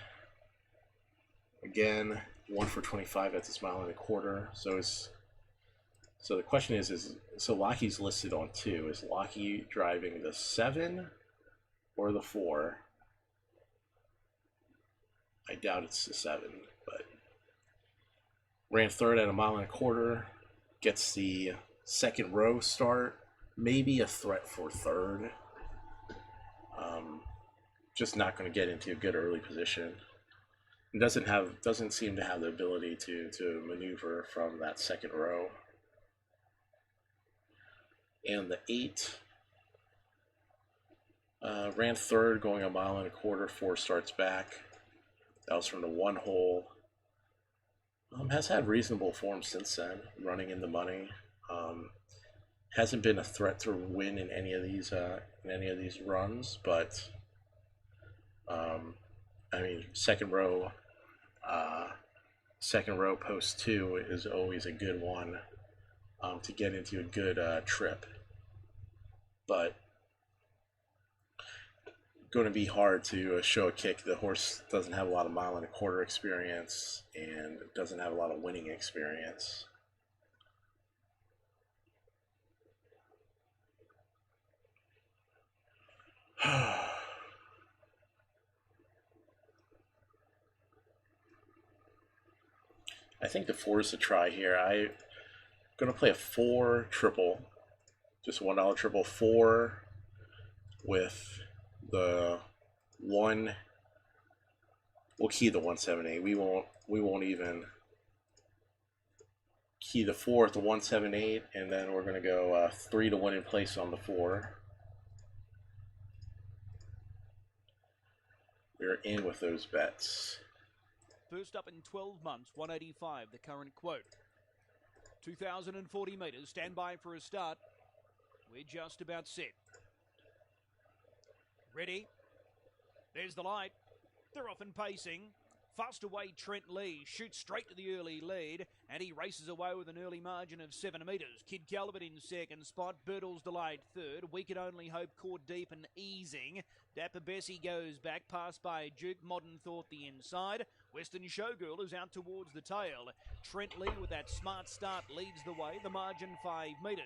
Again, 1 for 25 at this 1.25 miles. So the question is so Lockie's listed on 2. Is Lockie driving the 7 or the 4? I doubt it's the 7, but ran 3rd at 1.25 miles. Gets the 2nd row start. Maybe a threat for 3rd. Just not going to get into a good early position. It doesn't seem to have the ability to maneuver from that 2nd row. And the 8 ran 3rd, going 1.25 miles, 4 starts back. That was from the 1 hole. Has had reasonable form since then, running in the money. Hasn't been a threat to win in any of these runs, but I mean, 2nd row post 2 is always a good one to get into a good trip, but going to be hard to show a kick. The horse doesn't have a lot of 1.25 miles experience and doesn't have a lot of winning experience. I think the 4 is a try here. I'm going to play a 4 triple, just $1 triple 4 with the 1 We'll key the 178. We won't even key the 4 at the 178, and then we're gonna go 3 to 1 in place on the 4. We're in with those bets. First up in 12 months, 185, the current quote. 2,040 metres, stand by for a start. We're just about set. Ready? There's the light. They're off and pacing. Fast away, Trent Lee shoots straight to the early lead, and he races away with an early margin of 7 metres. Kid Calvert in second spot, Birtles Delight third. We Can Only Hope caught deep and easing. Dapper Bessie goes back, passed by Duke. Modern Thought the inside. Western Showgirl is out towards the tail. Trent Lee with that smart start leads the way, the margin 5 metres.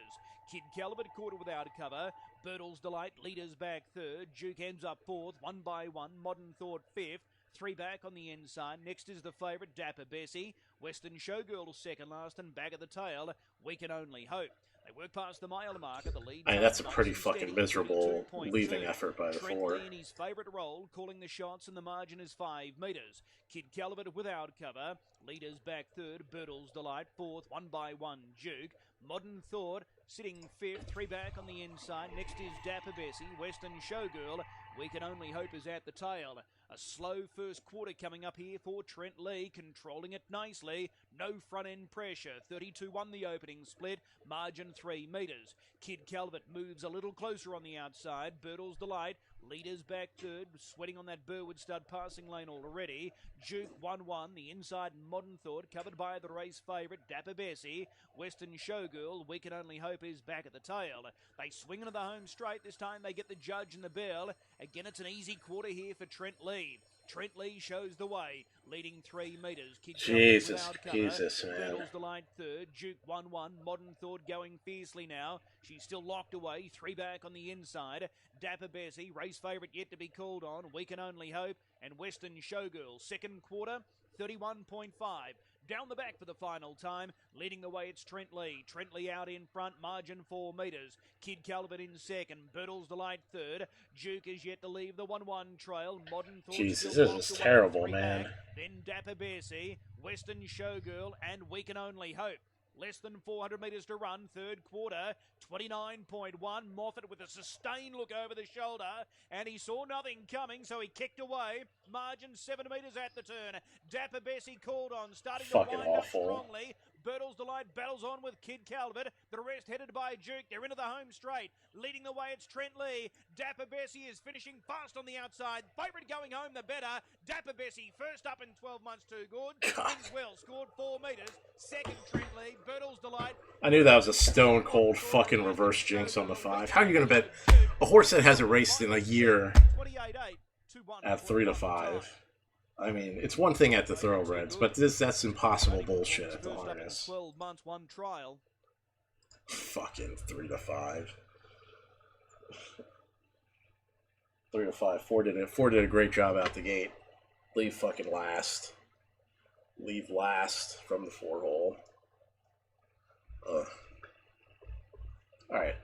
Kid Calvert caught it without cover. Birtles Delight leaders back third. Duke ends up fourth, 1 by 1. Modern Thought fifth. 3 back on the inside. Next is the favourite, Dapper Bessie. Western Showgirl second last, and back at the tail, We Can Only Hope. They work past the mile marker. The lead. I mean, that's a pretty fucking miserable leaving effort by the 4. In his favourite role, calling the shots, and the margin is 5 metres. Kid Calvert without cover. Leaders back third. Birtles Delight fourth. 1 by 1. Duke. Modern Thought sitting fifth. 3 back on the inside. Next is Dapper Bessie. Western Showgirl. We Can Only Hope is at the tail. A slow first quarter coming up here for Trent Lee, controlling it nicely. No front end pressure. 32-1 the opening split. Margin 3 metres. Kid Calvert moves a little closer on the outside. Birtles Delight. Leaders back third. Sweating on that Burwood stud passing lane already. Duke 1-1. The inside Modern Thought covered by the race favourite Dapper Bessie. Western Showgirl. We Can Only Hope is back at the tail. They swing into the home straight. This time they get the judge and the bell. Again, it's an easy quarter here for Trent Lee. Trent Lee shows the way, leading 3 metres. Jesus, man. Birtles Delight third. Duke 1-1. Modern Thought going fiercely now. She's still locked away. 3 back on the inside. Dapper Bessie, race favourite yet to be called on. We Can Only Hope. And Western Showgirl. Second quarter, 31.5. Down the back for the final time. Leading the way, it's Trent Lee. Trent Lee out in front, margin 4 metres. Kid Calvert in second. Birtles Delight third. Duke is yet to leave the 1-1 trail. Modern Thought. Jesus, this is terrible, man. Then Dapper Bessie, Western Showgirl, and We Can Only Hope. Less than 400 metres to run, third quarter, 29.1. Moffat with a sustained look over the shoulder, and he saw nothing coming, so he kicked away. Margin 7 metres at the turn. Dapper Bessie called on, starting to wind up strongly. Birtles Delight battles on with Kid Calvert. The rest headed by Duke. They're into the home straight. Leading the way, it's Trent Lee. Dapper Bessie is finishing fast on the outside. Favourite going home, the better. Dapper Bessie, first up in 12 months, too good. Wins well, scored 4 metres. Second, Trent Lee. Birtles Delight. I knew that was a stone cold fucking reverse jinx on the 5. How are you going to bet a horse that hasn't raced in a year at 3 to 5? I mean, it's one thing at the Thoroughbreds, but that's impossible bullshit at the harness. 12 months, 1 trial. Fucking 3 to 5. 3 to 5. 4 did a great job out the gate. Leave fucking last. Leave last from the 4 hole. Ugh. Alright.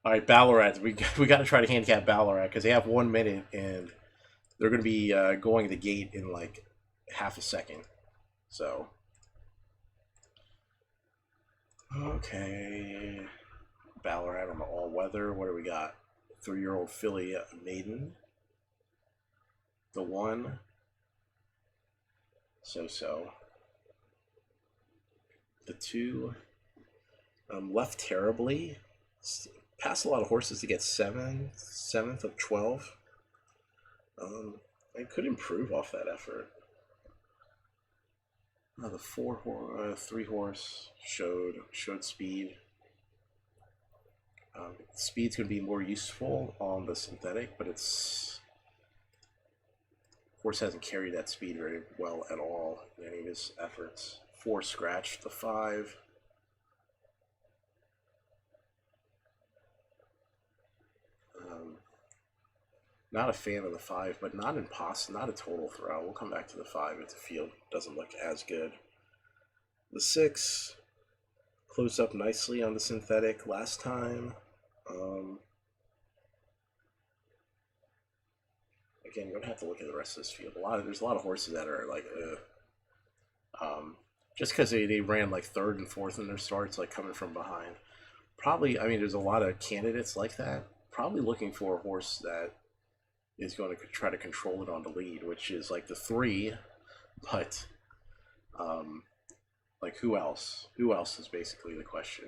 Alright, Ballarat. We got to try to handicap Ballarat because they have 1 minute and they're going to be going the gate in like half a second. So. Okay. Ballarat on the all-weather. What do we got? 3-year-old filly maiden. The 1. So. The 2. Left terribly. Passed a lot of horses to get 7th of 12. I could improve off that effort. The 3 horse showed speed. Speed's going to be more useful on the synthetic, but horse hasn't carried that speed very well at all in any of his efforts. 4 scratched the 5. Not a fan of the 5, but not a total throw. We'll come back to the 5 if the field doesn't look as good. The 6 closed up nicely on the synthetic last time. again, you're gonna have to look at the rest of this field. There's a lot of horses that are like, just because they ran like 3rd and 4th in their starts, like coming from behind. Probably, I mean, there's a lot of candidates like that. Probably looking for a horse that is going to try to control it on the lead, which is like the 3, but like who else? Who else is basically the question.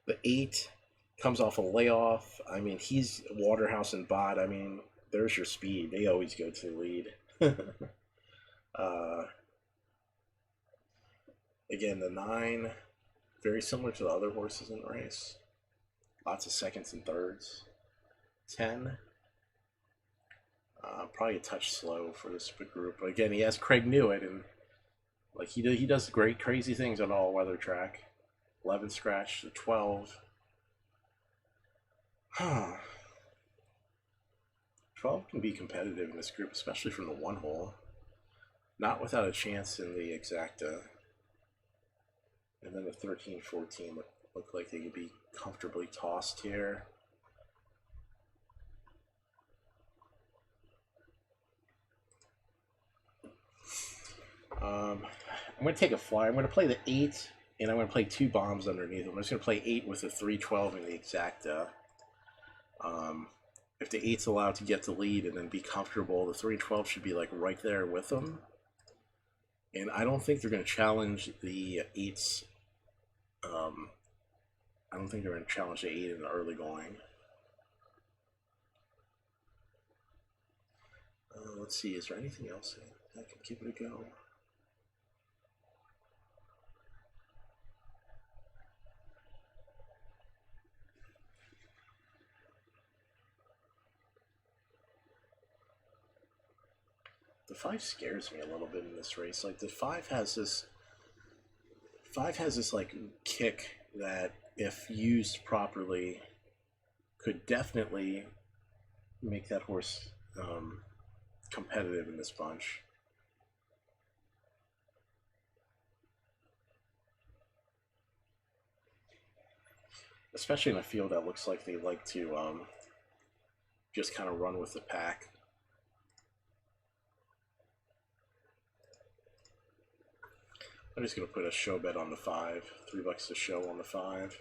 The 8 comes off a layoff. I mean, he's Waterhouse and Bot. I mean, there's your speed. They always go to the lead. Again, the 9, very similar to the other horses in the race. Lots of 2nds and 3rds. 10, probably a touch slow for this group. But again, he has Craig Newitt, and like he does great, crazy things on all weather track. 11 scratch to 12. 12 can be competitive in this group, especially from the 1 hole. Not without a chance in the exacta. And then the 13, 14 look like they could be comfortably tossed here. I'm going to take a flyer. I'm going to play the 8, and I'm going to play 2 bombs underneath. I'm just going to play 8 with the 3-12 in the exacta. If the 8's allowed to get the lead and then be comfortable, the 3-12 should be like right there with them. And I don't think they're going to challenge the 8's. I don't think they're going to challenge the 8 in the early going. Let's see, is there anything else that can give it a go? The 5 scares me a little bit in this race. Like the 5 has this like kick that, if used properly, could definitely make that horse competitive in this bunch. Especially in a field that looks like they like to just kind of run with the pack. I'm just going to put a show bet on the 5. $3 to show on the 5.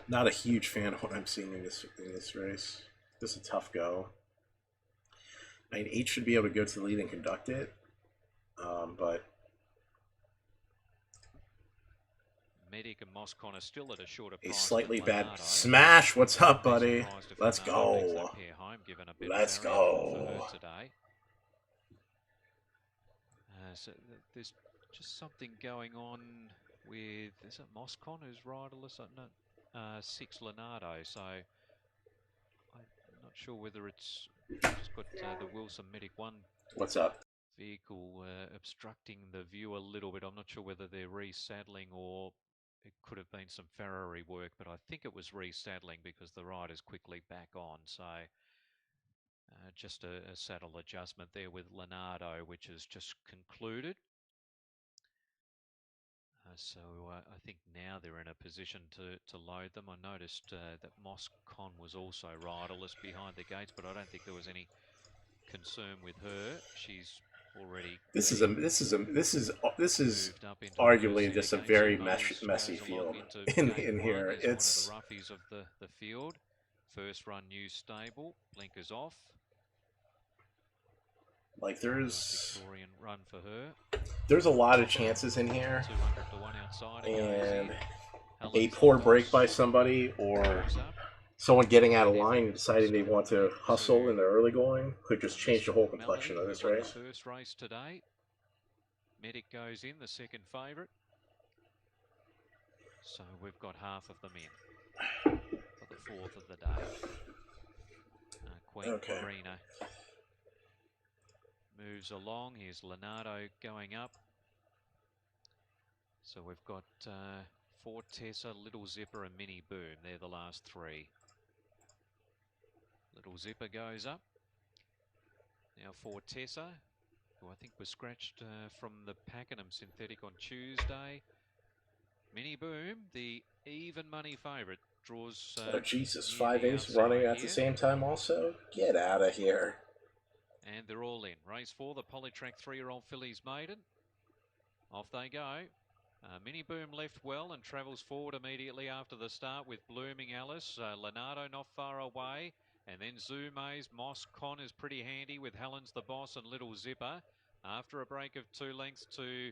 Not a huge fan of what I'm seeing in this race. This is a tough go. I mean, 8 should be able to go to the lead and conduct it, but Medic and Moscon are still at a shorter a price slightly than bad Leonardo. smash. What's up, buddy? Let's Leonardo go. leaves that pair home, given a bit Let's of variable for go. her today. So there's just something going on with, is it Moscon who's riderless? No, 6 Leonardo. So I'm not sure whether it's just got the Wilson Medic 1. What's up? Vehicle obstructing the view a little bit. I'm not sure whether they're resaddling or it could have been some Ferrari work, but I think it was resaddling because the rider's quickly back on. So just a saddle adjustment there with Leonardo, which has just concluded. So I think now they're in a position to load them. I noticed that Moscon was also riderless behind the gates, but I don't think there was any concern with her. She's already. This is arguably just a very messy field in here. It's one of the roughies of the field. First run new stable, blinkers off. Like there's Victorian run for her. There's a lot of chances in here, 200 to 1 outside, and a poor break by somebody or someone getting out of line and deciding they want to hustle in the early going could just change the whole complexion of this race. First race today. Medic goes in, the second favourite. So we've got half of them in for the 4th of the day. Queen Karina moves along. Here's Leonardo going up. So we've got Fortessa, Little Zipper and Mini Boom. They're the last 3. Little Zipper goes up. Now Fortessa, who I think was scratched from the Pakenham synthetic on Tuesday. Mini Boom, the even money favourite, draws. Oh, Jesus. near 5 the ace outside running at here. the same time also? Get out of here. And they're all in. Race 4, the Polytrack 3-year-old fillies maiden. Off they go. Mini Boom left well and travels forward immediately after the start with Blooming Alice. Leonardo not far away. And then Zoo Maze, Moss Con is pretty handy with Helen's the Boss and Little Zipper. After a break of 2 lengths to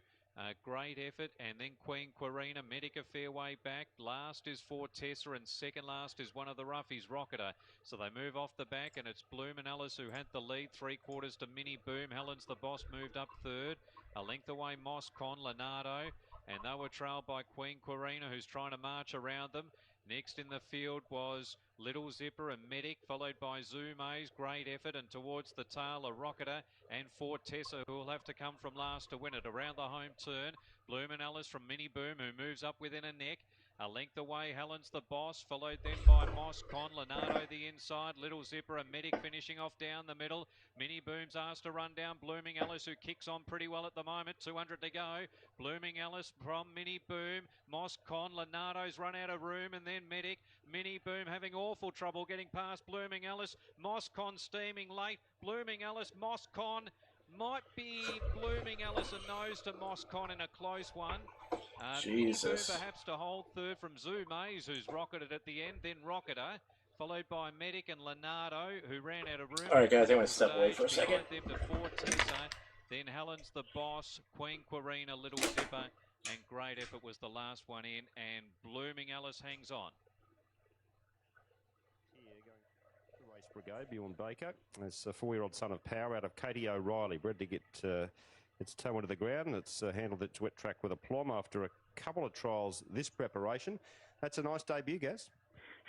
Great Effort, and then Queen Quirina, Medic a fair way back. Last is Fortessa, and second last is one of the roughies, Rocketer. So they move off the back, and it's Bloomin' Alice who had the lead. 3/4 to Mini Boom. Helen's the Boss moved up third. A length away, Moss Con, Leonardo, and they were trailed by Queen Quirina, who's trying to march around them. Next in the field was Little Zipper and Medic, followed by Zoo Maze, Great Effort, and towards the tail a Rocketer and Fortessa, who will have to come from last to win it. Around the home turn, Bloomin' Alice from Mini Boom, who moves up within a neck. A length away, Helen's the Boss, followed then by Moss Con, Leonardo the inside, Little Zipper and Medic finishing off down the middle. Mini Boom's asked to run down Blooming Alice, who kicks on pretty well at the moment. 200 to go. Blooming Alice from Mini Boom. Moss Con, Leonardo's run out of room, and then Medic. Mini Boom having awful trouble getting past Blooming Alice. Moss Con steaming late. Blooming Alice, Moss Con. Might be Blooming Alice a nose to Moss Con in a close one. Mini Boom Jesus. perhaps to hold third from Zoo Maze, who's rocketed at the end. Then Rocketer, followed by Medic and Leonardo, who ran out of room. All right, guys, I'm going to step away for a second. Behind them to Fortessa. Then Helen's the Boss, Queen Quirina, Little Zipper, and Great Effort was the last one in. And Blooming Alice hangs on. Race Brigade, Bjorn Baker. It's a 4-year-old son of Power out of Katie O'Reilly, bred to get its toe into the ground, and it's handled its wet track with aplomb after a couple of trials this preparation. That's a nice debut, Gaz.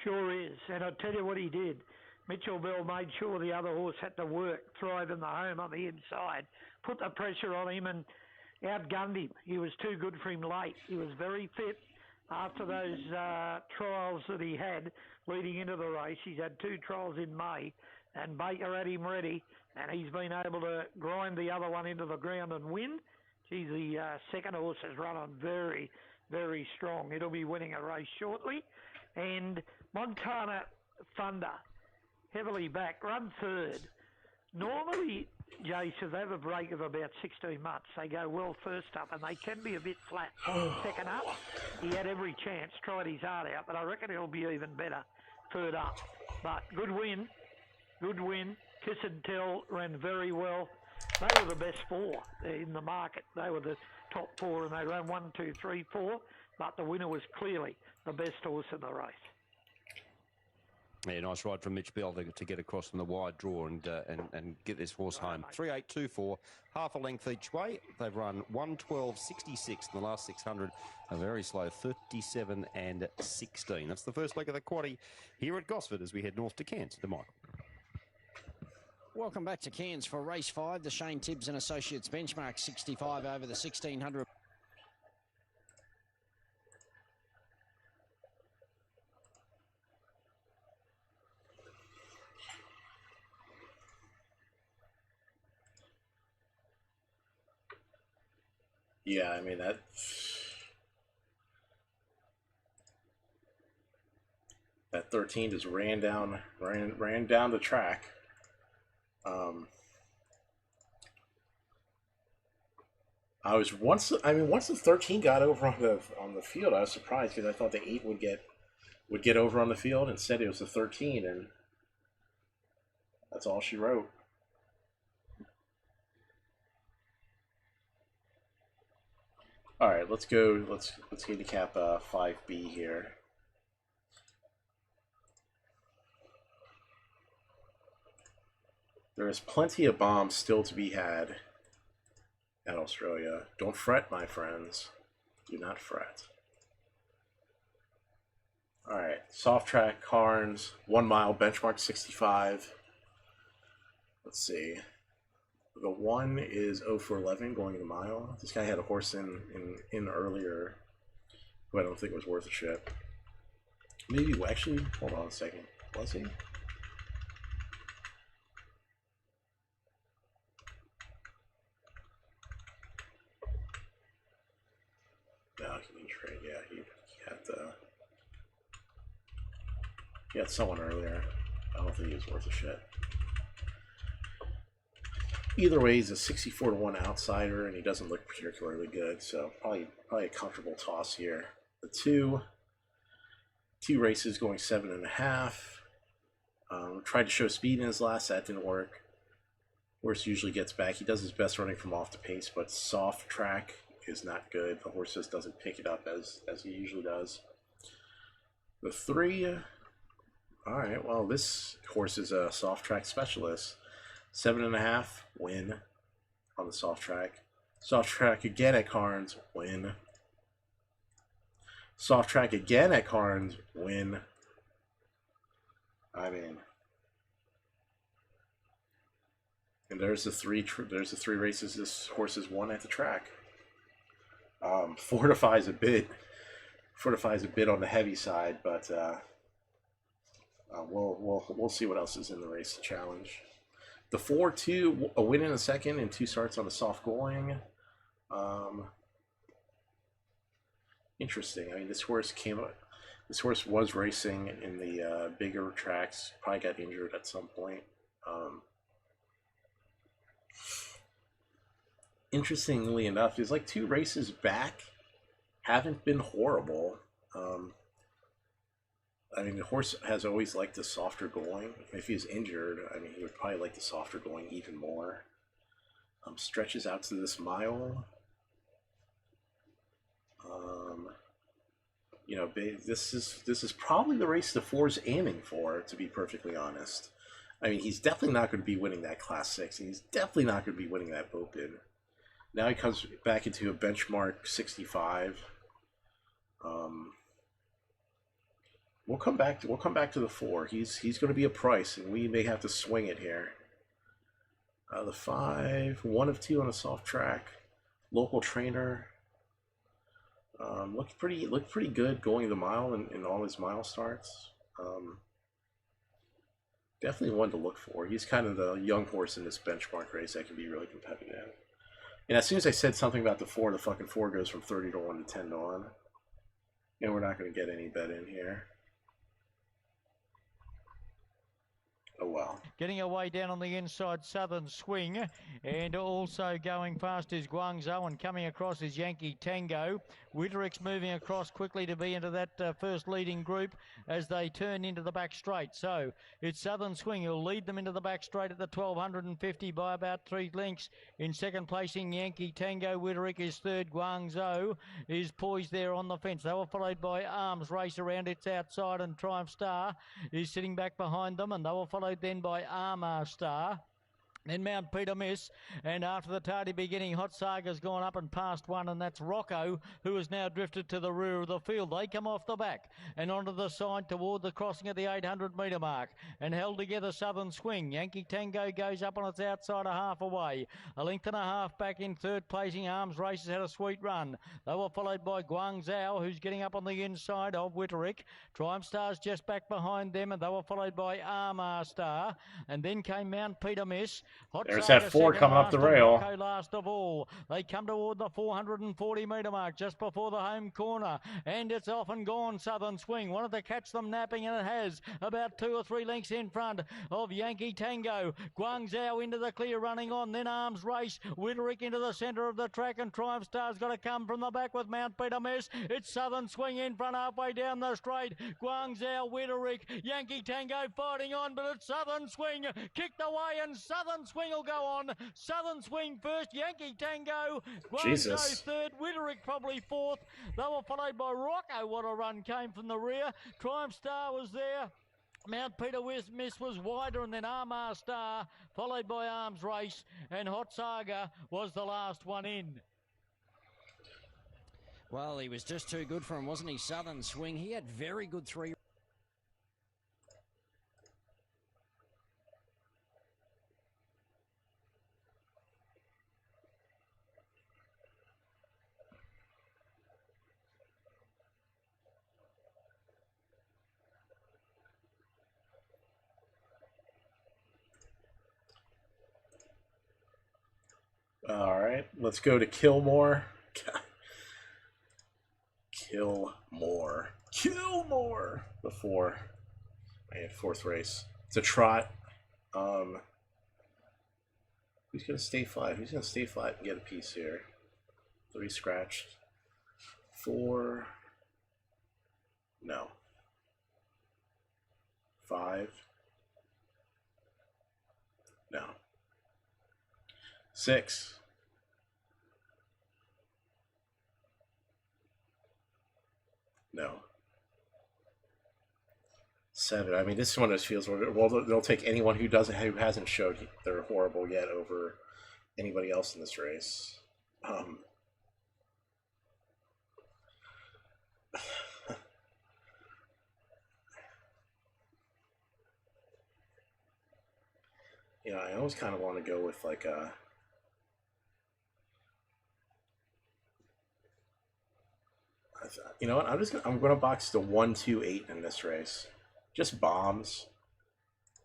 Sure is, and I'll tell you what he did. Mitchell Bell made sure the other horse had to work, thrive in the home on the inside, put the pressure on him and outgunned him. He was too good for him late. He was very fit after those trials that he had leading into the race. He's had 2 trials in May, and Baker had him ready, and he's been able to grind the other one into the ground and win. Geez, the second horse has run on very, very strong. It'll be winning a race shortly. And Montana Thunder, heavily back, run third. Normally, Jason, they have a break of about 16 months. They go well first up, and they can be a bit flat second up. He had every chance, tried his heart out, but I reckon he'll be even better third up. But good win, good win. Kiss and Tell ran very well. They were the best 4 in the market. They were the top 4, and they ran 1, 2, 3, 4. But the winner was clearly the best horse in the race. Yeah, nice ride from Mitch Bell to get across from the wide draw and get this horse home. 3.824, half a length each way. They've run 1:12.66 in the last 600. A very slow 37 and 16. That's the first leg of the quaddie here at Gosford as we head north to Cairns. To Michael. Welcome back to Cairns for race 5. The Shane Tibbs and Associates benchmark 65 over the 1600. Yeah, I mean that that 13 just ran down the track. I was once the 13 got over on the field, I was surprised because I thought the 8 would get over on the field. Instead, it was the 13, and that's all she wrote. All right, let's go. Let's handicap 5B here. There is plenty of bombs still to be had at Australia. Don't fret, my friends. Do not fret. All right, soft track Carnes, 1 mile benchmark 65. Let's see. The 1 is 0 for 11 going the mile. This guy had a horse in earlier, who I don't think was worth a shit. Maybe, actually, hold on a second. Was he? No, he didn't trade. Yeah, He had someone earlier. I don't think he was worth a shit. Either way, he's a 64-1 outsider, and he doesn't look particularly good, so probably a comfortable toss here. The two races going 7.5. Tried to show speed in his last, that didn't work. Horse usually gets back. He does his best running from off the pace, but soft track is not good. The horse just doesn't pick it up as he usually does. The 3, all right, well, this horse is a soft track specialist. 7.5, win on the soft track. Soft track again at Carnes, win. Soft track again at Carnes, win. I mean, and there's the three races this horse has won at the track. Fortifies a bit on the heavy side, but we'll see what else is in the race to challenge. The 4-2, a win in the second and 2 starts on the soft going. Interesting. I mean, this horse was racing in the bigger tracks. Probably got injured at some point. Interestingly enough, his like 2 races back haven't been horrible. I mean, the horse has always liked the softer going. If he's injured, I mean, he would probably like the softer going even more. Stretches out to this mile. You know, this is probably the race the 4's aiming for, to be perfectly honest. I mean, he's definitely not going to be winning that Class 6, and he's definitely not going to be winning that Open. Now he comes back into a benchmark 65. We'll come back to the 4. He's going to be a price, and we may have to swing it here. The 5, 1 of 2 on a soft track. Local trainer. Looked pretty good going the mile in all his mile starts. Definitely one to look for. He's kind of the young horse in this benchmark race that can be really competitive. And as soon as I said something about the 4, the fucking 4 goes from 30 to 1 to 10 to 1. And we're not going to get any bet in here. Oh well. Getting away down on the inside, Southern Swing, and also going fast is Guangzhou, and coming across is Yankee Tango. Witterick's moving across quickly to be into that first leading group as they turn into the back straight. So it's Southern Swing who'll lead them into the back straight at the 1250 by about 3 lengths. In second placing, Yankee Tango. Witterick is third. Guangzhou is poised there on the fence. They were followed by Arms Race around its outside, and Triumph Star is sitting back behind them, and they were followed then by Armour Star. Then Mount Peter Miss, and after the tardy beginning, Hot Saga's gone up and past 1, and that's Rocco, who has now drifted to the rear of the field. They come off the back and onto the side toward the crossing at the 800-metre mark, and held together Southern Swing. Yankee Tango goes up on its outside a half away. A length and a half back in third placing. Arms Race has had a sweet run. They were followed by Guangzhou, who's getting up on the inside of Witterick. Triumph Star's just back behind them, and they were followed by Armour Star. And then came Mount Peter Miss. There's that 4 coming up the rail. Last of all, they come toward the 440-metre mark just before the home corner, and it's off and gone. Southern Swing wanted to catch them napping, and it has, about 2 or 3 lengths in front of Yankee Tango. Guangzhou into the clear, running on, then Arms Race. Witterick into the centre of the track, and Triumph Star's got to come from the back with Mount Peter Miss. It's Southern Swing in front halfway down the straight. Guangzhou, Witterick, Yankee Tango fighting on, but it's Southern Swing kicked away, and Southern Swing will go on. Southern Swing first, Yankee Tango, Guangzhou third, Witterick probably fourth. They were followed by Rocco. What a run came from the rear. Triumph Star was there. Mount Peter Miss was wider, and then Armour Star, followed by Arms Race, and Hot Saga was the last one in. Well, he was just too good for him, wasn't he? Southern Swing. He had very good 3. All right, let's go to Kilmore. Kill more. Kill more. Before my fourth race. It's a trot. Who's gonna stay flat? Who's gonna stay flat and get a piece here? 3 scratched. 4. No. 5. No. 6. No. 7. I mean, this is one of those fields where they'll take anyone who hasn't showed they're horrible yet over anybody else in this race. You know, I always kind of want to go with like a. You know what? I'm gonna box the 1, 2, 8 in this race. Just bombs.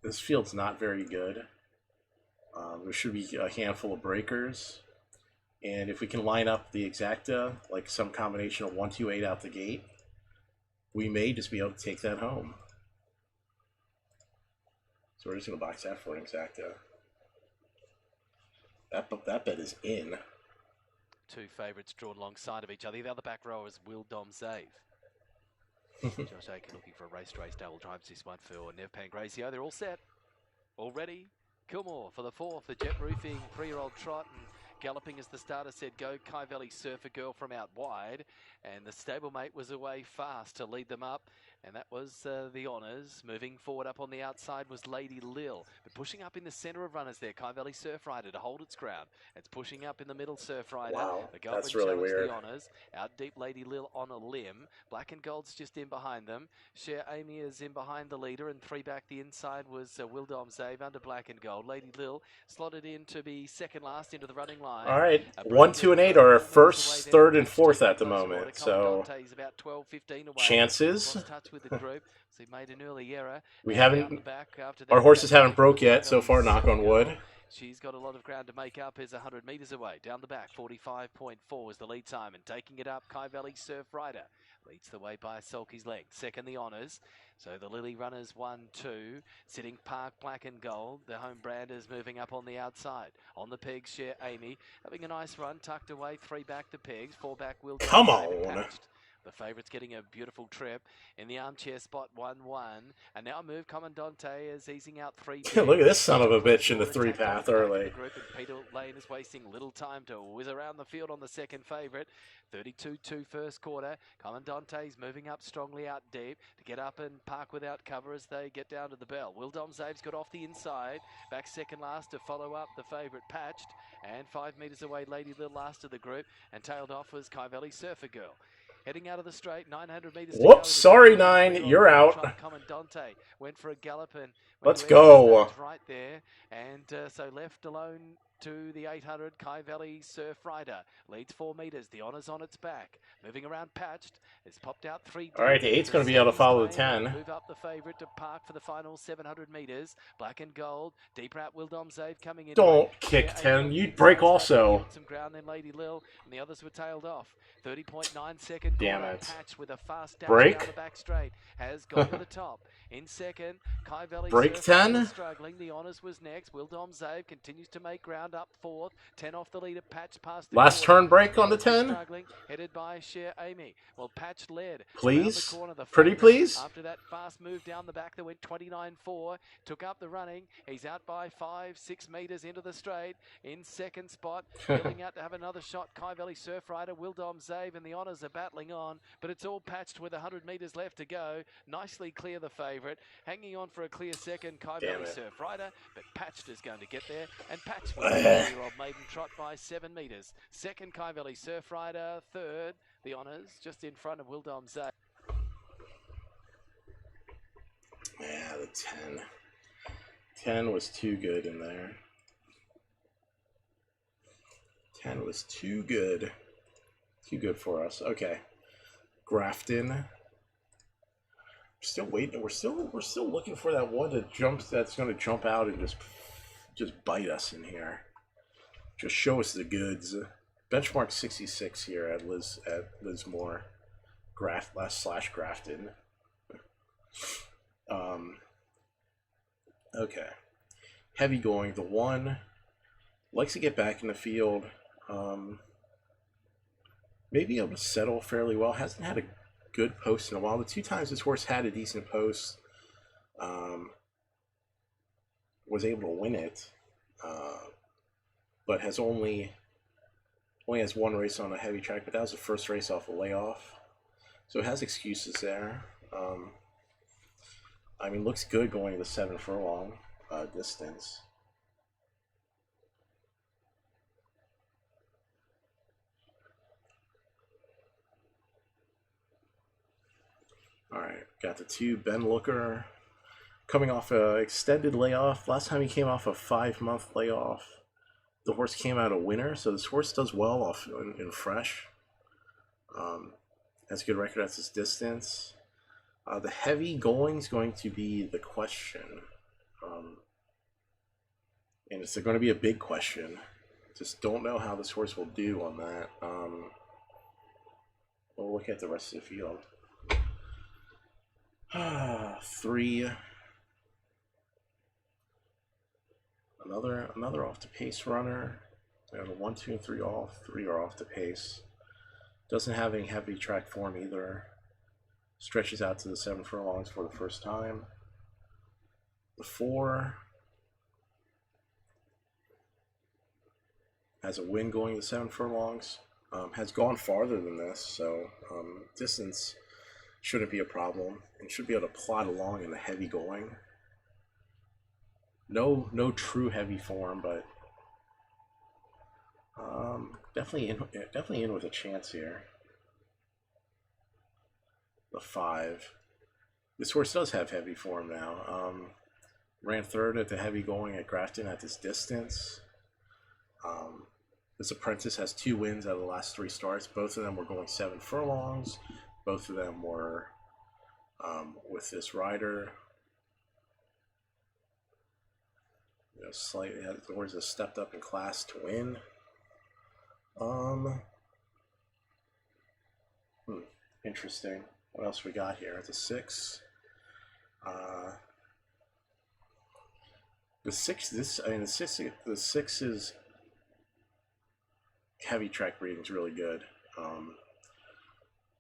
This field's not very good. There should be a handful of breakers, and if we can line up the exacta, like some combination of 1, 2, 8 out the gate, we may just be able to take that home. So we're just gonna box that for an exacta. That bet is in. 2 favourites drawn alongside of each other. The other back row is Will Dom Save. Josh Aiken looking for a race double drives this one for Nev Pangrazio. They're all set. All ready. Kilmore for the 4th. The Jet Roofing 3-year-old trot. And galloping as the starter said go. Kai Valley Surfer Girl from out wide. And the stablemate was away fast to lead them up. And that was the honours. Moving forward up on the outside was Lady Lil. But pushing up in the centre of runners there, Kai Valley Surf Rider to hold its ground. It's pushing up in the middle, Surf Rider. Wow, The that's really weird. The honours. Out deep, Lady Lil on a limb. Black and Gold's just in behind them. Cher Amy is in behind the leader. And 3 back the inside was Will Dom Save under Black and Gold. Lady Lil slotted in to be second last into the running line. All right, 1, 2, and 8 are 1st, 3rd, and 4th at the moment. So about 12, 15 away. Chances. Lost touch with the group. So he made an early error. We haven't. Our horses haven't broke yet so far. Knock on wood. She's got a lot of ground to make up. Is 100 metres away. Down the back, 45.4 is the lead time. And taking it up, Kai Valley Surf Rider leads the way by Sulky's leg. Second, the honours. So the Lily runners 1, 2. Sitting Park, Black and Gold. The home branders moving up on the outside. On the pegs, Cher Amy having a nice run. Tucked away. 3 back the pegs. 4 back Will. Come on. The favourite's getting a beautiful trip in the armchair spot 1-1. And now move Commandante is easing out 3. Look at this son of a bitch in the 3 path early. Peter Lane is wasting little time to whiz around the field on the second favourite. 32-2 first quarter. Commandante's moving up strongly out deep to get up and park without cover as they get down to the bell. Will Dom Zave's got off the inside. Back second last to follow up the favourite Patched. And 5 metres away Lady Lil last of the group. And tailed off was Kai Valley Surfer Girl. Heading out of the straight, 900 metres. Whoops, sorry, 9. You're out. Commandante went for a gallop and let's go. Right there, and so left alone to the 800. Kai Valley Surf Rider leads 4 metres. The honours on its back. Moving around Patched. It's popped out 3. All right, the 8's going to be able to follow the 10. Move up the favourite to park for the final 700 metres. Black and Gold. Deep Rat Will Dom Zave coming in. Don't kick 10. You'd break also. Some ground then Lady Lil, and the others were tailed off. 30.9 second. Damn it. Patch with a fast dash Break. down the back straight has gone to the top. In second, Kai Valley break 10. Struggling. The honours was next. Will Dom Zave continues to make ground up 4th. 10 off the leader. Patch past the last turn break on the 10. Struggling, headed by Cher Amy. Well, Patch led. Please, the corner, the pretty please. After that fast move down the back, that went 29.4. Took up the running. He's out by 5-6 metres into the straight. In second spot, filling out to have another shot. Kai Valley Surf Rider, Will Dom Zave, and the honours are battling on, but it's all Patched with 100 metres left to go. Nicely clear the favourite. Hanging on for a clear second, Kai Valley Surf Rider, but Patched is going to get there, and Patched with a 4-year-old maiden trot by 7 metres. Second, Kai Valley Surf Rider. Third, the honours, just in front of Will Dom Zave. Yeah, the 10. 10 was too good in there. 10 was too good. Too good for us. Okay. Grafton. Still waiting. We're still looking for that one to jump. That's going to jump out and just bite us in here. Just show us the goods. Benchmark 66 here at Lismore. Grafton. Okay. Heavy going. The one likes to get back in the field. Maybe able to settle fairly well. Hasn't had a good post in a while. The 2 times this horse had a decent post, was able to win it, but has only has 1 race on a heavy track. But that was the first race off a layoff, so it has excuses there. I mean, looks good going to the 7 furlong distance. All right, got the 2 Ben Looker coming off an extended layoff. Last time he came off a 5-month layoff, the horse came out a winner. So this horse does well off in fresh. Has a good record at this distance. The heavy going is going to be the question, and it's going to be a big question. Just don't know how this horse will do on that. We'll look at the rest of the field. 3. Another off the pace runner. We have a 1, 2, and 3 off. 3 are off the pace. Doesn't have any heavy track form either. Stretches out to the 7 furlongs for the first time. The 4 has a win going to 7 furlongs. Has gone farther than this, so distance shouldn't be a problem, and should be able to plod along in the heavy going. No true heavy form, but definitely in with a chance here. The 5. This horse does have heavy form now. Ran 3rd at the heavy going at Grafton at this distance. This apprentice has 2 wins out of the last 3 starts. Both of them were going 7 furlongs. Both of them were with this rider. Slightly, the horse has stepped up in class to win. Interesting. What else we got here? The 6. The 6. The 6 is heavy track breeding is really good.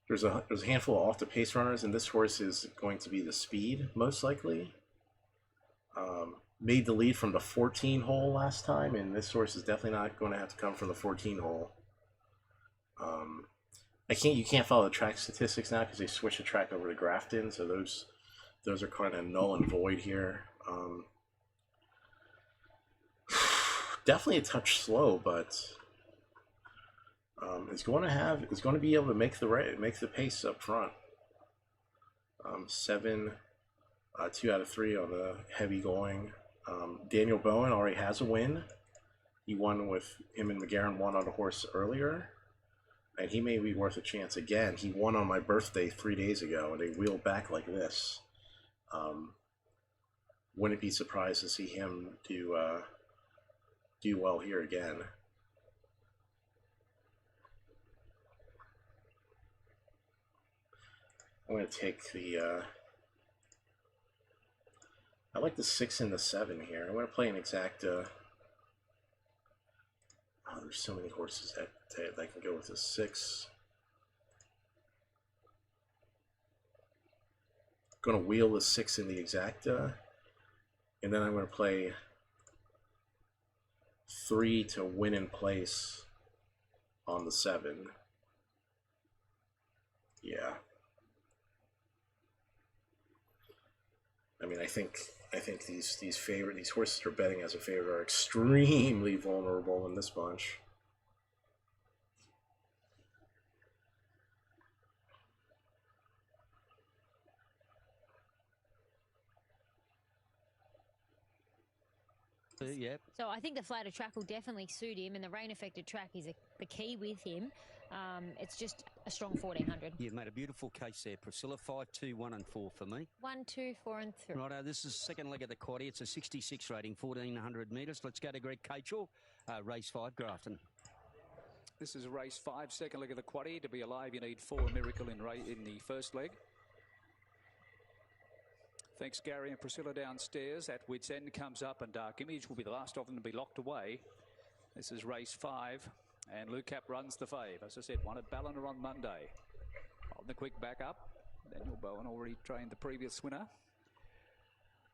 There's a handful of off the pace runners, and this horse is going to be the speed most likely. Made the lead from the 14 hole last time, and this horse is definitely not going to have to come from the 14 hole. You can't follow the track statistics now because they switched the track over to Grafton, so those are kind of null and void here. Definitely a touch slow, but is going to be able to make the pace up front. 7, 2 out of 3 on the heavy going. Daniel Bowen already has a win. He won with him and McGarren won on a horse earlier, and he may be worth a chance again. He won on my birthday 3 days ago, and they wheeled back like this. Wouldn't be surprised to see him do well here again. I'm going to take the... I like the 6 and the 7 here. I'm going to play an exacta. Oh, there's so many horses that can go with the 6. Going to wheel the 6 in the exacta. And then I'm going to play 3 to win in place on the 7. Yeah. I mean, I think these horses are betting as a favorite are extremely vulnerable in this bunch. Yep. So I think the flatter track will definitely suit him, and the rain-affected track is the key with him. It's just a strong 1400. You've made a beautiful case there, Priscilla. 5, 2, 1 and 4 for me. 1, 2, 4 and 3. Righto, this is the second leg of the quaddie. It's a 66 rating, 1400 metres. Let's go to Greg Cachel, race 5, Grafton. This is race 5, second leg of the quaddie. To be alive, you need 4 Miracle in the first leg. Thanks, Gary and Priscilla downstairs. At Wits End comes up, and Dark Image will be the last of them to be locked away. This is race 5, and Lucap runs the fave. As I said, won at Ballina on Monday. On the quick back up. Daniel Bowen already trained the previous winner.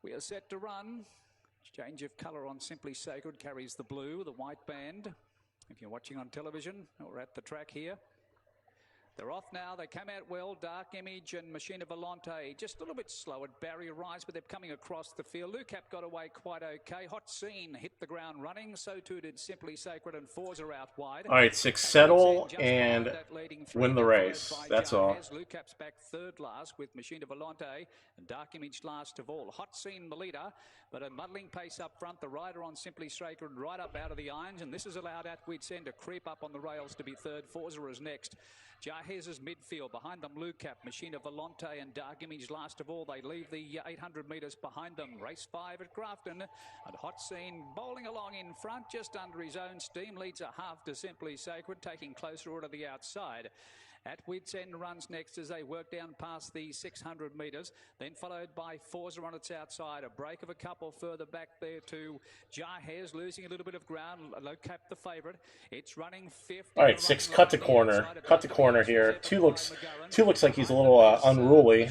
We are set to run. Change of colour on Simply Sacred carries the blue, the white band. If you're watching on television or at the track here. They're off now. They come out well. Dark Image and Machina Volante just a little bit slow at Barrier Rise, but they're coming across the field. Lucap got away quite okay. Hot Scene hit the ground running. So too did Simply Sacred, and Forza out wide. All right, 6 settle and win the race. That's all. Lucap's back third last with Machina Volante and Dark Image last of all. Hot Scene the leader, but a muddling pace up front. The rider on Simply Sacred right up out of the irons, and this has allowed Atwits End to creep up on the rails to be third. Forza is next. Jahez is midfield. Behind them, Lucap, Machina Volante and Dark Image last of all. They leave the 800 metres behind them. Race 5 at Grafton. And Hot Scene bowling along in front, just under his own steam. Leads a half to Simply Sacred, taking closer order the outside. At Wits End runs next as they work down past the 600 metres, then followed by Forza on its outside. A break of a couple further back there to Jahez, losing a little bit of ground. Lucap the favourite. It's running fifth. All right, 6 cut the corner. Cut the corner here. Two looks like he's a little unruly.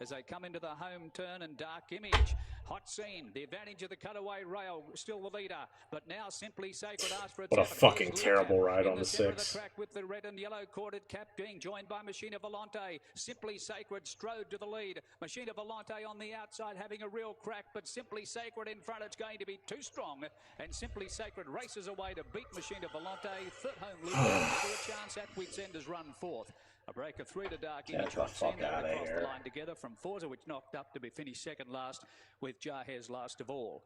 As they come into the home turn, and Dark Image. Hot Scene, the advantage of the cutaway rail, still the leader, but now Simply Sacred asked for its What a fucking terrible ride on the 6. Track with the red and yellow corded cap, being joined by Machina Volante. Simply Sacred strode to the lead. Machina Volante on the outside having a real crack, but Simply Sacred in front. It's going to be too strong, and Simply Sacred races away to beat Machina Volante. Third home leader. Never a chance. At Wits End has run fourth. A break of 3 to Dark Image. Across the line together from Forza, which knocked up to be finished second last, with Jahez last of all.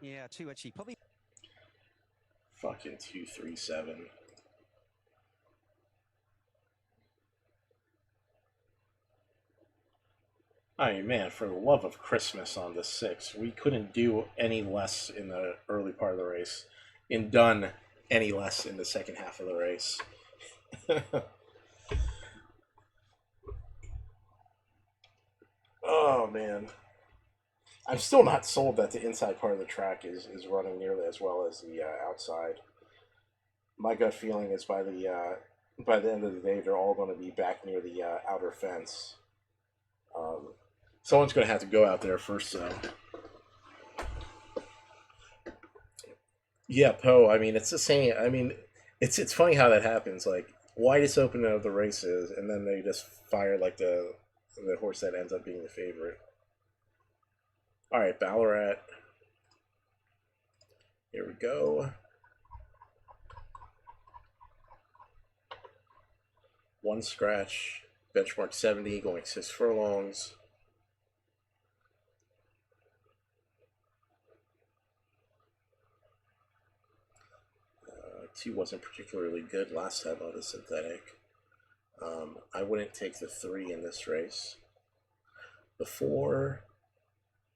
Yeah, 2 actually probably. Fucking 237. I mean, man, for the love of Christmas on the 6, we couldn't do any less in the early part of the race, and done any less in the second half of the race. Oh man, I'm still not sold that the inside part of the track is running nearly as well as the outside. My gut feeling is by the end of the day, they're all going to be back near the outer fence. Someone's going to have to go out there first, though. Yeah, Poe. I mean, it's the same. I mean, it's funny how that happens. Like, widest opening of the races, and then they just fire like the horse that ends up being the favorite. All right, Ballarat. Here we go. 1 scratch. Benchmark 70, going 6 furlongs. 2 wasn't particularly good last time on the synthetic. I wouldn't take the 3 in this race. The 4,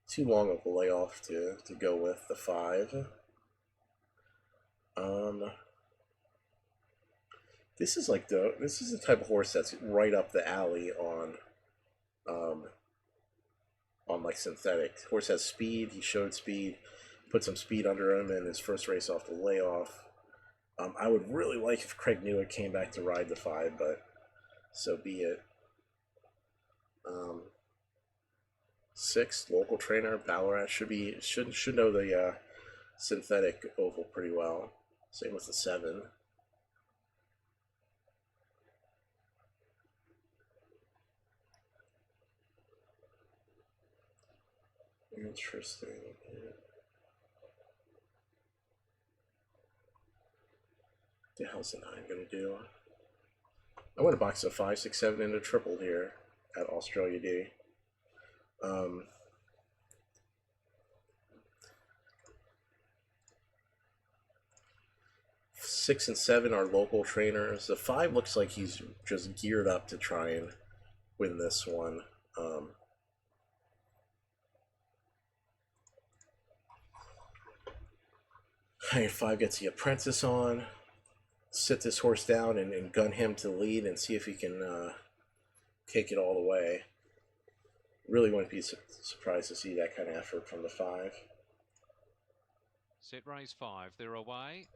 too long of a layoff to go with. The 5. This is the type of horse that's right up the alley on like synthetic. Horse has speed. He showed speed. Put some speed under him in his first race off the layoff. I would really like if Craig Newitt came back to ride the 5, but so be it. 6, local trainer, Ballarat should know the synthetic oval pretty well. Same with the 7. Interesting. The hell's the 9 gonna do? I want to box a 5, 6, 7 into triple here at Australia D. 6 and 7 are local trainers. The 5 looks like he's just geared up to try and win this one. All right, 5 gets the apprentice on. Sit this horse down and gun him to the lead and see if he can take it all the way. Really wouldn't be surprised to see that kind of effort from the 5. Set race 5, they're away.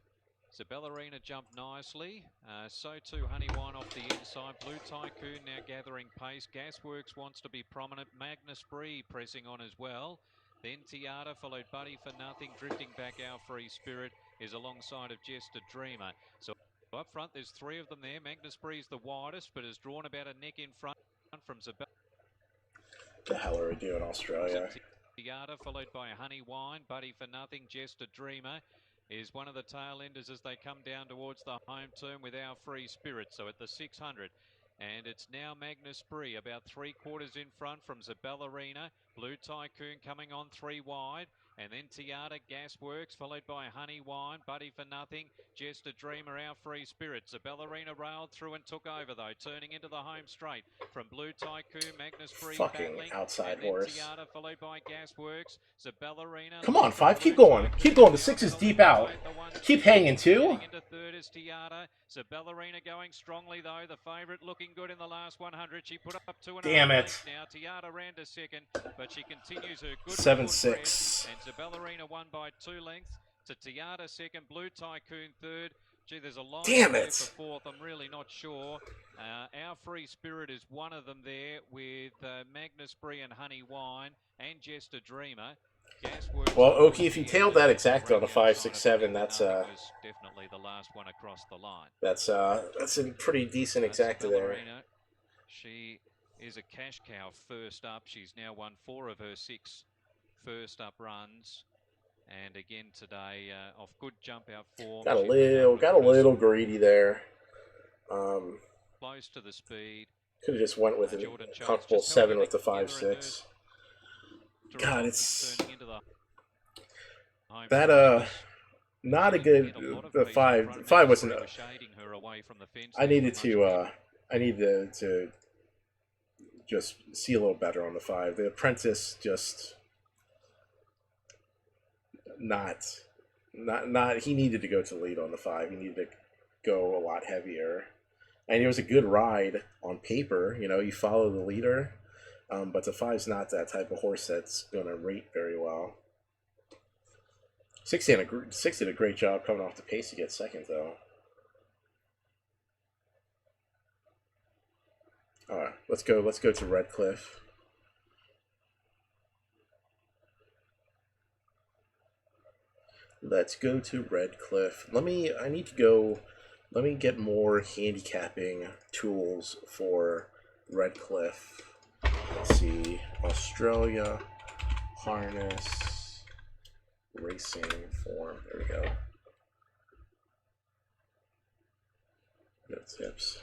Zabellarina jumped nicely. So too Honeywine off the inside. Blue Tycoon now gathering pace. Gasworks wants to be prominent. Magnus Bree pressing on as well. Then Tiata, followed Buddy for Nothing. Drifting back, Our Free Spirit is alongside of Jester Dreamer. So up front, there's 3 of them there. Magnus Bree's the widest, but has drawn about a neck in front from Zabellarina. The hell are we doing, Australia? Tiata, followed by Honeywine. Buddy for Nothing. Jester Dreamer is one of the tail enders as they come down towards the home turn with Our Free Spirit. So at the 600, and it's now Magnus Bree about 3/4 in front from Zabellarina. Blue Tycoon coming on 3 wide, and then Tiata, Gasworks, followed by Honeywine, Buddy for Nothing, Jester Dreamer, Our Free Spirit. Zabellarina railed through and took over though, turning into the home straight from Blue Tycoon, Magnus Bree battling, outside and then horse. Tiata, followed by Gasworks, Zabellarina. Come on, 5, keep going. Keep going. The 6 is deep out. Keep hanging too. Into third is Tiata. Zabellarina going strongly though. The favourite looking good in the last 100. She put up 2.5 Damn it. lengths now. Tiata ran to second, but she continues her good 7-6. And Zabellarina won by 2 lengths. To Tiata second, Blue Tycoon third. Gee, there's a line Damn there it. for fourth. I'm really not sure. Our Free Spirit is one of them there with Magnus Bree and Honeywine and Jester Dreamer. Gasworks. Well, Oki, if you tailed that exact on a 5, 6, 7, that's was definitely the last one across the line. that's a pretty decent exacta there. She is a cash cow first up. She's now won 4 of her 6 first up runs. And again today, off good jump out form. Got a little greedy there. Close to the speed. Could have just went with a comfortable 7 with the 5, 6. God, it's that not a good. The 5 wasn't. I needed to just see a little better on the 5. The apprentice just not. He needed to go to the lead on the 5. He needed to go a lot heavier, and it was a good ride on paper. You know, you follow the leader. But the 5's not that type of horse that's going to rate very well. 6 did a great job coming off the pace to get second, though. All right, let's go to Redcliffe. Let's go to Redcliffe. Let me get more handicapping tools for Redcliffe. Let's see, Australia, harness, racing form. There we go. Good tips.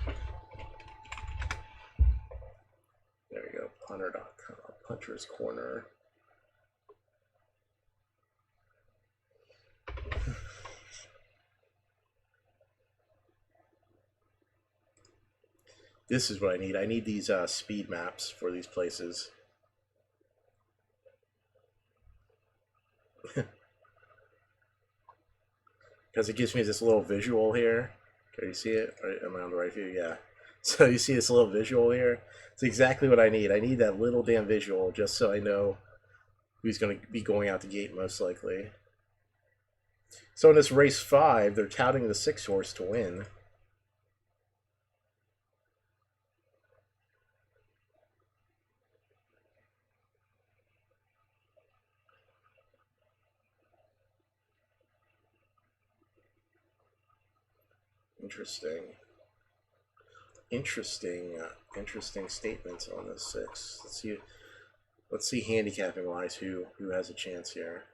There we go. Punter.com, Punter's Corner. This is what I need. I need these speed maps for these places. Because it gives me this little visual here. Can you see it? Am I on the right view? Yeah. So you see this little visual here? It's exactly what I need. I need that little damn visual just so I know who's going to be going out the gate most likely. So in this race 5, they're touting the 6 horse to win. Interesting statements on this 6. Let's see handicapping wise who has a chance here.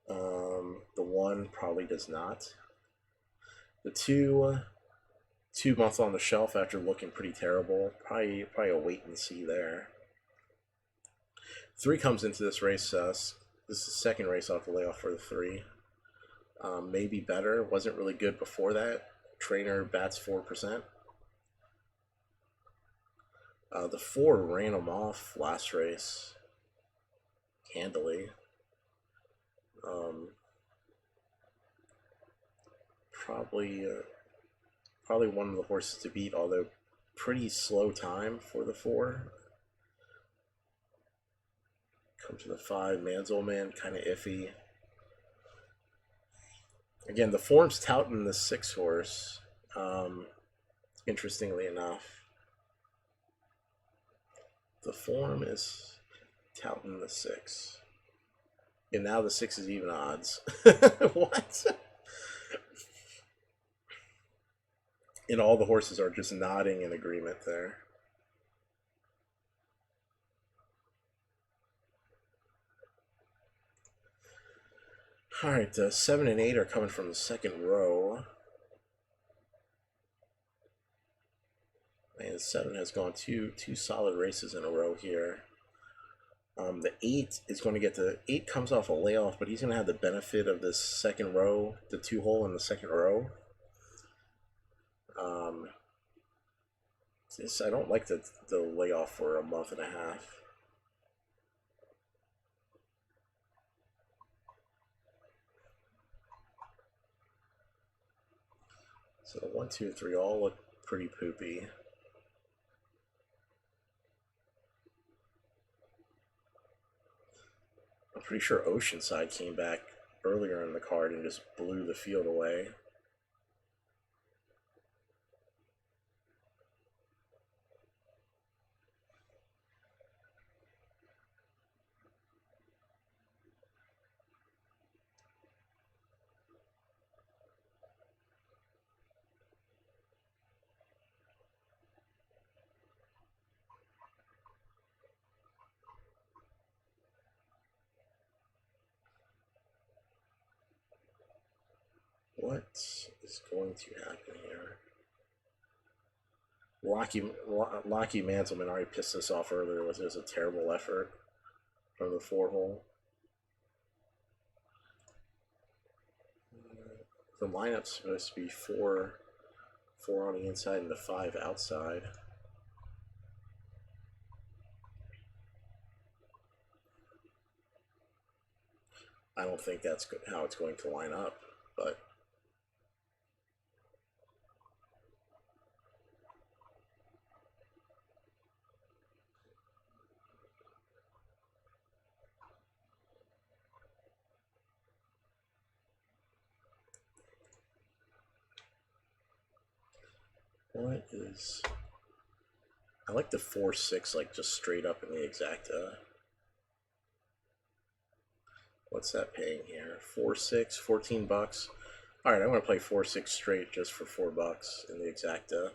The 1 probably does not. The 2 months on the shelf after looking pretty terrible. Probably a wait and see there. 3 comes into this race. This is the second race off the layoff for the 3. Maybe better. Wasn't really good before that. Trainer bats 4%. The 4 ran him off last race handily. probably one of the horses to beat, although pretty slow time for the 4. Come to the 5, Man's Old Man, kind of iffy. Again, the form's touting the 6 horse, interestingly enough. The form is touting the 6. And now the 6 is even odds. What? And all the horses are just nodding in agreement there. All right, 7 and 8 are coming from the second row. And 7 has gone two solid races in a row here. The 8 is going to get the 8 comes off a layoff, but he's going to have the benefit of this second row, the 2 hole in the second row. I don't like the layoff for a month and a half. So 1, 2, 3 all look pretty poopy. I'm pretty sure Oceanside came back earlier in the card and just blew the field away. What is going to happen here? Lockie Manselman already pissed us off earlier with his a terrible effort from the 4 hole. The lineup's supposed to be 4 on the inside and the 5 outside. I don't think that's how it's going to line up, but what is... I like the 4-6, like just straight up in the exacta. What's that paying here? 4-6, 14 bucks. All right, I'm gonna play 4-6 straight just for $4 in the exacta.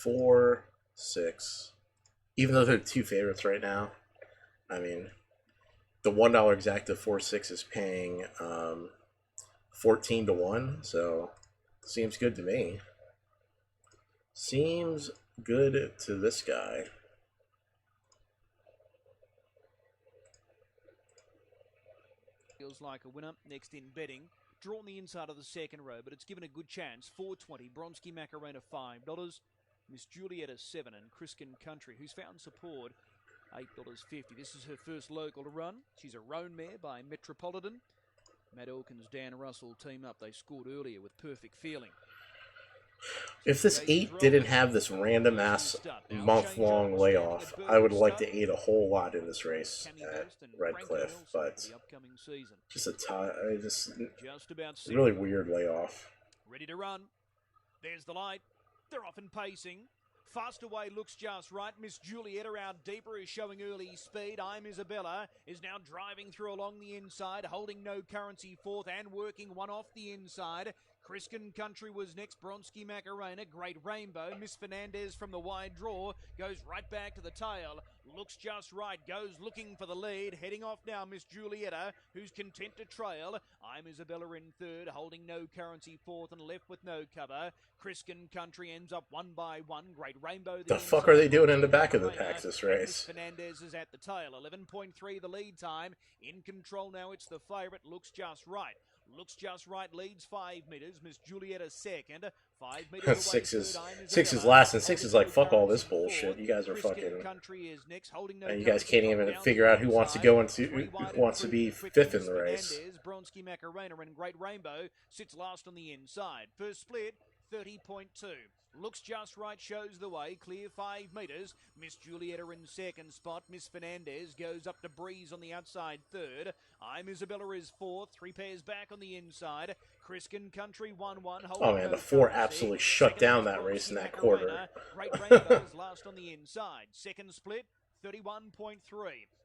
4-6. Even though they're the 2 favorites right now, I mean, the $1 exacta 4-6 is paying 14 to 1, so seems good to me. Seems good to this guy. Feels like a winner. Next in betting. Drawn the inside of the second row, but it's given a good chance. 4.20. Bronski Macarena $5. Miss Julietta 7 and Criskin Country, who's found support, $8.50. This is her first local to run. She's a roan mare by Metropolitan. Matt Elkins, Dan Russell team up. They scored earlier with Perfect Feeling. If this 8 didn't have this random ass month-long layoff, I would like to 8 a whole lot in this race at Red Cliff, but just really weird layoff. Ready to run. There's the light. They're off and pacing. Fast away looks just right. Miss Julietta out deeper is showing early speed. I'm Isabella is now driving through along the inside, holding No Currency 4th and working one off the inside. Criskin Country was next. Bronski Macarena, Great Rainbow. Miss Fernandez from the wide draw goes right back to the tail. Looks just right, goes looking for the lead. Heading off now, Miss Julietta, who's content to trail. I'm Isabella in third, holding No Currency 4th and left with no cover. Criskin Country ends up 1 by 1. Great Rainbow. The fuck are they doing in the back of the packs this race? Miss Fernandez is at the tail. 11.3 the lead time. In control now, it's the favourite. Looks just right. Looks just right, leads 5 metres. Miss Julietta second. 5 metres away. Six is last, and 6 is like, fuck all this bullshit. You guys are fucking. Country is next, holding no And you guys can't even figure out who wants to go into, who wants to be 5th in the race. Bronski Macarena and Great Rainbow sits last on the inside. First split, 30.2. Looks just right, shows the way, clear 5 metres. Miss Julietta in second spot. Miss Fernandez goes up to Breeze on the outside third. I'm Isabella is fourth. 3 pairs back on the inside. Criskin Country 1-1. Oh man, the 4 absolutely shut down that race in that quarter. Great Rainbow is last on the inside. Second split, 31.3.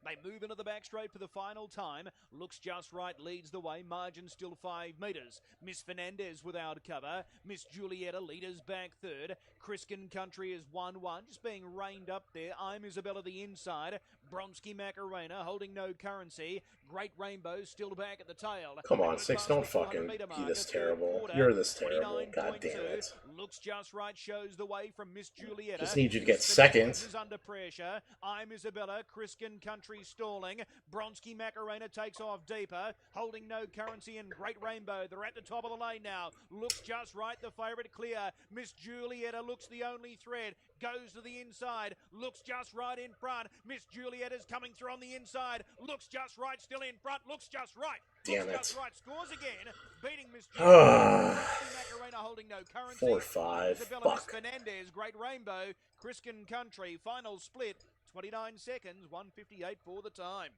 They move into the back straight for the final time. Looks just right, leads the way. Margin still 5 metres. Miss Fernandez without cover. Miss Julietta leaders back third. Criskin Country is 1-1, just being reined up there. I'm Isabella the inside. Bronski Macarena holding no currency. Great Rainbow still back at the tail. Come on, 6, don't fucking be this terrible. You're this terrible. God damn it. Looks just right, shows the way from Miss Julietta. Just need you to get second. Is under pressure. I'm Isabella. Criskin Country stalling. Bronski Macarena takes off deeper. Holding no currency and Great Rainbow. They're at the top of the lane now. Looks just right. The favourite clear. Miss Julietta looks the only thread. Goes to the inside. Looks just right in front. Miss Julietta's coming through on the inside. Looks just right. Still in front. Looks just right. Damn it. Just right. Scores again. Beating Miss Julietta. Macarena holding no currency. 4-5. Isabella Fuck. Fernandez. Great Rainbow. Criskin Country. Final split. 29 seconds. 1:58 for the time.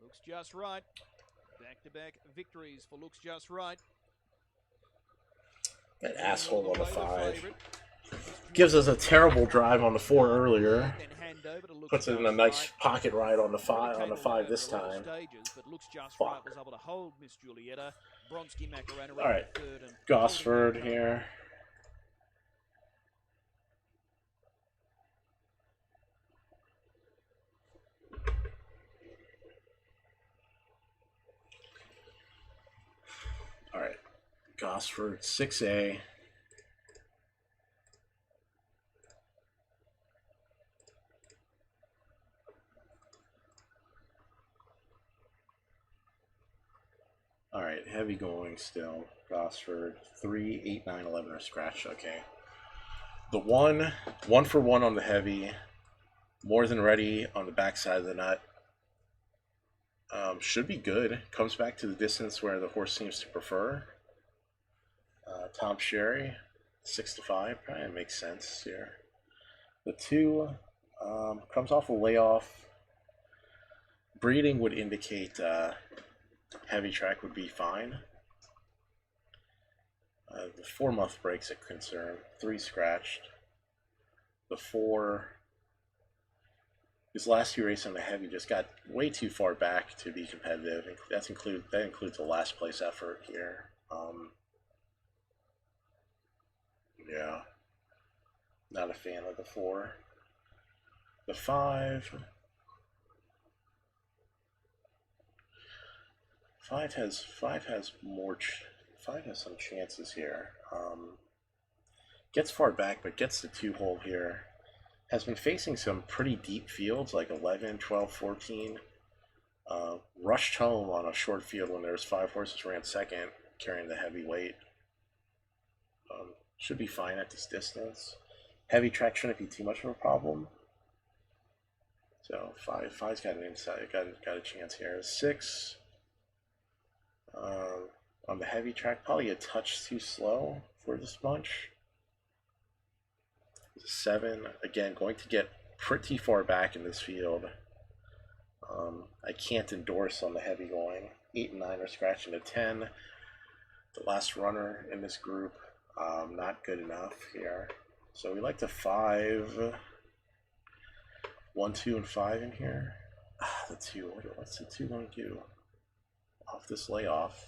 Looks just right. Back-to-back victories for Looks Just Right. That asshole on the 5. Gives us a terrible drive on the 4 earlier. Puts it in a nice pocket ride on the 5 this time. Fuck. Alright. Gosford here. Alright. Gosford 6A. Alright, heavy going still. Gosford 3, 8, 9, 11 are scratched. Okay. The 1 for 1 on the heavy. More than ready on the backside of the nut. Should be good. Comes back to the distance where the horse seems to prefer. Tom Sherry, 6-5, probably makes sense here. The 2 comes off a layoff. Breeding would indicate heavy track would be fine. The 4-month break's a concern. 3 scratched. The 4. His last 2 races on the heavy just got way too far back to be competitive. That includes the last place effort here. Yeah, not a fan of the 4. The 5. 5 has some chances here. Gets far back, but gets the 2-hole here. Has been facing some pretty deep fields like 11, 12, 14. Rushed home on a short field when there's 5 horses ran second, carrying the heavy weight. Should be fine at this distance. Heavy track shouldn't be too much of a problem. So 5's got an inside, got a chance here. 6 on the heavy track, probably a touch too slow for this bunch. 7, again, going to get pretty far back in this field. I can't endorse on the heavy going. 8 and 9 are scratching. A 10, the last runner in this group, not good enough here. So we like the 5, 1, 2, and 5 in here. The 2, what's the 2 going to do off this layoff?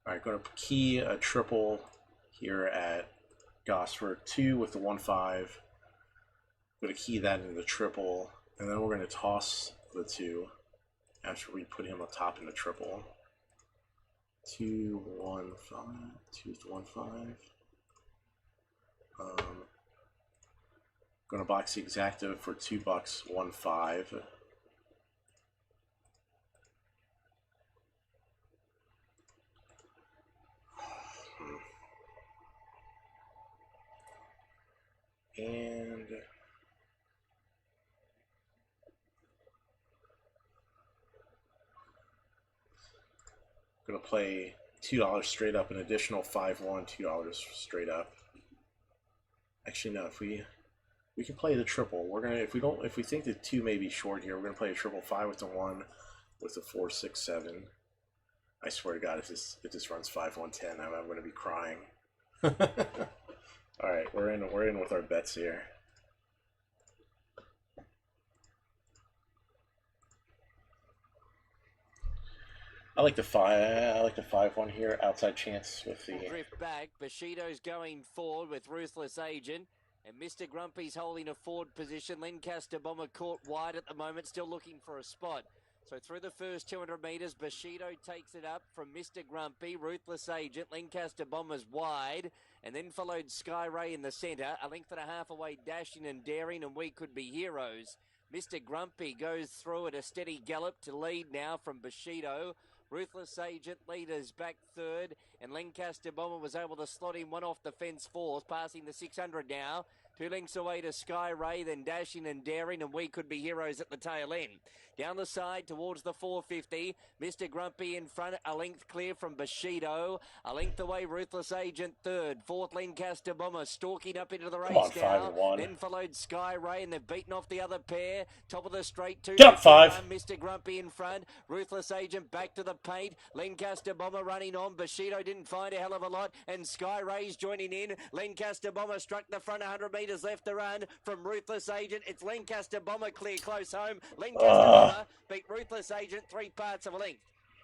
Alright, going to key a triple here at Gosford. 2 with the 1-5. Going to key that into the triple, and then we're going to toss the 2 after we put him up top in the triple. 215. 215. Gonna box the exacta for $2.15. And gonna play $2 straight up, an additional 5-1, $2 straight up. Actually, no. If we can play the triple, we're gonna. If we think the 2 may be short here, we're gonna play a triple 5 with the 1, with the 4, 6, 7. I swear to God, if this runs 5, 1, 10, I'm gonna be crying. All right, we're in with our bets here. I like the 5-1 here. Outside chance with the drift back. Bushido's going forward with Ruthless Agent. And Mr. Grumpy's holding a forward position. Lancaster Bomber caught wide at the moment, still looking for a spot. So through the first 200 metres, Bushido takes it up from Mr. Grumpy, Ruthless Agent, Lancaster Bombers wide, and then followed Sky Ray in the centre, a length and a half away, Dashing and Daring, and We Could Be Heroes. Mr. Grumpy goes through at a steady gallop to lead now from Bushido. Ruthless Agent leaders back third, and Lancaster Bomber was able to slot in one off the fence fourth, passing the 600 now. 2 lengths away to Sky Ray, then Dashing and Daring, and We Could Be Heroes at the tail end. Down the side towards the 450, Mr. Grumpy in front, a length clear from Bushido. A length away, Ruthless Agent third. Fourth, Lancaster Bomber stalking up into the race now. 5-1. Then followed Sky Ray, and they've beaten off the other pair. Top of the straight, 2. Get up 5. Mr. Grumpy in front. Ruthless Agent back to the paint. Lancaster Bomber running on. Bushido didn't find a hell of a lot, and Sky Ray's joining in. Lancaster Bomber struck the front, 100 metres left to run from Ruthless Agent. It's Lancaster Bomber clear close home. Lancaster Bomber beat Ruthless Agent 3 parts of a length.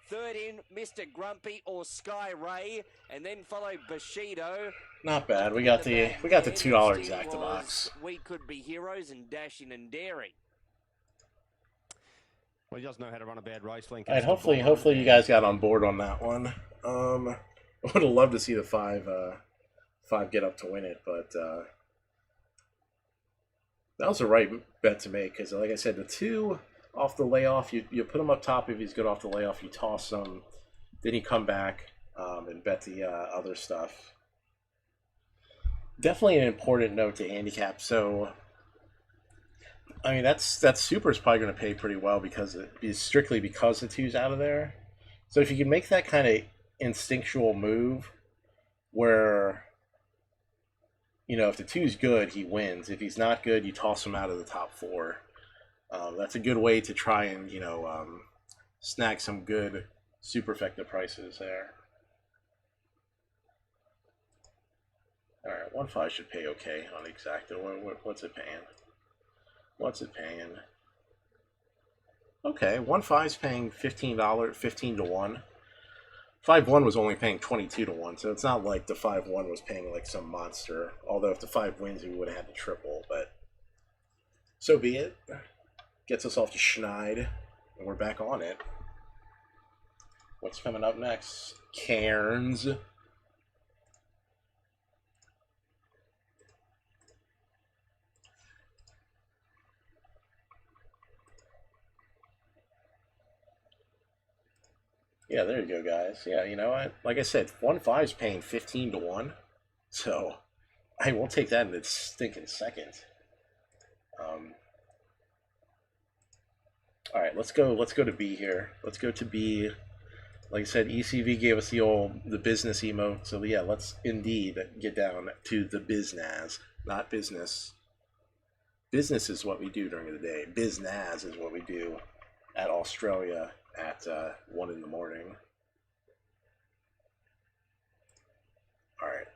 Third in, Mr. Grumpy or Sky Ray, and then followed Bushido. not bad. We got the $2 exacta box. We Could Be Heroes and Dashing and Daring. Well, he does know how to run a bad race, Link. All right, hopefully you guys got on board on that one. I would have loved to see the 5 get up to win it, but that was the right bet to make, because like I said, the 2 off the layoff, you put him up top if he's good off the layoff, you toss him, then you come back and bet the other stuff. Definitely an important note to handicap. So I mean, that super is probably going to pay pretty well because strictly because the 2's out of there. So if you can make that kind of instinctual move where, you know, if the 2's good, he wins. If he's not good, you toss him out of the top 4. That's a good way to try and, you know, snag some good superfecta prices there. All right, 1.5 should pay okay on exacta. What's it paying? What's it paying? Okay, 1.5's paying $15, 15 to 1. 5-1 was only paying 22 to 1, so it's not like the 5-1 was paying like some monster. Although if the 5 wins, we would have had to triple, but so be it. Gets us off to Schneid, and we're back on it. What's coming up next? Cairns. Yeah, there you go, guys. Yeah, you know what? Like I said, 1.5's paying 15 to 1, so I will take that in a stinking second. All right, let's go to B here. Let's go to B. Like I said, ECV gave us the business emote, so yeah, let's indeed get down to the biznaz, not business. Business is what we do during the day. Biznaz is what we do at Australia at 1 in the morning. All right.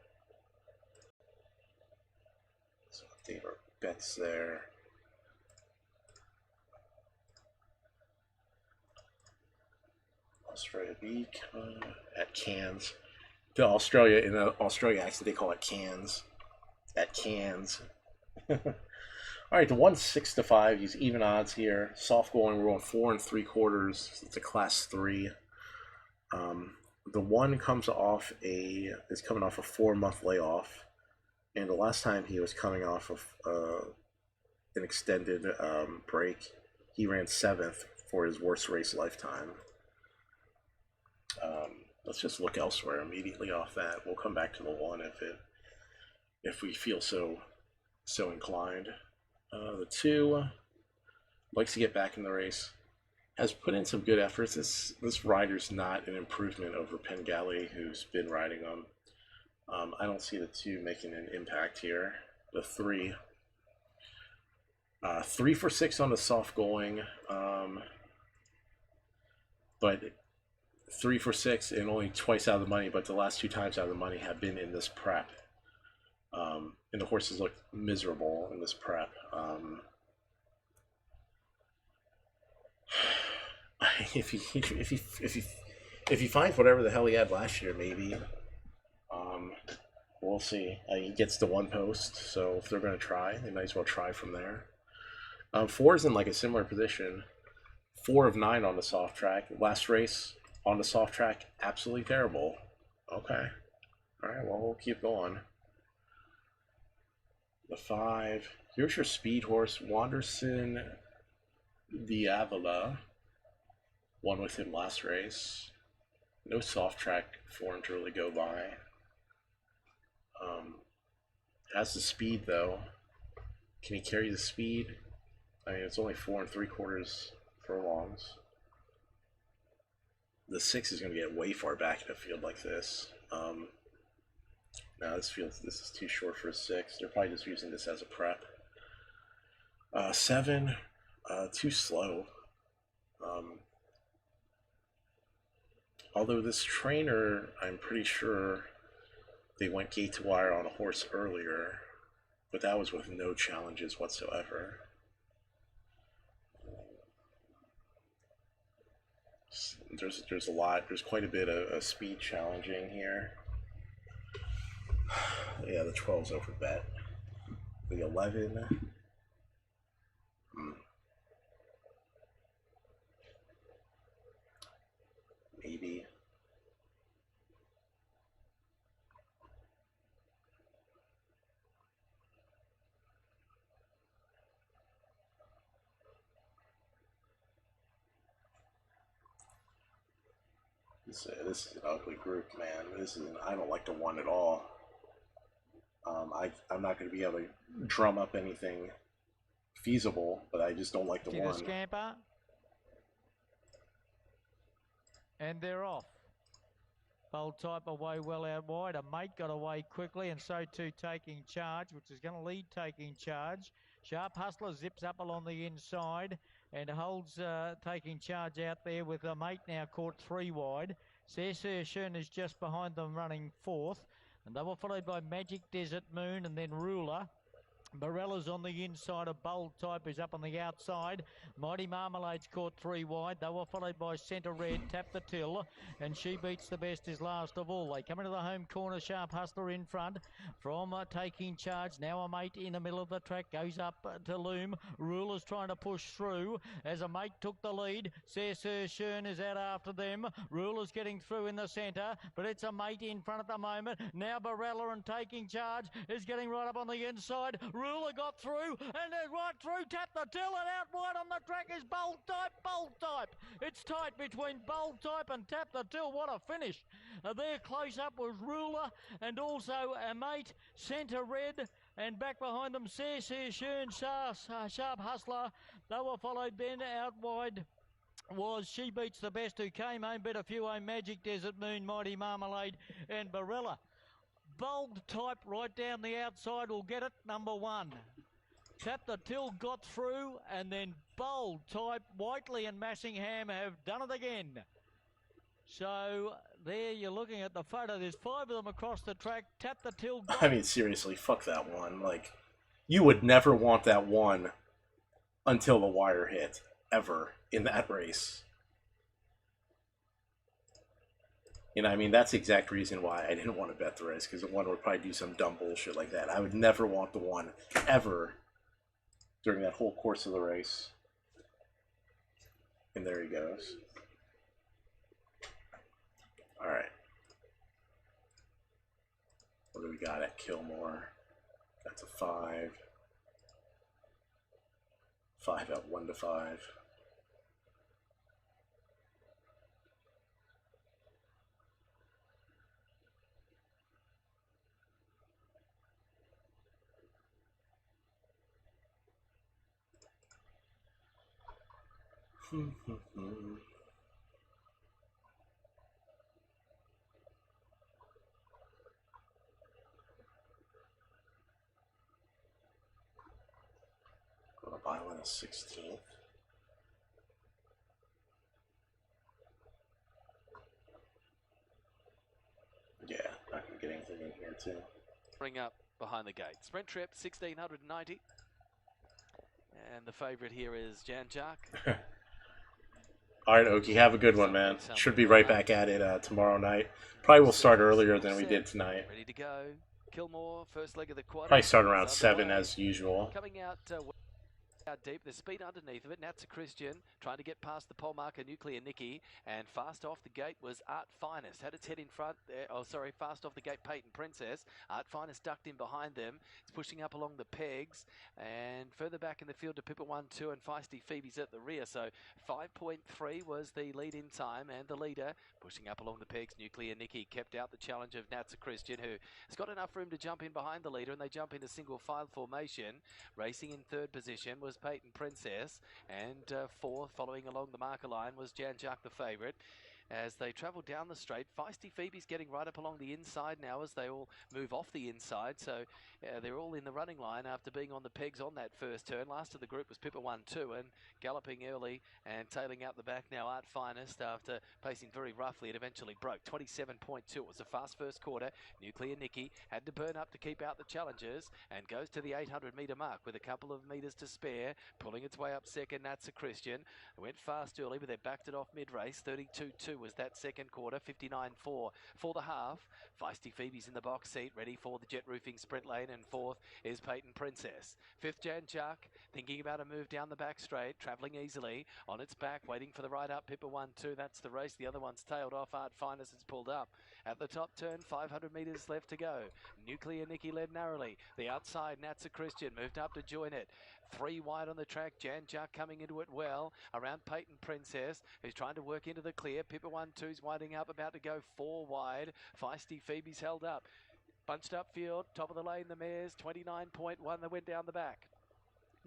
So update our bets there. Australia B at Cairns. In Australia accent, they call it Cairns. At Cairns. All right, the 1.6 to 5. He's even odds here. Soft going, we're going 4 3/4. It's a class 3. the one comes off is coming off a 4-month layoff, and the last time he was coming off of an extended break, he ran 7th for his worst race lifetime. Let's just look elsewhere immediately off that. We'll come back to the one if we feel so inclined. The 2 likes to get back in the race. Has put in some good efforts. This rider's not an improvement over Pengali, who's been riding him. I don't see the 2 making an impact here. The 3. 3 for 6 on the soft going, but 3 for 6 and only twice out of the money, but the last 2 times out of the money have been in this prep. And the horses look miserable in this prep. If he finds whatever the hell he had last year, maybe. We'll see. He gets the 1 post, so if they're going to try, they might as well try from there. 4 is in like a similar position. 4 of 9 on the soft track. Last race on the soft track, absolutely terrible. Okay. All right, well, we'll keep going. The 5. Here's your speed horse, Wanderson Diavola. Won with him last race. No soft track for him to really go by. Has the speed though. Can he carry the speed? I mean, it's only 4 3/4 furlongs. The 6 is going to get way far back in a field like this. Now this is too short for a 6. They're probably just using this as a prep. 7, too slow. Although this trainer, I'm pretty sure they went gate to wire on a horse earlier, but that was with no challenges whatsoever. There's a lot. There's quite a bit of speed challenging here. Yeah, the 12's over bet. The 11. Maybe. This is an ugly group, man. I don't like the 1 at all. I'm not going to be able to drum up anything feasible, but I just don't like the 1. Scamper. And they're off. Bold Type away well out wide. A mate got away quickly, and so too Taking Charge, which is going to lead Taking Charge. Sharp Hustler zips up along the inside and holds Taking Charge out there with a mate now caught 3 wide. Shern is just behind them running 4th. And they were followed by Magic Desert Moon and then Ruler. Barella's on the inside of Bold Type, is up on the outside. Mighty Marmalade's caught 3 wide. They were followed by Centre Red, Tap the Till, and She Beats the Best is last of all. They come into the home corner, Sharp Hustler in front from Taking Charge. Now a mate in the middle of the track, goes up to Loom. Ruler's trying to push through as a mate took the lead. Shern is out after them. Ruler's getting through in the centre, but it's a mate in front at the moment. Now Barella and Taking Charge is getting right up on the inside. Ruler got through, and then right through, Tap the Till, and out wide on the track is Bold Type, Bold Type. It's tight between Bold Type and Tap the Till. What a finish. There close up was Ruler, and also a mate, Centre Red, and back behind them, Shern, Sharp Hustler. They were followed then out wide was She Beats the Best, who came home, bet a few home, Magic Desert Moon, Mighty Marmalade, and Barella. Bold Type right down the outside will get it, number 1. Tap the Till got through, and then Bold Type, Whiteley and Massingham have done it again. So there you're looking at the photo. There's 5 of them across the track. Tap the Till. I mean, seriously, fuck that 1. Like, you would never want that 1 until the wire hit, ever, in that race. You know, I mean, that's the exact reason why I didn't want to bet the race, because the 1 would probably do some dumb bullshit like that. I would never want the 1, ever, during that whole course of the race. And there he goes. Alright, got at Kilmore? That's a 5. 5 out 1 to 5. Go to Byron a 16th. Yeah, not gonna get anything in here too. Bring up behind the gate. Sprint trip 1690. And the favourite here is Jan Jack. All right, Okie, have a good one, man. Should be right back at it tomorrow night. Probably will start earlier than we did tonight. Ready to go. Kilmore, first leg of the quarter. Probably start around 7 as usual. Coming out deep, the speed underneath of it. Natsa Christian trying to get past the pole marker Nuclear Nikki, and fast off the gate was Art Finest. Had its head in front there. Oh, sorry, fast off the gate Peyton Princess. Art Finest ducked in behind them. It's pushing up along the pegs, and further back in the field to Pippa 1-2 and Feisty Phoebe's at the rear. So 5.3 was the lead in time, and the leader pushing up along the pegs. Nuclear Nikki kept out the challenge of Natsa Christian, who has got enough room to jump in behind the leader, and they jump into single file formation. Racing in third position was Peyton Princess, and fourth, following along the marker line, was Jan Jack, the favourite. As they travel down the straight, Feisty Phoebe's getting right up along the inside now as they all move off the inside. So they're all in the running line after being on the pegs on that first turn. Last of the group was Pippa 1-2, and galloping early and tailing out the back now Art Finest after pacing very roughly. It eventually broke 27.2. It was a fast first quarter. Nuclear Nikki had to burn up to keep out the challengers and goes to the 800 metre mark with a couple of metres to spare. Pulling its way up second, Natsa Christian. It went fast early, but they backed it off mid-race. 32.2 was that second quarter. 59.4 for the half. Feisty Phoebe's in the box seat, ready for the jet roofing sprint lane, and fourth is Peyton Princess. Fifth, Jan Jack, thinking about a move down the back straight, travelling easily on its back, waiting for the ride up. Pippa 1-2, that's the race. The other one's tailed off. Art Finest has pulled up. At the top turn, 500 metres left to go. Nuclear Nikki led narrowly. The outside, Natsa Christian moved up to join it. 3 wide on the track. Jan Jack coming into it well. Around Peyton Princess, who's trying to work into the clear. Pippa 1-2's winding up, about to go 4 wide. Feisty Phoebe's held up. Bunched up field, top of the lane, the mares, 29.1. They went down the back.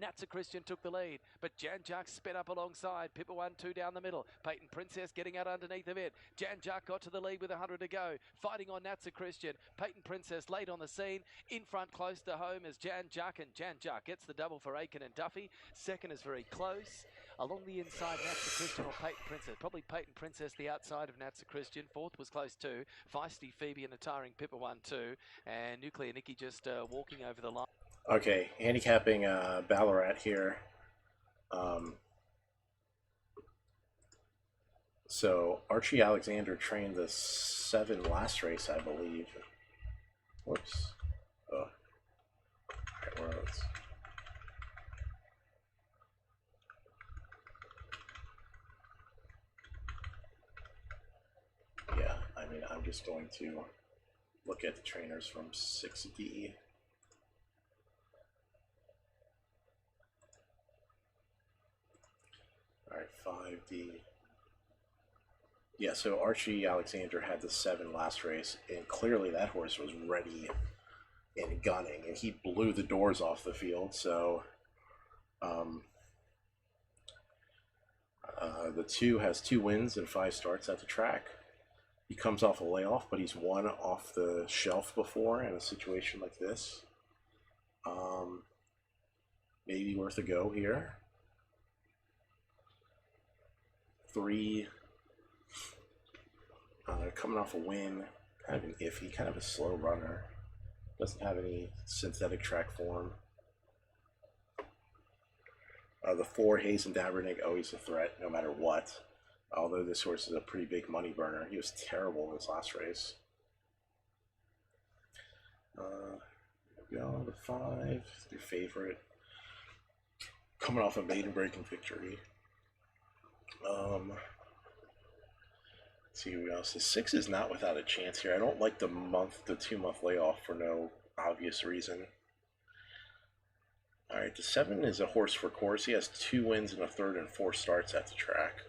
Natsa Christian took the lead, but Jan Jack sped up alongside. Pippa 1-2 down the middle. Peyton Princess getting out underneath of it. Jan Jack got to the lead with 100 to go. Fighting on Natsa Christian. Peyton Princess late on the scene. In front close to home is Jan Jack, and Jan Jack gets the double for Aiken and Duffy. Second is very close. Along the inside, Natsa Christian or Peyton Princess. Probably Peyton Princess the outside of Natsa Christian. Fourth was close too. Feisty Phoebe and a tiring Pippa 1-2. And Nuclear Nikki just walking over the line. Okay, handicapping Ballarat here. So Archie Alexander trained the 7 last race, I believe. Whoops. Oh. Alright, where are those? Yeah, I mean, I'm just going to look at the trainers from 6D. Alright, 5D. Yeah, so Archie Alexander had the 7 last race, and clearly that horse was ready and gunning, and he blew the doors off the field, so the 2 has 2 wins and 5 starts at the track. He comes off a layoff, but he's won off the shelf before in a situation like this. Maybe worth a go here. 3, coming off a win, kind of an iffy, kind of a slow runner. Doesn't have any synthetic track form. The 4, Hayes and Dabernig, always a threat no matter what. Although this horse is a pretty big money burner. He was terrible in his last race. There we go, the 5, your favorite. Coming off a maiden breaking victory. see who else. The 6 is not without a chance here. I don't like the 2-month layoff for no obvious reason. All right, the 7 is a horse for course. He has 2 wins and a third and 4 starts at the track,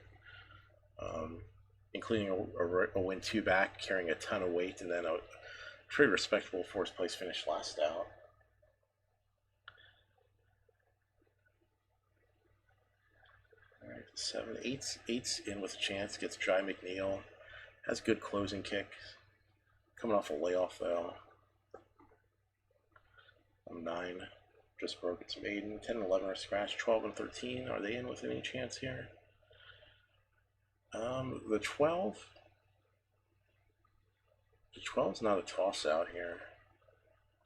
including a win 2 back, carrying a ton of weight, and then a pretty respectable 4th place finish last out. All right, 7, 8's in with a chance. Gets Jai McNeil. Has good closing kick. Coming off a layoff though. 9 just broke its maiden. 10 and 11 are scratched. 12 and 13, are they in with any chance here? The 12. The 12 is not a toss out here.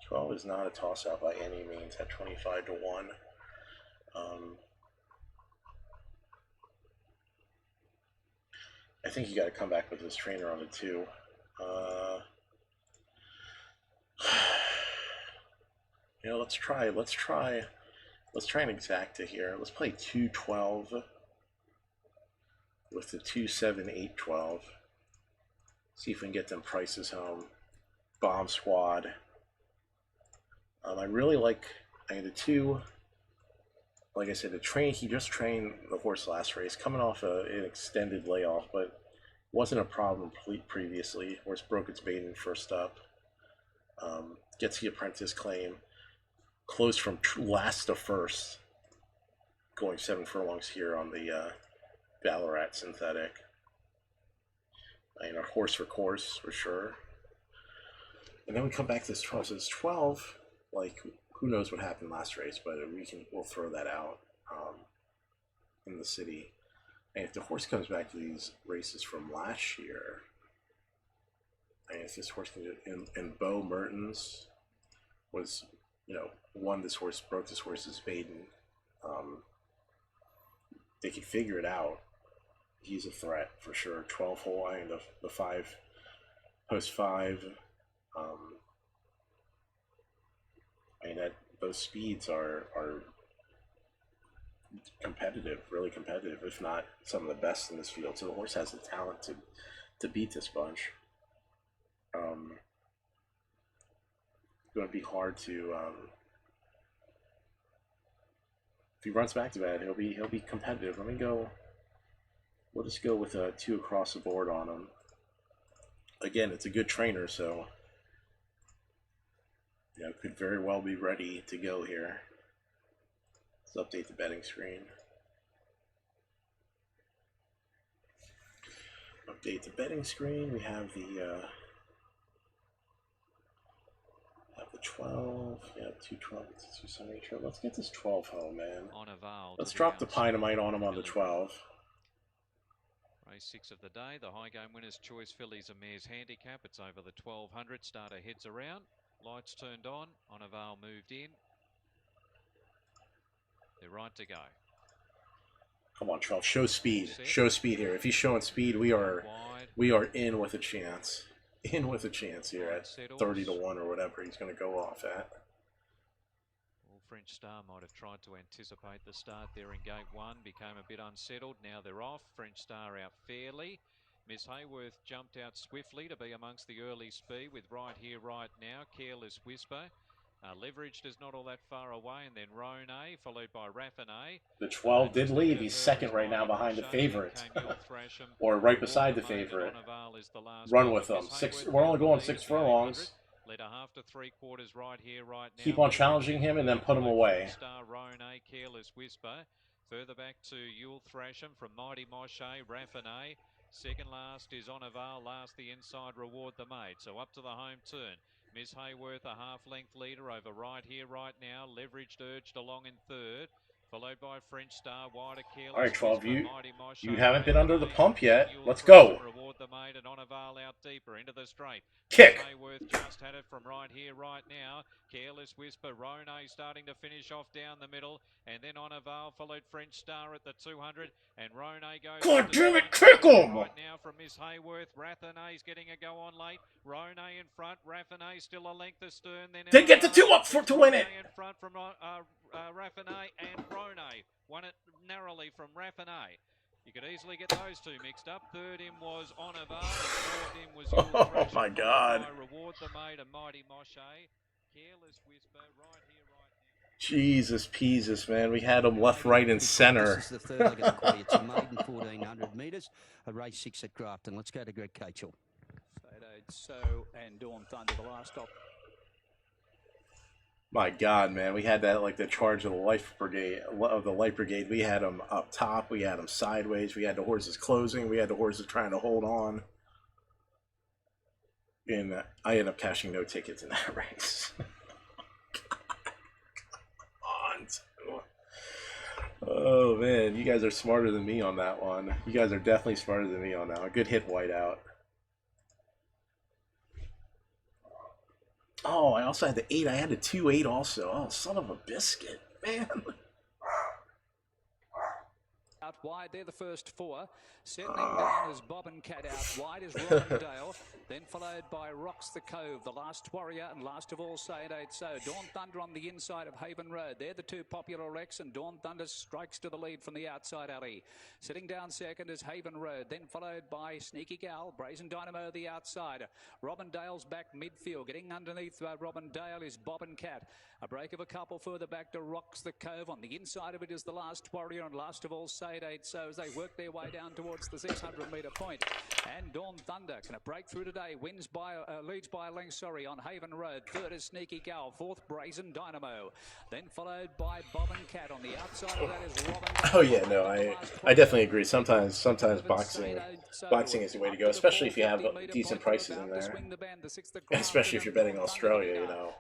12 is not a toss out by any means at 25 to 1. I think you got to come back with this trainer on the 2. You know, let's try an exacta here. Let's play 2-12 with the 2-7-8-12. See if we can get them prices home. Bomb Squad. I really like the 2. Like I said, he just trained the horse last race, coming off an extended layoff, but wasn't a problem previously. Horse broke its maiden first up. Gets the apprentice claim. Closed from last to first. Going 7 furlongs here on the Ballarat synthetic. And a horse for course, for sure. And then we come back to this 12. So this 12, like, who knows what happened last race, but we'll throw that out in the city. And if the horse comes back to these races from last year, and if this horse can do, and Bo Mertens was, broke this horse's maiden, they could figure it out. He's a threat for sure. 12 hole eye and the 5 post 5. Those speeds are competitive, really competitive, if not some of the best in this field. So the horse has the talent to beat this bunch. It's going to be hard to. If he runs back to that, he'll be competitive. We'll just go with a 2 across the board on him. Again, it's a good trainer, so could very well be ready to go here. Let's update the betting screen. Update the betting screen. We have the 12. Yeah, 212. It's 278. Let's get this 12 home, man. Let's drop the Dynamite on him on the 12. Race 6 of the day. The high game winner's choice fillies a mare's handicap. It's over the 1200. Starter heads around. Lights turned on. Honoval moved in. They're right to go. Come on, 12. Show speed. Show speed here. If he's showing speed, we are in with a chance. In with a chance here at 30 to 1 or whatever he's going to go off at. Well, French Star might have tried to anticipate the start there in gate 1. Became a bit unsettled. Now they're off. French Star out fairly. Miss Hayworth jumped out swiftly to be amongst the early speed with Right Here, Right Now. Careless Whisper. Leveraged is not all that far away, and then Rhone, followed by Raffinet. The 12 did leave. He's second right now behind the favorite. Or right beside the favorite. Run with them. We're only going 6 furlongs. Led a half to 3/4 Right Here, Right Now. Keep on challenging him and then put him away. Star Rhone, Careless Whisper. Further back to Yule Thrasham from Mighty Moshe, Raffinet. Second last is Honoval. Last the inside Reward the Maid. So up to the home turn. Miss Hayworth, a half-length leader over Right Here, Right Now. Leveraged, urged along in third. Followed by French Star, wider Careless. All right, 12, Whisper, you haven't been under the pump yet. Let's go. Reward the Maid and Honoval out deeper into the straight. Kick. Hayworth just had it from Right Here, Right Now. Careless Whisper, Rhone starting to finish off down the middle. And then Honoval followed French Star at the 200. And Rhone goes. God damn it, kick him! Right now from Miss Hayworth. Raffinet's getting a go on late. Rhone in front. Raffinet still a length astern. Then get the 2 up to win it. In front from Raffinet and Rhone. Won it narrowly from Raffinet. You could easily get those two mixed up. Third in was Honovar, and fourth in was Your Oh my God. Reward the Maid, a Mighty Moshe. Careless Whisper, right here, right now. Jesus Peasus, man. We had them left, right, and center. This is the third leg of the quaddy. It's a maiden 1,400 metres, a race 6 at Grafton. Let's go to Greg Cachel. So and Dawn Thunder, the last stop. My God, man, we had that like the charge of the life brigade of the light brigade. We had them up top, we had them sideways, we had the horses closing, we had the horses trying to hold on. And I ended up cashing no tickets in that race. Oh man, you guys are smarter than me on that one. You guys are definitely smarter than me on that one. Good hit, Whiteout. Oh, I also had the 8. I had the 2-8 also. Oh, son of a biscuit, man. Out wide, they're the first 4. Settling down is Bob and Cat. Out wide is Robindale, then followed by Rocks the Cove, the last warrior, and last of all, Say It Ain't So. Dawn Thunder on the inside of Haven Road. They're the 2 popular wrecks, and Dawn Thunder strikes to the lead from the outside alley. Sitting down second is Haven Road, then followed by Sneaky Gal, Brazen Dynamo the outside. Robindale's back midfield. Getting underneath Robindale is Bob and Cat. A break of a couple further back to Rocks the Cove. On the inside of it is the last warrior, and last of all, Say It Ain't So, as they work their way down towards the 600-metre point. And Dawn Thunder can it break through today? Leads by a length, on Haven Road. Third is Sneaky Gal. Fourth, Brazen Dynamo. Then followed by Bob and Cat. On the outside of that is Robin. Oh yeah, no, I definitely agree. Sometimes boxing is the way to go, especially if you have decent prices in there. Especially if you're betting Australia, you know,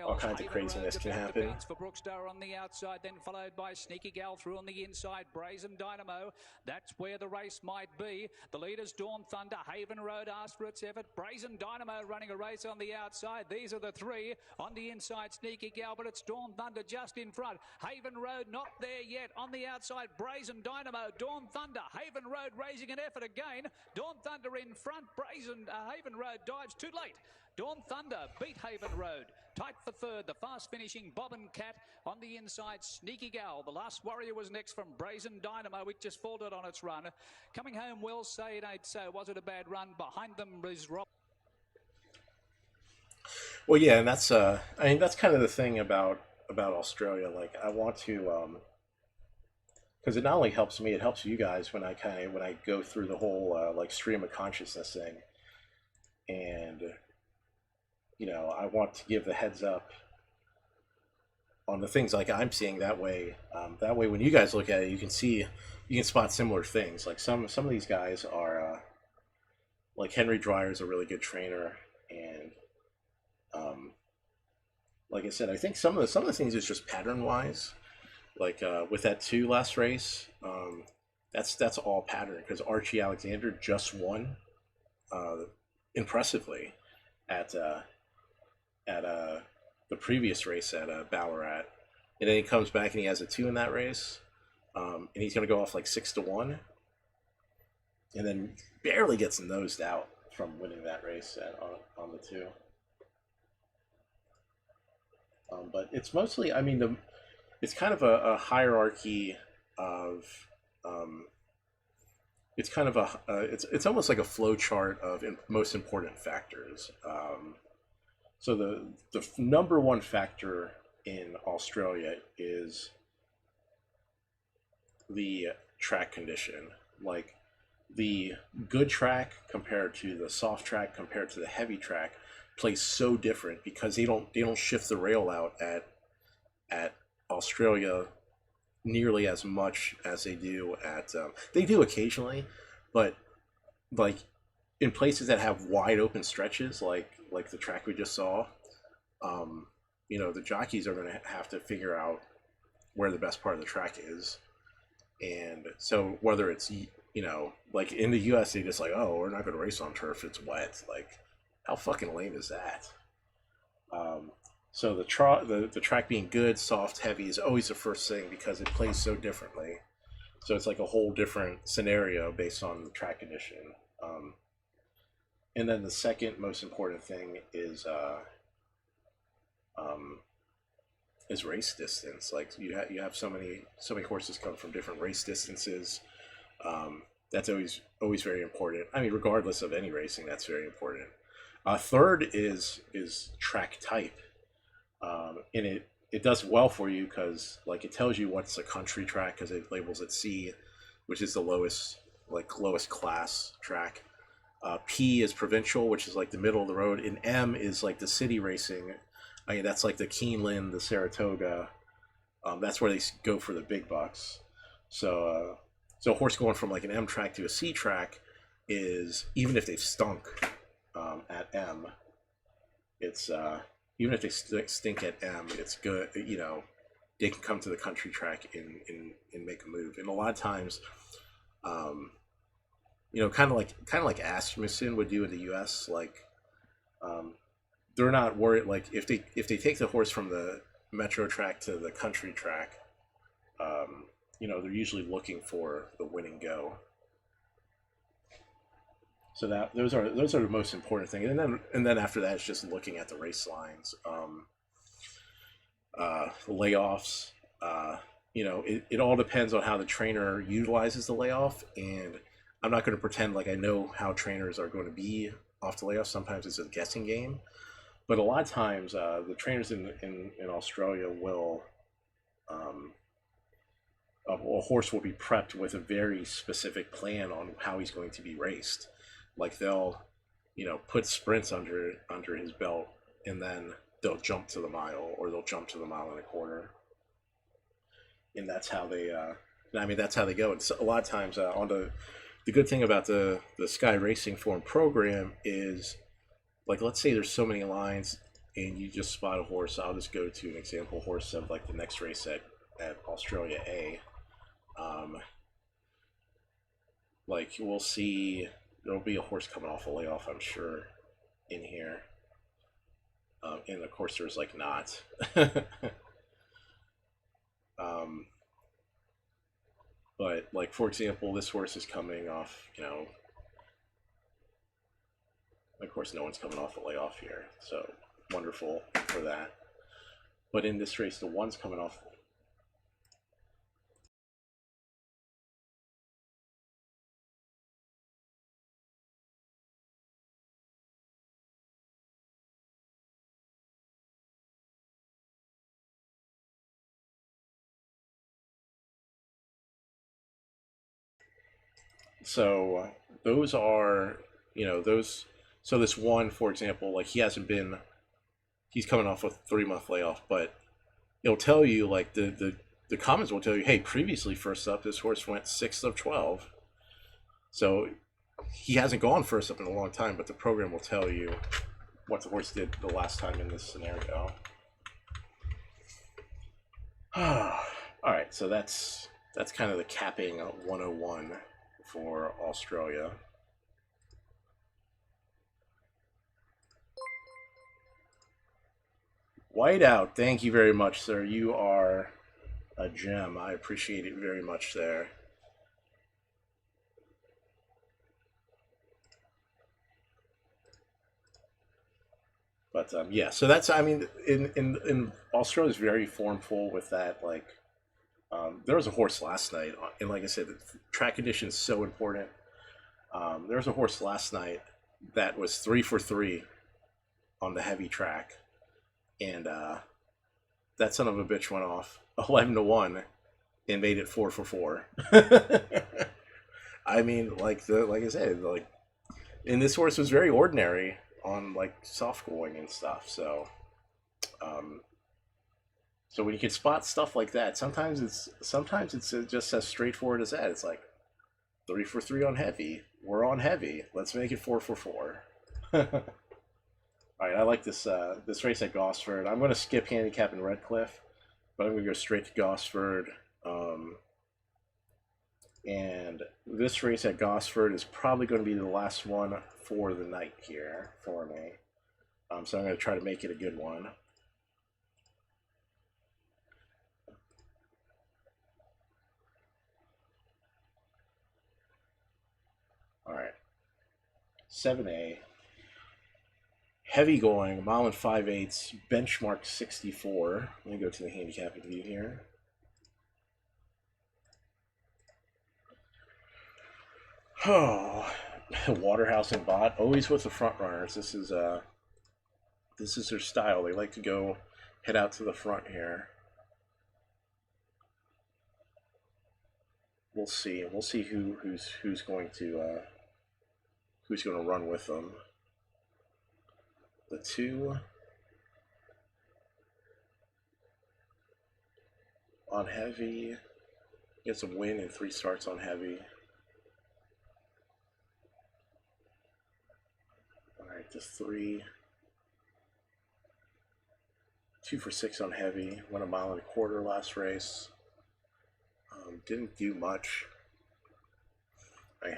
all kinds of craziness can happen. For Brookstar on the outside, then followed by Sneaky Gal through on the inside. Brazen Dynamo. That's where the race might be. The leaders, Dawn Thunder, Haven Road asked for its effort. Brazen Dynamo running a race on the outside. These are the 3 on the inside. Sneaky Gal, but it's Dawn Thunder just in front. Haven Road not there yet. On the outside, Brazen Dynamo, Dawn Thunder, Haven Road raising an effort again. Dawn Thunder in front. Haven Road dives too late. Dawn Thunder beat Haven Road. Tight for third, the fast finishing Bob and Cat. On the inside, Sneaky Gal. The last warrior was next from Brazen Dynamo, which just faltered on its run. Coming home well, Say It Ain't So. Was it a bad run? Behind them is Rob. Well, yeah, and that's I mean that's kind of the thing about Australia. Like I want to because it not only helps me, it helps you guys when I go through the whole like stream of consciousness thing, and you know, I want to give the heads up on the things like I'm seeing that way. That way, when you guys look at it, you can spot similar things. Like some of these guys are, like Henry Dwyer is a really good trainer, and like I said, I think some of the things is just pattern wise. Like with that 2 last race, that's all pattern because Archie Alexander just won impressively at the previous race at Ballarat, and then he comes back and he has a 2 in that race, and he's going to go off like 6-1, and then barely gets nosed out from winning that race on the 2. But it's mostly, I mean, it's kind of a hierarchy of, it's kind of it's almost like a flow chart of most important factors. So the number one factor in Australia is the track condition. Like the good track compared to the soft track compared to the heavy track plays so different because they don't shift the rail out at Australia nearly as much as they do at they do occasionally, but like in places that have wide open stretches like the track we just saw, you know, the jockeys are going to have to figure out where the best part of the track is. And so whether it's, you know, like in the US, they just like, oh, we're not going to race on turf, it's wet. Like, how fucking lame is that? So the track being good, soft, heavy is always the first thing because it plays so differently. So it's like a whole different scenario based on the track condition. And then the second most important thing is race distance. Like you have so many horses come from different race distances. That's always very important. I mean, regardless of any racing, that's very important. Third is track type, and it does well for you because like it tells you what's a country track because it labels it C, which is the lowest class track. P is provincial, which is like the middle of the road, and M is like the city racing. I mean, that's like the Keeneland, the Saratoga. That's where they go for the big bucks. So a horse going from like an M track to a C track is, even if they've stunk at M, it's even if they stink at M, it's good. You know, they can come to the country track and make a move. And a lot of times, you know, kind of like Asmussen would do in the U.S. Like, they're not worried. Like if they take the horse from the metro track to the country track, you know, they're usually looking for the win and go. So those are the most important things. And then after that, it's just looking at the race lines, layoffs. You know, it all depends on how the trainer utilizes the layoff. And I'm not going to pretend like I know how trainers are going to be off the layoff. Sometimes it's a guessing game. But a lot of times, the trainers in Australia will, a horse will be prepped with a very specific plan on how he's going to be raced. Like they'll, you know, put sprints under his belt, and then they'll jump to the mile, or they'll jump to the mile and a quarter. And that's how they, I mean, that's how they go. And so a lot of times, the good thing about the Sky Racing Form program is, like, let's say there's so many lines and you just spot a horse. I'll just go to an example horse of like the next race at Australia A. Like we'll see, there'll be a horse coming off a layoff, I'm sure, in here. And of course there's like not. But like, for example, this horse is coming off, you know, of course, no one's coming off a layoff here, so wonderful for that. But in this race, the one's coming off. So those are, you know, those. So this one, for example, like he's coming off a 3-month layoff, but it'll tell you, like the comments will tell you, hey, previously first up, this horse went 6th of 12. So he hasn't gone first up in a long time, but the program will tell you what the horse did the last time in this scenario. All right, so that's kind of the capping 101 for Australia. Whiteout, thank you very much, sir. You are a gem. I appreciate it very much there. But yeah, so that's, I mean, in Australia is very formful with that. Like, there was a horse last night, and like I said, the track condition is so important. There was a horse last night that was 3 for 3 on the heavy track, and that son of a bitch went off 11-1 and made it 4 for 4. I mean, like I said, like, and this horse was very ordinary on like soft going and stuff. So, so when you can spot stuff like that, sometimes it's just as straightforward as that. It's like 3 for 3 on heavy. We're on heavy. Let's make it 4 for 4. All right, I like this this race at Gosford. I'm going to skip handicap in Redcliffe, but I'm going to go straight to Gosford. And this race at Gosford is probably going to be the last one for the night here for me. So I'm going to try to make it a good one. All right. 7A. Heavy going, 1 mile and 5/8, benchmark 64. Let me go to the handicapping view here. Oh, Waterhouse and Bot, always with the front runners. This is their style. They like to go head out to the front here. We'll see. We'll see who's going to run with them. The 2 on heavy gets a win and 3 starts on heavy. All right, the 3, 2 for 6 on heavy. Went 1.25 miles last race. Didn't do much.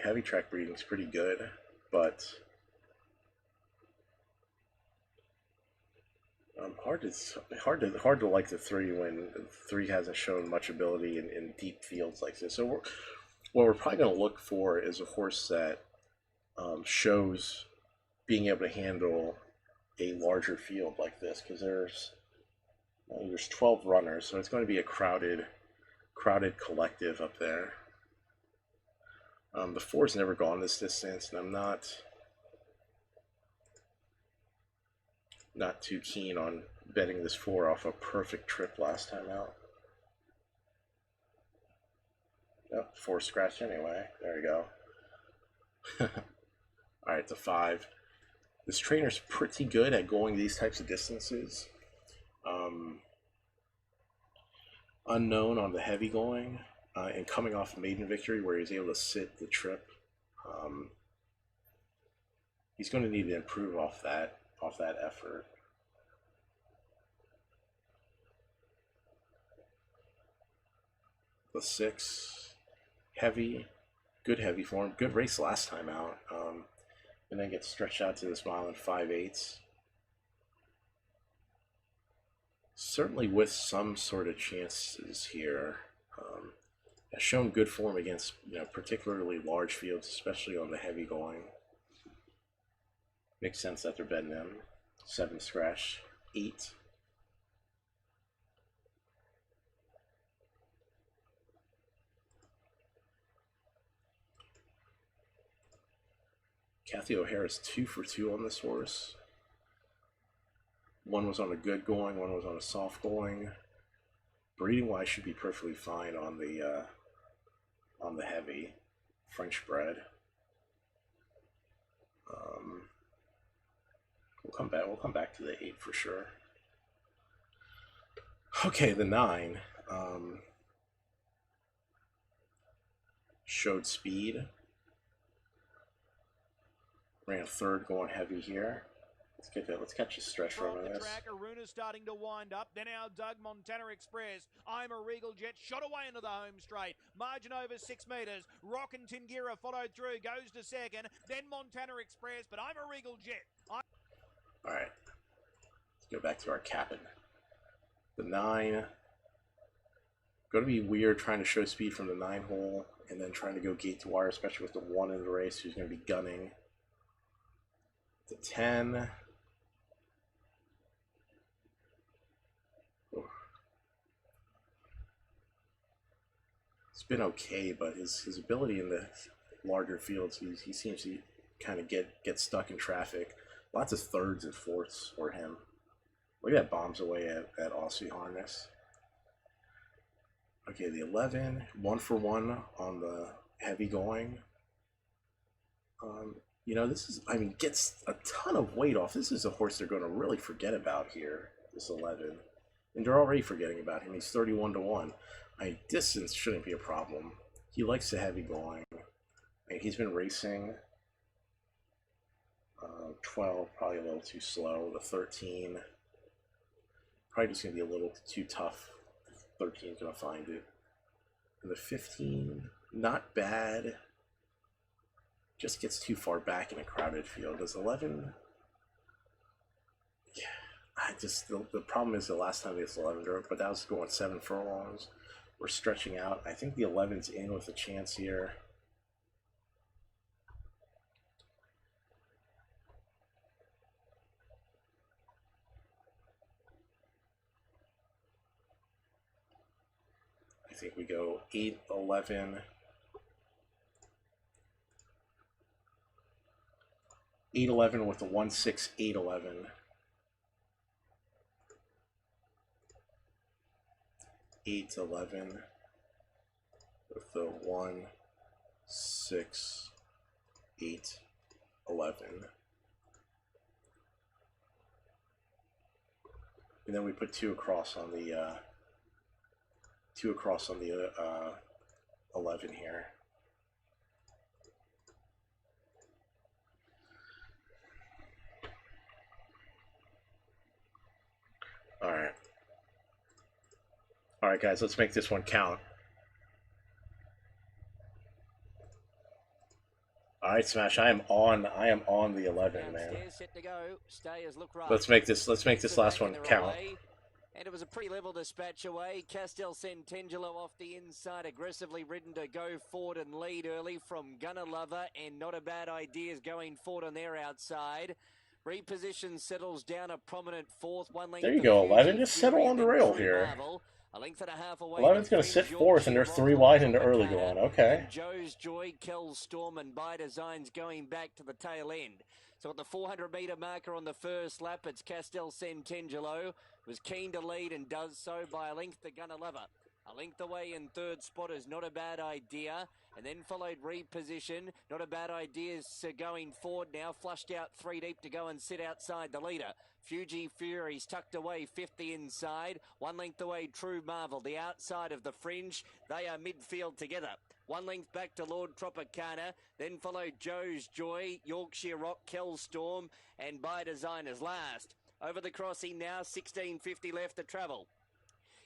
Heavy track breeding's pretty good, but hard to like the 3 when the 3 hasn't shown much ability in deep fields like this. So what we're probably going to look for is a horse that shows being able to handle a larger field like this, because there's 12 runners, so it's going to be a crowded collective up there. The 4's never gone this distance, and I'm not too keen on betting this 4 off a perfect trip last time out. Oh, 4 scratched anyway. There you go. Alright, the 5. This trainer's pretty good at going these types of distances. Unknown on the heavy going, and coming off a maiden victory where he's able to sit the trip. He's going to need to improve off that effort. The 6, heavy, good heavy form, good race last time out, and then gets stretched out to this 1 5/8. Certainly with some sort of chances here. Has shown good form against particularly large fields, especially on the heavy going. Makes sense that they're betting him. 7 scratch, 8. Kathy O'Hara's 2 for 2 on this horse. 1 was on a good going, 1 was on a soft going. Breeding wise should be perfectly fine on the heavy French bred. We'll come back to the 8 for sure. Okay, the 9 showed speed. Ran 3rd going heavy here. Let's catch a stretch run on the this. track, Aruna's starting to wind up. Then our Doug Montana Express. I'm a Regal Jet, shot away into the home straight. Margin over 6 metres. Rock and Tingira followed through, goes to 2nd. Then Montana Express, but I'm a Regal Jet. All right, let's go back to our capping. The 9. Going to be weird trying to show speed from the 9 hole and then trying to go gate to wire, especially with the 1 in the race who's going to be gunning. The 10. It's been okay, but his ability in the larger fields, he seems to kind of get stuck in traffic. Lots of 3rds and 4ths for him. Look at that, bombs away at Aussie Harness. Okay, the 11, 1 for 1 on the heavy going. This is, gets a ton of weight off. This is a horse they're going to really forget about here, this 11. And they're already forgetting about him. He's 31 to 1. Distance shouldn't be a problem. He likes the heavy going. He's been racing. 12, probably a little too slow. The 13, probably just going to be a little too tough. 13 is going to find it. And the 15, not bad. Just gets too far back in a crowded field. Does 11? Yeah, the problem is the last time this 11 drove, but that was going 7 furlongs. We're stretching out. I think the 11's in with a chance here. I think we go 8, 11. 811 with the 16811. 811 with the 16811. And then we put 2 across on the 11 here. All right. All right, guys, let's make this one count. All right, Smash, I am on the 11, man. Let's make this last one count. And it was a pretty level dispatch away. Castel Centangelo off the inside, aggressively ridden to go forward and lead early from Gunner Lover, and Not a Bad Ideas going forward on their outside. Reposition settles down a prominent fourth. 1 length. There you go, 11. Just settle on the rail here. A length and a half away. 11's going to sit fourth, and they're 3 wide into early going. Okay. Joe's Joy, Kells Storm, and By Designs going back to the tail end. So at the 400-metre marker on the first lap, it's Castel Centangelo. Was keen to lead and does so by a length to Gunner Lover. A length away in third spot is Not a Bad Idea, and then followed Reposition. Not a Bad Idea going forward now, flushed out 3 deep to go and sit outside the leader. Fuji Fury's tucked away 5th the inside. 1 length away True Marvel, the outside of the fringe. They are midfield together. 1 length back to Lord Tropicana, then followed Joe's Joy, Yorkshire Rock, Kells Storm, and By Design as last. Over the crossing now, 16.50 left to travel.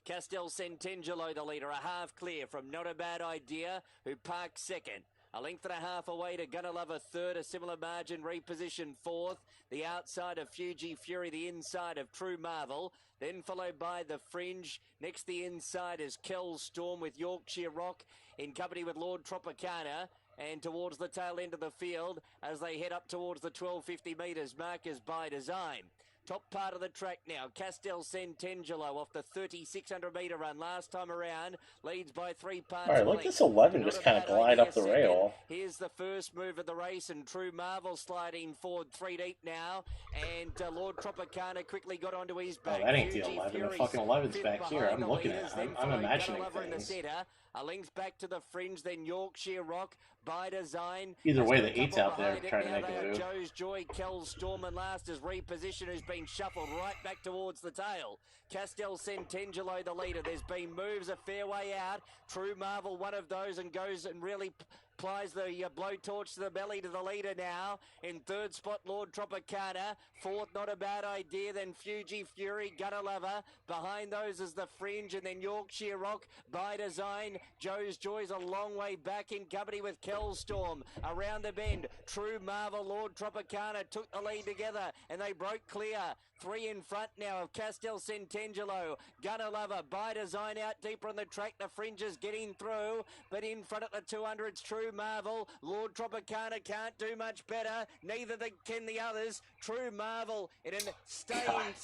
Castel Centangelo the leader, a half clear from Not a Bad Idea, who parked second. A length and a half away to Gunner Lover third, a similar margin, Reposition fourth. The outside of Fuji Fury, the inside of True Marvel. Then followed by the fringe. Next the inside is Kells Storm with Yorkshire Rock in company with Lord Tropicana. And towards the tail end of the field as they head up towards the 1250 metres markers By Design. Top part of the track now, Castel Centangelo off the 3,600 metre run last time around, leads by 3 parts. All right, look, this 11 just kind of glide up the rail. Here's the first move of the race, and True Marvel sliding forward 3 deep now, and Lord Tropicana quickly got onto his back. Oh, that ain't the 11. The fucking 11's back here. I'm looking at it. I'm imagining things. A length back to the fringe, then Yorkshire Rock, By Design. Either way, the 8's out there trying to make a move. Joe's Joy, Kells Storm, and last is Reposition, who's been shuffled right back towards the tail. Castel Centangelo the leader. There's been moves a fair way out. True Marvel, one of those, and goes and really applies the blowtorch to the belly to the leader now. In third spot, Lord Tropicana. Fourth, Not a Bad Idea. Then Fuji Fury, Gunner Lover. Behind those is the fringe, and then Yorkshire Rock, By Design. Joe's Joy's a long way back in company with Kells Storm. Around the bend, True Marvel, Lord Tropicana took the lead together, and they broke clear. 3 in front now of Castel Centangelo. Gunner Lover, By Design out deeper on the track. The fringe is getting through, but in front at the 200's True Marvel. Lord Tropicana can't do much better. Neither can the others. True Marvel in an staying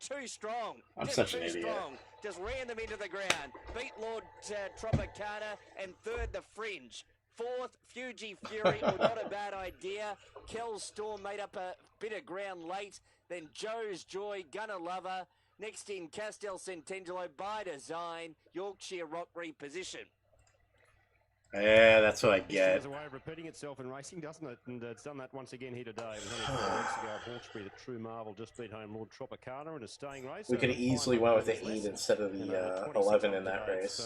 too strong. I'm just such too an idiot. strong. Just ran them into the ground. Beat Lord Tropicana, and third the fringe. Fourth, Fuji Fury, well, Not a Bad Idea. Kells Storm made up a bit of ground late. Then Joe's Joy, Gunner Lover. Next in Castel Centangelo, By Design, Yorkshire Rock Reposition. Yeah, that's what I History get. has a way of repeating itself in racing, doesn't it? And it's done that once again here today. It was only 4 weeks ago at Hawkesbury that True Marvel just beat home Lord Tropicana in a staying race. We could have easily went with the 8 instead of the 11 in that race.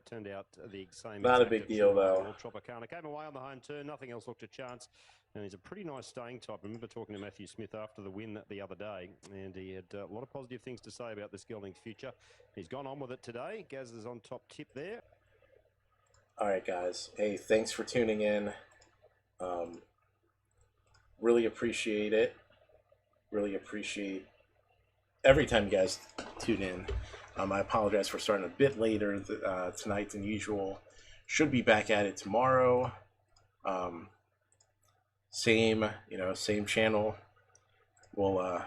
Turned out the same. Not a big deal, though. Lord Tropicana came away on the home turn. Nothing else looked a chance. And he's a pretty nice staying type. I remember talking to Matthew Smith after the win the other day, and he had a lot of positive things to say about this gelding's future. He's gone on with it today. Gaz is on top tip there. All right, guys. Hey, thanks for tuning in. Really appreciate it. Really appreciate every time you guys tune in. I apologize for starting a bit later tonight than usual. Should be back at it tomorrow. Same channel. We'll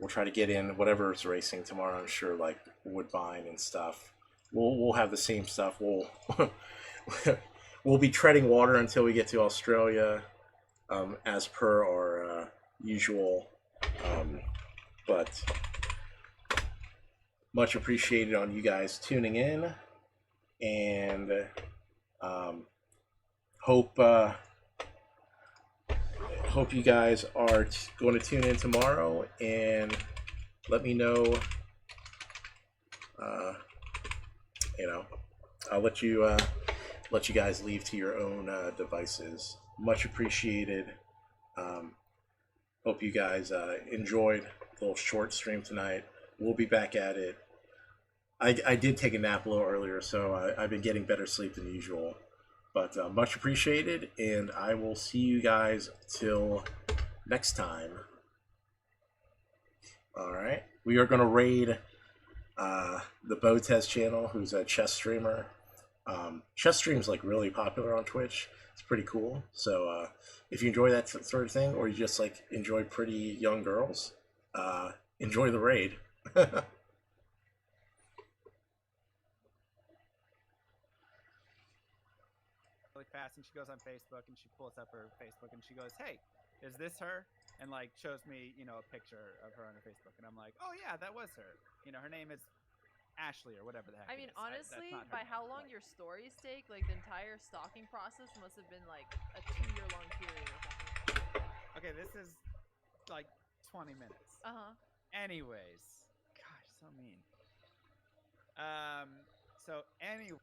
try to get in whatever's racing tomorrow. I'm sure, like Woodbine and stuff. We'll have the same stuff. We'll be treading water until we get to Australia. as per our usual. But much appreciated on you guys tuning in, and hope you guys are going to tune in tomorrow and let me know. I'll let you guys leave to your own devices. Much appreciated. Hope you guys enjoyed the little short stream tonight. We'll be back at it. I did take a nap a little earlier, so I've been getting better sleep than usual. But much appreciated, and I will see you guys till next time. All right. We are going to raid the Botez channel, who's a chess streamer. Chess stream's like really popular on Twitch. It's pretty cool. So if you enjoy that sort of thing, or you just like enjoy pretty young girls, enjoy the raid. Really fast, and she goes on Facebook and she pulls up her Facebook and she goes, "Hey, is this her?" And like shows me, a picture of her on her Facebook, and I'm like, "Oh yeah, that was her." Her name is Ashley or whatever the heck. I mean, honestly, by how long your stories take, like the entire stalking process must have been like a 2-year-long period or something. Okay, this is like 20 minutes. Anyways, gosh, so mean. So anyway.